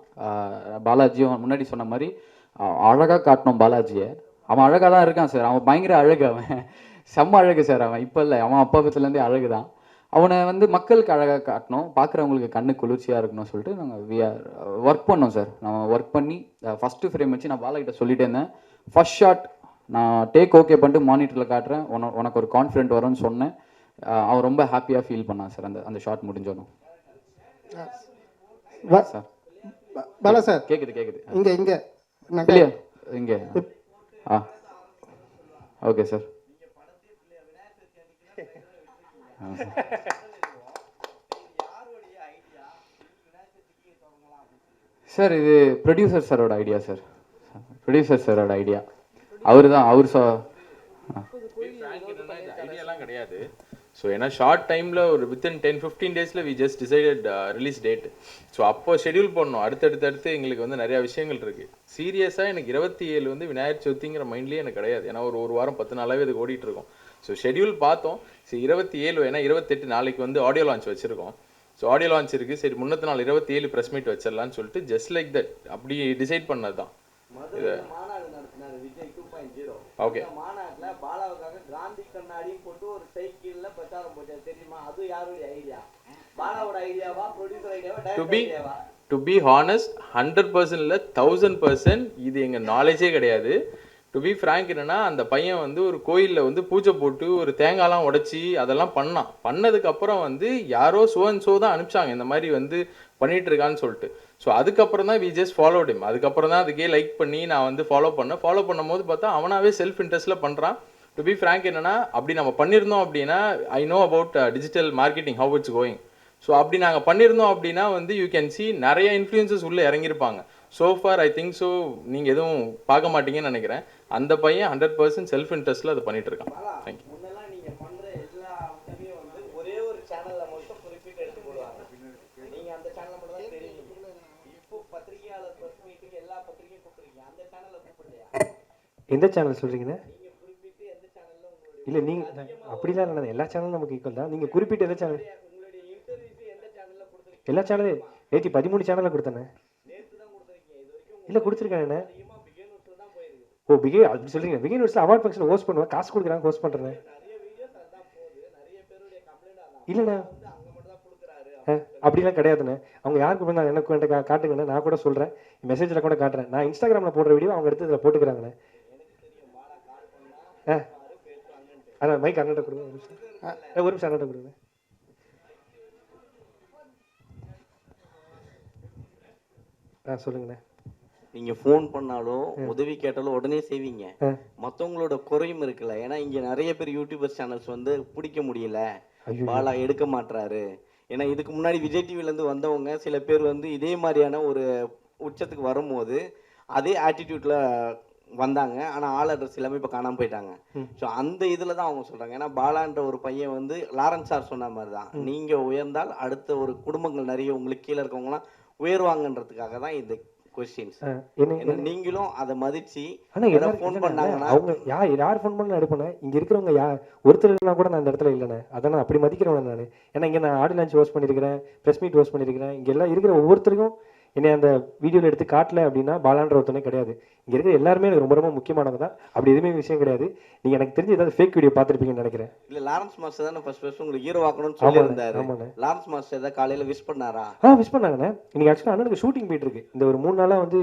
பாலாஜியும் முன்னாடி சொன்ன மாதிரி அழகாக காட்டணும் பாலாஜியை. அவன் அழகாக தான் இருக்கான் சார். அவன் பயங்கர அழகு, அவன் செம்ம அழகு சார். அவன் இப்போ இல்லை, அவன் அப்பா பக்கத்துலேருந்தே அழகு தான். அவனை வந்து மக்களுக்கு அழகாக காட்டணும், பார்க்குறவங்களுக்கு கண்ணு குளிர்ச்சியாக இருக்கணும்னு சொல்லிட்டு நாங்கள் ஒர்க் பண்ணோம் சார். நம்ம ஒர்க் பண்ணி ஃபஸ்ட்டு ஃப்ரேம் வச்சு நான் பாலாகிட்ட சொல்லிட்டே இருந்தேன். ஃபஸ்ட் ஷாட் நான் டேக் ஓகே பண்ணிட்டு மானிட்டரில் காட்டுறேன், உனக்கு ஒரு கான்ஃபிடென்ட் வரும்னு சொன்னேன். அவன் ரொம்ப ஹாப்பியாக ஃபீல் பண்ணான் சார் அந்த ஷாட் முடிஞ்சோனும். சார் பாலா சார் கேட்குது இங்கே இல்லையா இங்கே ஓகே சார். சார் இது ப்ரொடியூசர் சாரோட ஐடியா சார். ப்ரொடியூசர் சாரோட ஐடியா. அவர் ஐடியாலாம் கிடையாது. ஸோ ஏன்னா ஷார்ட் டைமில் ஒரு வித்தின் 10-15 டேஸில் we just decided release date. So அப்போ ஷெடியூல் பண்ணோம். அடுத்தடுத்து எங்களுக்கு வந்து நிறையா விஷயங்கள் இருக்குது. சீரியஸாக எனக்கு 27 வந்து விநாயகர் சதுர்த்திங்கிற மைண்ட்லேயே எனக்கு கிடையாது. ஏன்னா ஒரு வாரம் 10 நாளாகவே அதுக்கு ஓடிட்டு இருக்கோம். ஸோ ஷெடியூல் பார்த்தோம். சரி 27 ஏன்னா 28 நாளைக்கு வந்து ஆடியோ லான்ச் வச்சுருக்கோம். ஸோ ஆடியோ லான்ச் இருக்குது. சரி முன்னத்த நாள் 27 ப்ரெஸ் மீட் வச்சிடலான்னு சொல்லிட்டு ஜஸ்ட் லைக் தட் அப்படி டிசைட் பண்ணது தான் இது. ஓகே பாலாவுக்காக காந்தி கண்ணாடி போட்டு ஒரு சைக்கிள்ல பிரச்சாரம் போட்டாரு தெரியுமா? அது யாருடைய ஐடியா? பாலாவோட ஐடியாவா, ப்ரொடியூசர் ஐடியாவா, டைரக்டர் ஐடியாவா? டு பி ஹானஸ்ட் 100% இல்லை 1000% இது எங்கள் நாலேஜே கிடையாது. டு பி ஃப்ராங்க் என்னன்னா அந்த பையன் வந்து ஒரு கோயிலில் வந்து பூஜை போட்டு ஒரு தேங்காய்லாம் உடைச்சி அதெல்லாம் பண்ணதுக்கப்புறம் வந்து யாரோ சோ தான் அனுப்பிச்சாங்க இந்த மாதிரி வந்து பண்ணிட்டு இருக்கான்னு சொல்லிட்டு. ஸோ அதுக்கப்புறம் தான் வி ஜஸ்ட் ஃபாலோட் ஹிம். அதுக்கப்புறம் தான் அதுக்கே லைக் பண்ணி நான் வந்து ஃபாலோ பண்ணும்போது பார்த்தா அவனாவே செல்ஃப் இன்ட்ரெஸ்ட்டில் பண்ணுறான். டு பி ஃப்ராங்க் என்னன்னா அப்படி நம்ம பண்ணியிருந்தோம் அப்படின்னா I know about digital marketing how it's going. So அப்படி நாங்கள் பண்ணியிருந்தோம் அப்படின்னா வந்து யூ கேன் சி நிறைய இன்ஃப்ளூயன்சஸ் உள்ளே இறங்கியிருப்பாங்க. So far I think so நீங்கள் எதுவும் பார்க்க மாட்டீங்கன்னு நினைக்கிறேன். அந்த பையன் 100% செல்ஃப் இன்ட்ரெஸ்ட்டில் அதை பண்ணிட்டு இருக்கான். தேங்க்யூ. எந்த சேனல் சொல்கிறீங்கண்ணே? இல்லை நீங்கள் அப்படிலாம் இல்லை, எல்லா சேனலும் நமக்கு ஈக்குவல் தான். நீங்கள் குறிப்பிட்ட எந்த சேனல்? எல்லா சேனலும் நேற்று 13 சேனலில் கொடுத்தேண்ணே. இல்லை கொடுத்துருக்கேண்ணே. ஓ பிகே அப்படி சொல்கிறீங்க. பிகே நியூஸில் அவார்ட் ஃபங்க்ஷன் ஹோஸ்ட் பண்ணுவேன், காசு கொடுக்குறாங்க, ஹோஸ்ட் பண்ணுறேன். இல்லைண்ணே அப்படிலாம் கிடையாதுண்ணே. அவங்க யாருக்கு பண்ணாங்க எனக்கு என்கிட்ட காட்டுங்கண்ணே, நான் கூட சொல்கிறேன், மெசேஜில் கூட காட்டுறேன். நான் இன்ஸ்டாகிராமில் போடுற வீடியோ அவங்க எடுத்து இதில் போட்டுக்கிறாங்கண்ணே. அதான் மைக் அண்ணன்ட்ட கொடுங்க, ஒரு நிமிஷம் அண்ணன்ட்ட கொடுங்க. சொல்லுங்கண்ணே. நீங்கள் ஃபோன் பண்ணாலும் உதவி கேட்டாலும் உடனே செய்வீங்க. மற்றவங்களோட குறையும் இருக்குல்ல, ஏன்னா இங்கே நிறைய பேர் யூடியூபர்ஸ் சேனல்ஸ் வந்து பிடிக்க முடியல, பாலா எடுக்க மாட்டுறாரு. ஏன்னா இதுக்கு முன்னாடி விஜய் டிவிலேருந்து வந்தவங்க சில பேர் வந்து இதே மாதிரியான ஒரு உச்சத்துக்கு வரும்போது அதே ஆட்டிடியூட்டில் வந்தாங்க. ஆனால் ஆள் அட்ரஸ் எல்லாமே இப்போ காணாமல் போயிட்டாங்க. ஸோ அந்த இதில் தான் அவங்க சொல்கிறாங்க. ஏன்னா பாலான்ற ஒரு பையன் வந்து லாரன்ஸ் சார் சொன்ன மாதிரி தான், நீங்கள் உயர்ந்தால் அடுத்த ஒரு குடும்பங்கள் நிறைய உங்களுக்கு கீழே இருக்கவங்களாம் உயர்வாங்கன்றதுக்காக தான் இந்த கொஸ்டின்ஸ். நீங்களும் அதை மதிச்சு ஃபோன் பண்ணாங்கன்னா அவங்க யார் ஃபோன் பண்ண எடுப்பேன். இங்கே இருக்கிறவங்க ஒருத்தர் இல்லைனா கூட நான் இந்த இடத்துல இல்லைண்ணே. அதை நான் அப்படி மதிக்கிறேன் நான். ஏன்னா இங்கே நான் ஆடியோ லான்ச் ஹோஸ்ட் பண்ணியிருக்கிறேன், ப்ரெஸ் மீட் ஹோஸ்ட் பண்ணியிருக்கிறேன். இங்கே எல்லாம் இருக்கிற ஒவ்வொருத்தருக்கும் என்னை அந்த வீடியோவில் எடுத்து காட்டல அப்படின்னா பாலான்ற ஒருத்தனே கிடையாது. இங்கே இருக்கிற எல்லாருமே எனக்கு ரொம்ப ரொம்ப முக்கியமானவங்க தான். அப்படி எதுவுமே விஷயம் கிடையாது. நீங்கள் எனக்கு தெரிஞ்சு ஏதாவது ஃபேக் வீடியோ பார்த்துருப்பீங்கன்னு நினைக்கிறேன். இல்லை லாரன்ஸ் மாஸ்டர் தான் ஃபர்ஸ்ட் உங்களுக்கு ஹீரோ ஆக்கணும்னு சொல்லியிருந்தாரு. லாரன்ஸ் மாஸ்டர் ஏதாவது காலையில் விஷ் பண்ணாரா? விஷ் பண்ணாங்கண்ணே. இன்னைக்கு ஆக்சுவலாக அண்ணனுக்கு ஷூட்டிங் போயிட்டு இருக்கு. இந்த ஒரு 3 நாளாக வந்து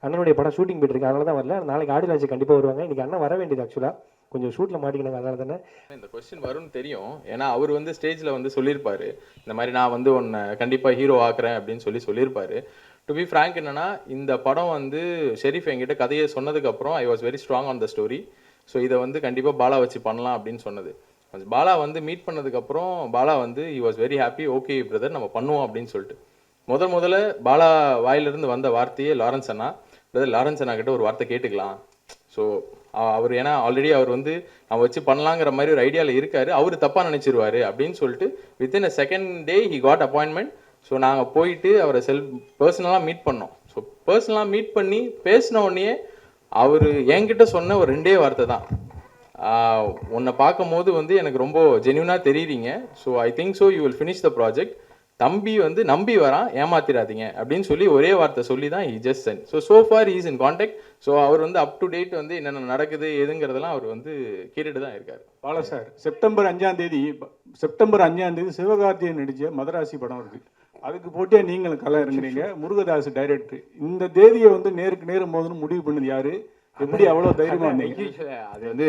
அண்ணனுடைய படம் ஷூட்டிங் போயிட்டு இருக்கு. அதனால தான் வரல. நாளைக்கு ஆடியோ லான்ச் கண்டிப்பாக வருவாங்க. இன்னைக்கு அண்ணன் வர வேண்டியது ஆக்சுவலாக கொஞ்சம் ஷூட்டில் மாட்டிக்கினாங்க. அதனால தானே இந்த கொஸ்டின் வரும்னு தெரியும். ஏன்னா அவர் வந்து ஸ்டேஜில் வந்து சொல்லியிருப்பாரு, இந்த மாதிரி நான் வந்து உன்னை கண்டிப்பாக ஹீரோ ஆக்குறேன் அப்படின்னு சொல்லியிருப்பாரு. டு பி ஃப்ராங்க் என்னன்னா, இந்த படம் வந்து ஷெரீஃப் என்கிட்ட கதையை சொன்னதுக்கப்புறம் I was very strong on the story. So இதை வந்து கண்டிப்பாக பாலா வச்சு பண்ணலாம் அப்படின்னு சொன்னது. பாலா வந்து மீட் பண்ணதுக்கப்புறம் பாலா வந்து he was very happy. Okay brother நம்ம பண்ணுவோம் அப்படின்னு சொல்லிட்டு முதல்ல பாலா வாயிலிருந்து வந்த வார்த்தையே லாரன்ஸ் அண்ணா, பிரதர் லாரன்ஸ் அண்ணா கிட்ட ஒரு வார்த்தை கேட்டுக்கலாம். ஸோ அவர் ஏன்னா ஆல்ரெடி அவர் வந்து நம்ம வச்சு பண்ணலாங்கிற மாதிரி ஒரு ஐடியாவில் இருக்காரு, அவர் தப்பாக நினச்சிருவாரு அப்படின்னு சொல்லிட்டு within a second day he got appointment. So நாங்கள் போயிட்டு அவரை பர்சனலாக மீட் பண்ணோம். ஸோ பர்சனலாக மீட் பண்ணி பேசின உடனே அவர் என்கிட்ட சொன்ன ஒரு 2 வார்த்தை தான், உன்னை பார்க்கும் போது வந்து எனக்கு ரொம்ப ஜென்யூனாக தெரியுறீங்க. So I think so you will finish the project. தம்பி வந்து நம்பி வரான், ஏமாத்திராதீங்க அப்படின்னு சொல்லி ஒரே வார்த்தை சொல்லி தான் he just sent. So far is in contact. So அவர் வந்து அப் டு டேட் வந்து என்னென்ன நடக்குது எதுங்கிறதெல்லாம் அவர் வந்து கேட்டுட்டு தான் இருக்கார். பாலா சார் செப்டம்பர் 5 சிவகார்த்திகேயன் நடிச்ச மதராசி படம் இருக்கு. அதுக்கு போட்டியா நீங்களும் கலை இறங்குறீங்க. முருகதாஸ் டைரக்டர். இந்த தேதியை வந்து நேருக்கு நேரம் போதுன்னு முடிவு பண்ணது யாரு? எப்படி அவ்வளோ தைரியமா இருந்தீங்க? அது வந்து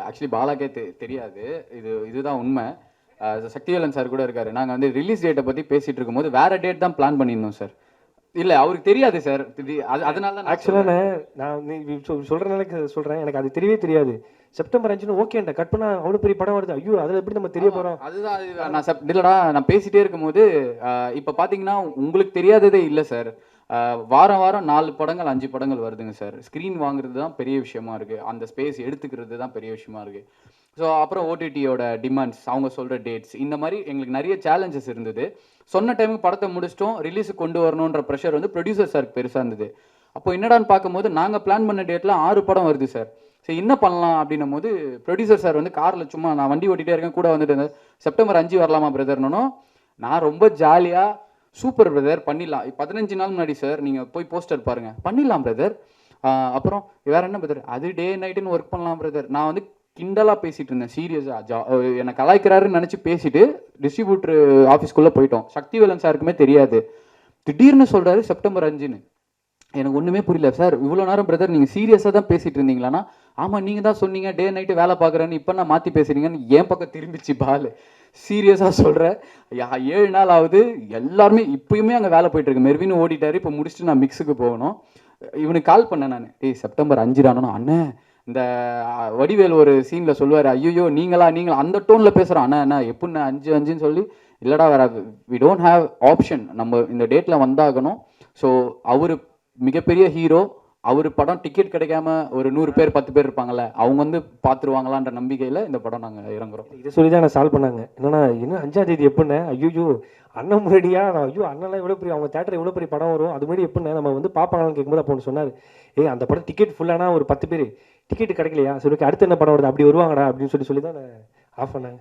ஆக்சுவலி பாலாக்கே தெரியாது. இதுதான் உண்மை. சக்திவேலன் சார் கூட இருக்காரு. நாங்கள் வந்து ரிலீஸ் டேட்டை பற்றி பேசிட்டு இருக்கும்போது வேற டேட் தான் பிளான் பண்ணியிருந்தோம் சார். இல்லை அவருக்கு தெரியாது சார். அதனால தான் ஆக்சுவலாக நான் சொல்கிறனால சொல்கிறேன், எனக்கு அது தெரியவே தெரியாது. செப்டம்பர் 5 ஓகேண்டா கட் பண்ணா அவ்வளோ பெரிய படம் வருது, ஐயோ அதில் எப்படி நம்ம தெரிய போகிறோம்? அதுதான் இல்லைடா நான் பேசிட்டே இருக்கும்போது இப்போ பார்த்தீங்கன்னா உங்களுக்கு தெரியாததே இல்லை சார். வாரம் 4 படங்கள் 5 படங்கள் வருதுங்க சார். ஸ்க்ரீன் வாங்குறது தான் பெரிய விஷயமா இருக்குது, அந்த ஸ்பேஸ் எடுத்துக்கிறது தான் பெரிய விஷயமா இருக்குது. ஸோ அப்புறம் ஓடிடியோட டிமாண்ட்ஸ், அவங்க சொல்கிற டேட்ஸ், இந்த மாதிரி எங்களுக்கு நிறைய சேலஞ்சஸ் இருந்தது. சொன்ன டைமுக்கு படத்தை முடிச்சிட்டோம், ரிலீஸுக்கு கொண்டு வரணுன்ற ப்ரெஷர் வந்து ப்ரொடியூசர் சாருக்கு பெருசாக இருந்தது. அப்போ என்னடான்னு பார்க்கும்போது நாங்கள் பிளான் பண்ண டேட்டில் 6 படம் வருது சார். சரி என்ன பண்ணலாம் அப்படின்னும் போது ப்ரொடியூசர் சார் வந்து காரில் சும்மா நான் வண்டி ஓட்டிகிட்டே இருக்கேன், கூட வந்துட்டு செப்டம்பர் 5 வரலாமா பிரதர்னோ. நான் ரொம்ப ஜாலியாக சூப்பர் பிரதர் பண்ணிடலாம், 15 நாள் முன்னாடி சார் நீங்கள் போய் போஸ்டர் பாருங்கள், பண்ணிடலாம் பிரதர். அப்புறம் வேற என்ன பிரதர், அது டே நைட்டுன்னு ஒர்க் பண்ணலாம் பிரதர். நான் வந்து கிண்டலாக பேசிகிட்டு இருந்தேன், சீரியஸாக என்னை கலாய்க்கிறாருன்னு நினச்சி பேசிட்டு டிஸ்ட்ரிபியூட்டர் ஆஃபீஸ்க்குள்ளே போயிட்டோம். சக்திவேலன் சாருக்குமே தெரியாது. திடீர்னு சொல்கிறாரு செப்டம்பர் 5ன்னு. எனக்கு ஒன்றுமே புரியல. சார் இவ்வளோ நேரம் பிரதர் நீங்கள் சீரியஸாக தான் பேசிகிட்டு இருந்தீங்களான்னா, ஆமாம் நீங்கள் தான் சொன்னீங்க டே நைட்டு வேலை பார்க்குறேன்னு, இப்போ நான் மாற்றி பேசுகிறீங்கன்னு என் பக்கம் திரும்பிச்சு பால். சீரியஸாக சொல்கிறேன், 7 நாள் ஆகுது, எல்லாருமே இப்போயுமே அங்கே வேலை போயிட்டுருக்கு. மெர்வின் ஓடிட்டாரு, இப்போ முடிச்சுட்டு நான் மிக்ஸுக்கு போகணும். இவனுக்கு கால் பண்ணேன் நான், செப்டம்பர் 5 அண்ணே இந்த வடிவேல் ஒரு சீனில் சொல்லுவார், ஐயோ நீங்களா அந்த டோனில் பேசுகிறோம். அண்ணா எப்படின்னா 5 சொல்லி, இல்லைடா வேற வி டோன்ட் ஹாவ் ஆப்ஷன், நம்ம இந்த டேட்டில் வந்தாகணும். ஸோ அவர் மிகப்பெரிய ஹீரோ, அவர் படம் டிக்கெட் கிடைக்காம ஒரு 100 பேர் 10 பேர் இருப்பாங்கல்ல, அவங்க வந்து பார்த்துருவாங்களான்ற நம்பிக்கையில் இந்த படம் நாங்கள் இறங்குறோம். இதை சொல்லி தான் நான் சால்வ் பண்ணாங்க. என்னன்னா இன்னும் 5ஆம் தேதி எப்படின்னா, ஐயோ அண்ணன் முன்னாடியா, ஐயோ அண்ணெல்லாம் எவ்வளோ பெரிய, அவங்க தேட்டர் எவ்வளோ பெரிய படம் வரும், அது முன்னாடி எப்படின்னா நம்ம வந்து பார்ப்பாங்கன்னு கேட்கும்போது அப்போ ஒன்று சொன்னார், அந்த படம் டிக்கெட் ஃபுல்லானா ஒரு 10 பேர், டிக்கெட் கிடைக்கலையா? சரி ஓகே, அடுத்து என்ன படம் வருது, அப்படி வருவாங்கடா அப்படின்னு சொல்லி தான் நான் ஆஃப் பண்ணேன்.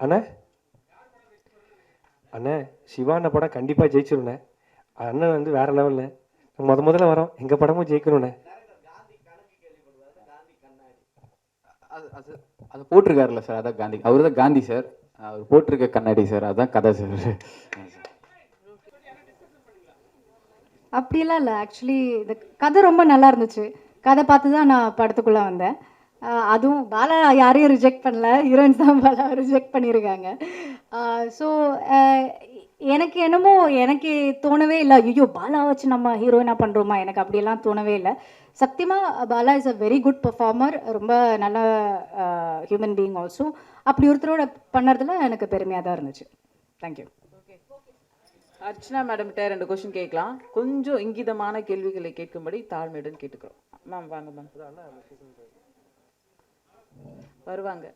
அண்ணே அண்ணே சிவான படம் கண்டிப்பாக ஜெயிச்சிருண்ணே. அண்ணன் வந்து வேற லெவலில் முதல்ல வரோம், எங்கள் படமும் ஜெயிக்கணுண்ணே. அது போட்டிருக்காருல்ல சார், அதான் காந்தி. அவர் தான் காந்தி சார், அவர் போட்டிருக்க கண்ணாடி சார், அதான் கதை சார். அப்படியெல்லாம் இல்லை. ஆக்சுவலி இந்த கதை ரொம்ப நல்லா இருந்துச்சு. கதை பார்த்து தான் நான் படத்துக்குள்ளே வந்தேன். அதுவும் பாலா யாரையும் ரிஜெக்ட் பண்ணல, ஹீரோயின்ஸ் தான் பாலா ரிஜெக்ட் பண்ணியிருக்காங்க. ஸோ எனக்கு என்னமோ எனக்கு தோணவே இல்லை, ஐயோ பாலா வச்சு நம்ம ஹீரோயினாக பண்ணுறோமா, எனக்கு அப்படியெல்லாம் தோணவே இல்லை. சத்தியமாக Bala is a very good performer, ரொம்ப நல்ல ஹியூமன் பீயிங் ஆல்சோ. அப்படி ஒருத்தரோட பண்ணுறதுல எனக்கு பெருமையாக தான் இருந்துச்சு. தேங்க்யூ. அர்ச்சனா மேடம்கிட்ட 2 கொஸ்டின் கேட்கலாம். கொஞ்சம் இங்கிதமான கேள்விகளை கேட்கும்படி தாழ்மையுடன் கேட்டுக்கிறோம். மேம் வாங்க மேம். வருவாங்க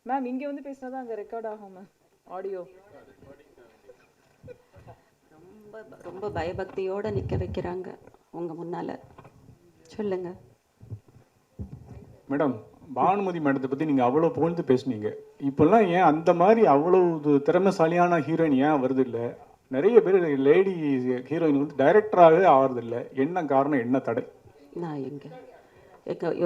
மேம். இங்கே வந்து பேசினா தான் அங்கே ரெக்கார்ட் ஆகும் மேம், ஆடியோ. ரொம்ப ரொம்ப பயபக்தியோடு நிற்க வைக்கிறாங்க உங்கள் முன்னால். சொல்லுங்க மேடம். பானுமதி மேடத்தை பற்றி நீங்கள் அவ்வளோ புகழ்ந்து பேசுனீங்க. இப்போல்லாம் ஏன் அந்த மாதிரி அவ்வளோ திறமைசாலியான ஹீரோயின் ஏன் வருது இல்லை? நிறைய பேர் லேடி ஹீரோயின் வந்து டைரக்டராகவே ஆகிறது இல்லை. என்ன காரணம், என்ன தடை? நான் எங்க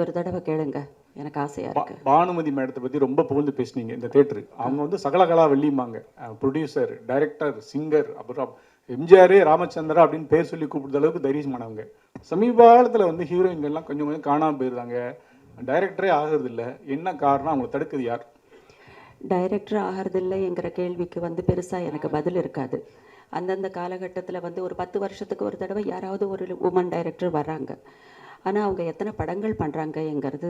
ஒரு தடவை கேளுங்க, எனக்கு ஆசையாக இருக்கு. பானுமதி மேடத்தை பற்றி ரொம்ப புகழ்ந்து பேசுனீங்க இந்த தேட்டரு. அவங்க வந்து சகலகலா வெள்ளிம்பாங்க, ப்ரொடியூசர், டைரக்டர், சிங்கர், அப்புறம் எம்ஜிஆரே ராமச்சந்திரா அப்படின்னு பேர் சொல்லி கூப்பிடுற அளவுக்கு தைரியமானவங்க. சமீப காலத்தில் வந்து ஹீரோயின்கள்லாம் கொஞ்சம் கொஞ்சம் காணாமல் போயிடுறாங்க, டைரக்டரே ஆகிறது இல்லை. என்ன காரணம், அவங்களை தடுக்குது யார்? டைரக்டர் ஆகிறதில்லைங்கிற கேள்விக்கு வந்து பெருசாக எனக்கு பதில் இருக்காது. அந்தந்த காலகட்டத்தில் வந்து ஒரு 10 வருஷத்துக்கு ஒரு தடவை யாராவது ஒரு உமன் டைரக்டர் வராங்க. ஆனால் அவங்க எத்தனை படங்கள் பண்ணுறாங்கங்கிறது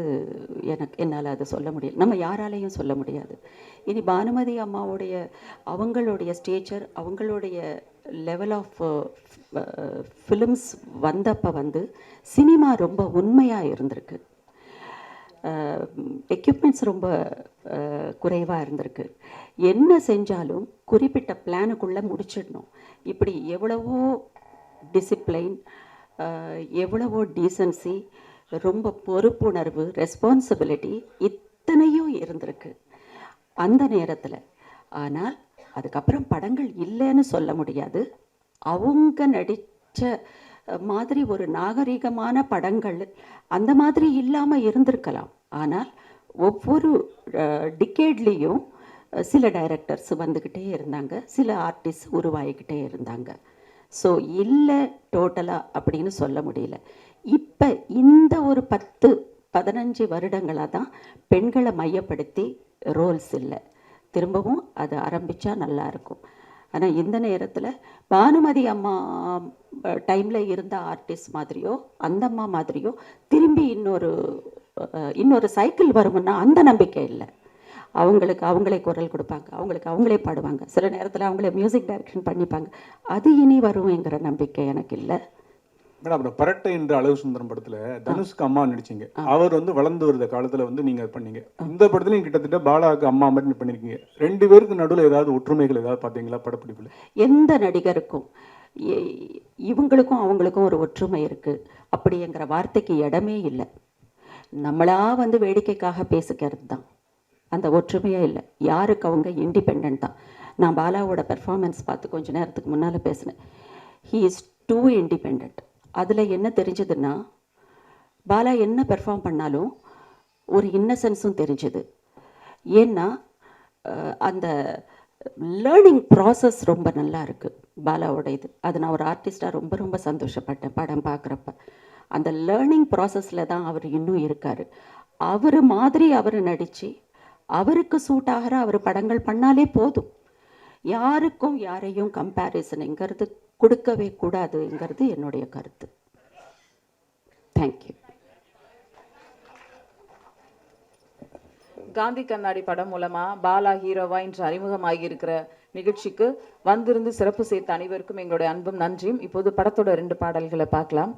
என்னால் அதை சொல்ல முடியும், நம்ம யாராலையும் சொல்ல முடியாது. இனி பானுமதி அம்மாவுடைய அவங்களுடைய ஸ்டேச்சர், அவங்களுடைய லெவல் ஆஃப் ஃபிலிம்ஸ் வந்தப்போ வந்து சினிமா ரொம்ப உண்மையாக இருந்திருக்கு. எக்யூப்மெண்ட்ஸ் ரொம்ப குறைவாக இருந்திருக்கு. என்ன செஞ்சாலும் குறிப்பிட்ட பிளானுக்குள்ளே முடிச்சிடணும். இப்படி எவ்வளவோ டிசிப்ளைன், எவ்வளவோ டீசன்சி, ரொம்ப பொறுப்புணர்வு, ரெஸ்பான்சிபிலிட்டி இத்தனையும் இருந்திருக்கு அந்த நேரத்தில். ஆனால் அதுக்கப்புறம் படங்கள் இல்லைன்னு சொல்ல முடியாது. அவங்க நடித்த மாதிரி ஒரு நாகரிகமான படங்கள் அந்த மாதிரி இல்லாமல் இருந்திருக்கலாம். ஆனால் ஒவ்வொரு டிகேட்லேயும் சில டைரக்டர்ஸ் வந்துக்கிட்டே இருந்தாங்க, சில ஆர்டிஸ்ட் உருவாகிக்கிட்டே இருந்தாங்க. ஸோ இல்லை டோட்டலாக அப்படின்னு சொல்ல முடியல. இப்போ இந்த ஒரு 10-15 வருடங்களாக தான் பெண்களை மையப்படுத்தி ரோல்ஸ் இல்லை. திரும்பவும் அது ஆரம்பித்தா நல்லாயிருக்கும். ஆனால் இந்த நேரத்தில் பானுமதி அம்மா டைமில் இருந்த ஆர்டிஸ்ட் மாதிரியோ அந்த அம்மா மாதிரியோ திரும்பி இன்னொரு சைக்கிள் வருமுன்னா அந்த நம்பிக்கை இல்லை. அவங்களுக்கு அவங்களே குரல் கொடுப்பாங்க, அவங்களுக்கு அவங்களே பாடுவாங்க, சில நேரத்தில் அவங்களே மியூசிக் டைரக்ஷன் பண்ணிப்பாங்க. அது இனி வருங்கிற நம்பிக்கை எனக்கு இல்லை. மேடம், அப்புறம் பரட்டை என்ற அழகு சுந்தரம் படத்தில் தனுஷ்க்கு அம்மா நடிச்சிங்க. அவர் வந்து வளர்ந்து வருத காலத்தில் வந்து நீங்கள் பண்ணீங்க. இந்த படத்துலையும் கிட்டத்தட்ட பாலாவுக்கு அம்மா மாதிரி பண்ணியிருக்கீங்க. 2 பேருக்கு நடுவில் ஏதாவது ஒற்றுமைகள் ஏதாவது பார்த்தீங்களா படப்பிடிப்பில்? எந்த நடிகருக்கும் இவங்களுக்கும் அவங்களுக்கும் ஒரு ஒற்றுமை இருக்குது அப்படிங்கிற வார்த்தைக்கு இடமே இல்லை. நம்மளா வந்து வேடிக்கைக்காக பேசிக்கிறது தான், அந்த ஒற்றுமையே இல்லை. யாருக்கு அவங்க இண்டிபெண்ட் தான். நான் பாலாவோட பெர்ஃபார்மன்ஸ் பார்த்து கொஞ்ச நேரத்துக்கு முன்னால் பேசினேன். He is too independent. அதில் என்ன தெரிஞ்சதுன்னா, பாலா என்ன பெர்ஃபார்ம் பண்ணாலும் ஒரு இன்னசென்ஸும் தெரிஞ்சுது. ஏன்னா அந்த லேர்னிங் ப்ராசஸ் ரொம்ப நல்லா இருக்குது பாலாவோட இது. அது நான் ஒரு ஆர்டிஸ்டாக ரொம்ப ரொம்ப சந்தோஷப்பட்டேன் படம் பார்க்குறப்ப. அந்த லேர்னிங் ப்ராசஸில் தான் அவர் இன்னும் இருக்கார். அவர் மாதிரி அவர் நடித்து அவருக்கு சூட் ஆகிற அவர் படங்கள் பண்ணாலே போதும். யாருக்கும் யாரையும் கம்பேரிசனுங்கிறது கொடுக்கவே கூடாதுங்கிறது என்னுடைய கருத்து. தேங்க்யூ. காந்தி கண்ணாடி படம் மூலமா பாலா ஹீரோவா இன்று அறிமுகமாகி இருக்கிற நிகழ்ச்சிக்கு வந்திருந்து சிறப்பு சேர்த்த அனைவருக்கும் எங்களுடைய அன்பும் நன்றியும். இப்போது படத்தோட 2 பாடல்களை பார்க்கலாம்.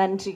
நன்றி.